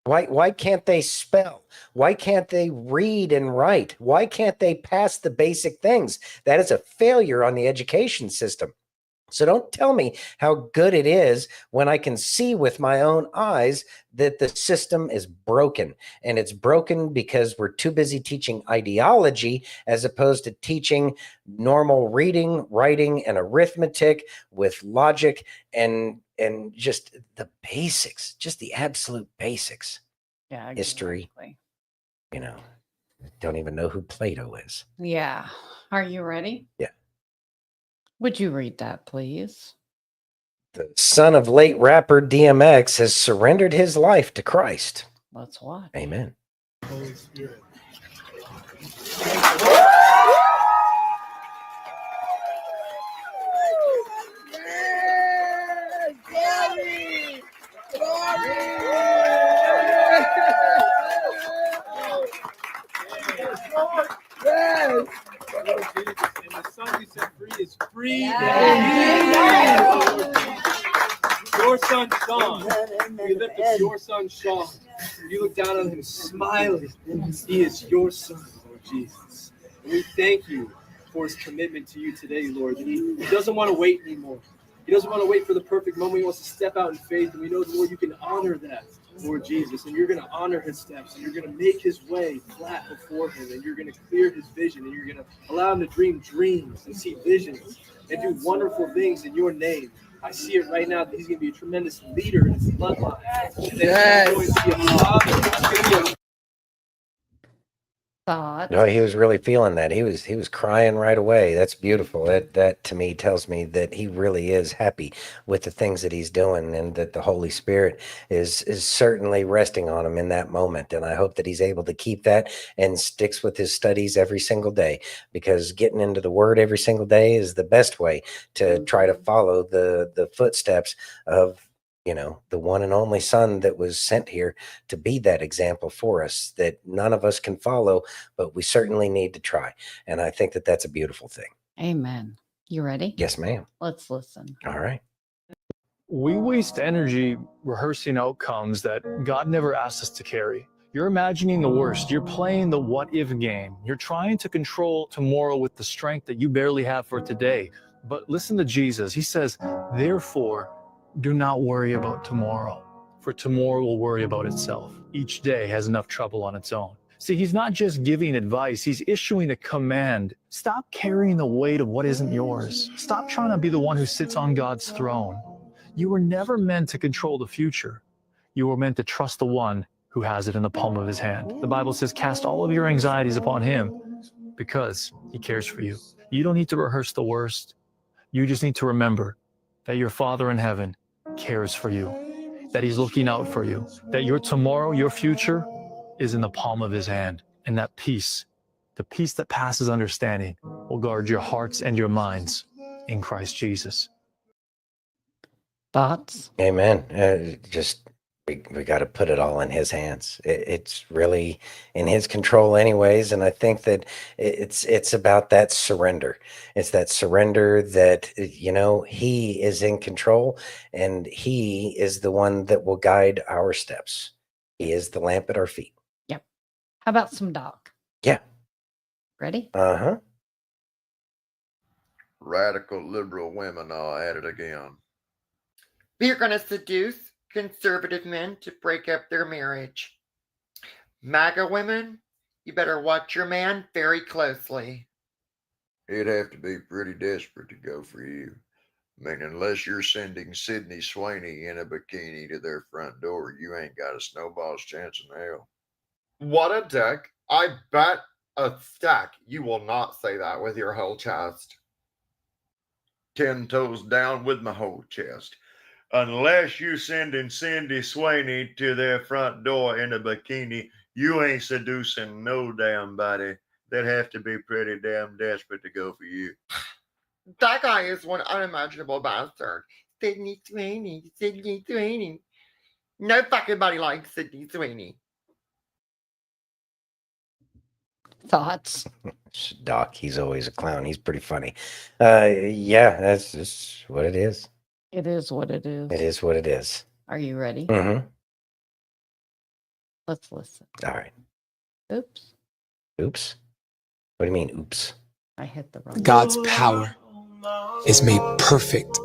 Why can't they spell? Why can't they read and write? Why can't they pass the basic things? That is a failure on the education system. So don't tell me how good it is when I can see with my own eyes that the system is broken. And it's broken because we're too busy teaching ideology as opposed to teaching normal reading, writing, and arithmetic with logic and just the basics, just the absolute basics. Yeah, exactly. History. Don't even know who Plato is. Yeah. Are you ready? Yeah. Would you read that, please? The son of late rapper DMX has surrendered his life to Christ. Let's watch. Amen. Holy Spirit. Yes. And the son you set free is free. Yes. Your son Sean. We lift up your son Sean. You look down on him smiling. He is your son, Lord Jesus. And we thank you for his commitment to you today, Lord. He doesn't want to wait anymore. He doesn't want to wait for the perfect moment. He wants to step out in faith. And we know, Lord, you can honor that, Lord Jesus. And you're going to honor his steps. And you're going to make his way flat before him. And you're going to clear his vision. And you're going to allow him to dream dreams and see visions and do wonderful things in your name. I see it right now that he's going to be a tremendous leader in his bloodline. And that he's going to be a father. He's going to be a Thoughts? No, he was really feeling that. He was crying right away. That's beautiful. That to me tells me that he really is happy with the things that he's doing, and that the Holy Spirit is certainly resting on him in that moment. And I hope that he's able to keep that and sticks with his studies every single day, because getting into the Word every single day is the best way to try to follow the footsteps of the one and only son that was sent here to be that example for us that none of us can follow, but we certainly need to try. And I think that that's a beautiful thing. Amen. You ready? Yes, ma'am. Let's listen. All right. We waste energy rehearsing outcomes that God never asked us to carry. You're imagining the worst. You're playing the what if game. You're trying to control tomorrow with the strength that you barely have for today. But listen to Jesus. He says, therefore, do not worry about tomorrow, for tomorrow will worry about itself. Each day has enough trouble on its own. See, he's not just giving advice, he's issuing a command. Stop carrying the weight of what isn't yours. Stop trying to be the one who sits on God's throne. You were never meant to control the future. You were meant to trust the one who has it in the palm of his hand. The Bible says, cast all of your anxieties upon him because he cares for you. You don't need to rehearse the worst. You just need to remember that your Father in heaven cares for you, that he's looking out for you, that your tomorrow, your future is in the palm of his hand. And that peace, the peace that passes understanding, will guard your hearts and your minds in Christ Jesus. Thoughts? Amen. We got to put it all in his hands. It's really in his control anyways. And I think that it's about that surrender. It's that surrender that, he is in control and he is the one that will guide our steps. He is the lamp at our feet. Yep. How about some Doc? Yeah. Ready? Uh-huh. Radical liberal women are at it again. We're going to seduce conservative men to break up their marriage. MAGA women, you better watch your man very closely. It'd have to be pretty desperate to go for you. I mean, unless you're sending Sydney Sweeney in a bikini to their front door, you ain't got a snowball's chance in hell. What a dick. I bet a stack you will not say that with your whole chest. 10 toes down with my whole chest. Unless you sending Cindy Sweeney to their front door in a bikini, you ain't seducing no damn body. They'd have to be pretty damn desperate to go for you. That guy is one unimaginable bastard. Sydney Sweeney, Sydney Sweeney. No fucking body likes Sydney Sweeney. Thoughts? Doc, he's always a clown. He's pretty funny. Yeah, that's just what it is. It is what it is. It is what it is. Are you ready? Mm-hmm. Let's listen. All right. Oops. Oops. What do you mean, oops? I hit the wrong. God's power is made perfect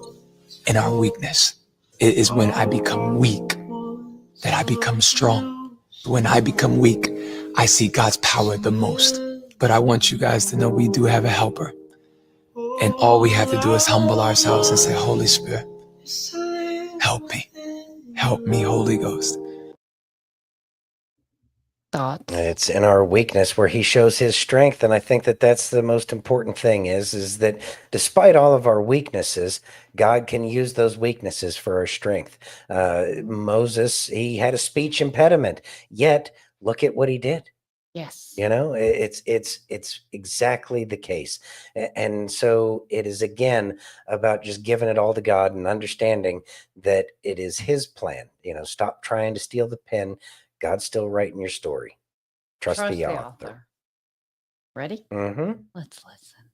in our weakness. It is when I become weak that I become strong. When I become weak, I see God's power the most. But I want you guys to know we do have a helper. And all we have to do is humble ourselves and say, Holy Spirit, help me. Help me, Holy Ghost. Thoughts? It's in our weakness where he shows his strength. And I think that that's the most important thing is that despite all of our weaknesses, God can use those weaknesses for our strength. Moses, he had a speech impediment, yet look at what he did. Yes. It's exactly the case. And so it is again about just giving it all to God and understanding that it is his plan. Stop trying to steal the pen. God's still writing your story. Trust the author. Ready? Mm-hmm. Let's listen.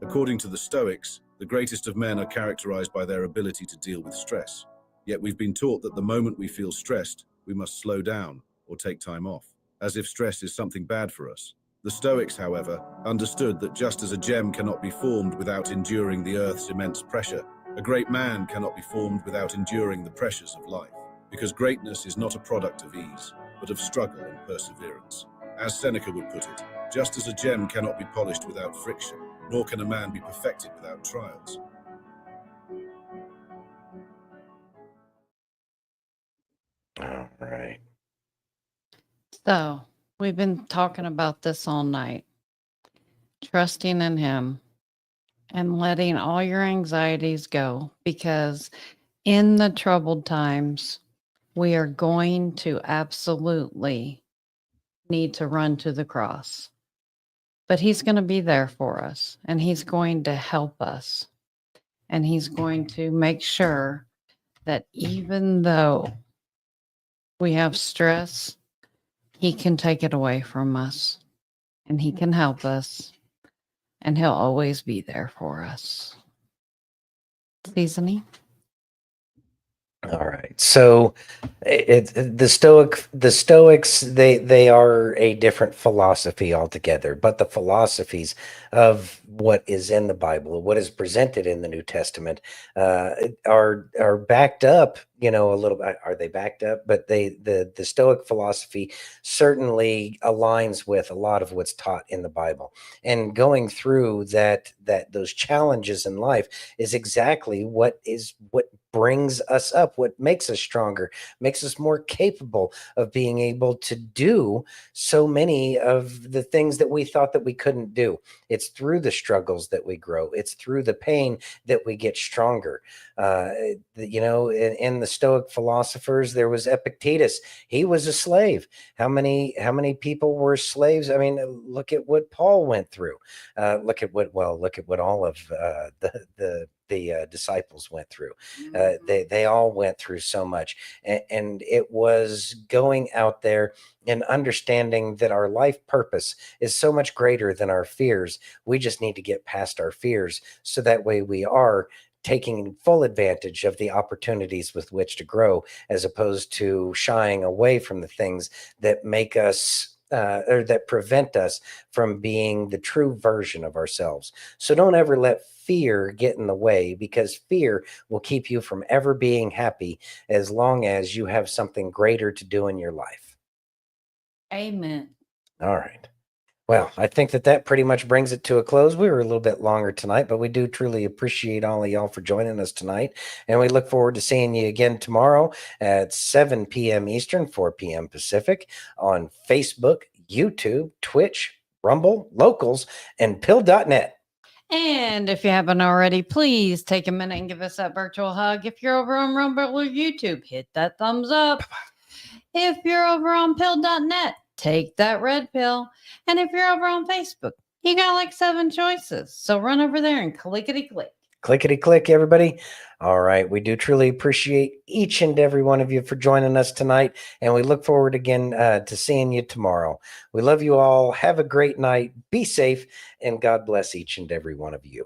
According to the Stoics, the greatest of men are characterized by their ability to deal with stress. Yet we've been taught that the moment we feel stressed, we must slow down or take time off, as if stress is something bad for us. The Stoics, however, understood that just as a gem cannot be formed without enduring the earth's immense pressure, a great man cannot be formed without enduring the pressures of life, because greatness is not a product of ease, but of struggle and perseverance. As Seneca would put it, just as a gem cannot be polished without friction, nor can a man be perfected without trials. All right. So we've been talking about this all night. Trusting in him and letting all your anxieties go, because in the troubled times, we are going to absolutely need to run to the cross. But he's going to be there for us, and he's going to help us, and he's going to make sure that even though we have stress, he can take it away from us, and he can help us, and he'll always be there for us. seasoning. All right. So the Stoics, they are a different philosophy altogether, but the philosophies of what is in the Bible, what is presented in the New Testament, are backed up, a little bit. Are they backed up? But the Stoic philosophy certainly aligns with a lot of what's taught in the Bible. And going through those challenges in life is exactly what brings us up, what makes us stronger, makes us more capable of being able to do so many of the things that we thought that we couldn't do. It's through the struggles that we grow. It's through the pain that we get stronger. In the Stoic philosophers, there was Epictetus. He was a slave. How many people were slaves? I mean, look at what Paul went through. Look at what all of the disciples went through. They all went through so much, and it was going out there and understanding that our life purpose is so much greater than our fears. We just need to get past our fears, so that way we are taking full advantage of the opportunities with which to grow, as opposed to shying away from the things that make us or that prevent us from being the true version of ourselves. So don't ever let fear get in the way, because fear will keep you from ever being happy as long as you have something greater to do in your life. Amen. All right. Well, I think that pretty much brings it to a close. We were a little bit longer tonight, but we do truly appreciate all of y'all for joining us tonight. And we look forward to seeing you again tomorrow at 7 p.m. Eastern, 4 p.m. Pacific on Facebook, YouTube, Twitch, Rumble, Locals, and Pill.net. And if you haven't already, please take a minute and give us that virtual hug. If you're over on Rumble or YouTube, hit that thumbs up. If you're over on Pill.net, take that red pill. And if you're over on Facebook, you got like 7 choices. So run over there and clickety-click. Clickety-click, everybody. All right. We do truly appreciate each and every one of you for joining us tonight. And we look forward again to seeing you tomorrow. We love you all. Have a great night. Be safe. And God bless each and every one of you.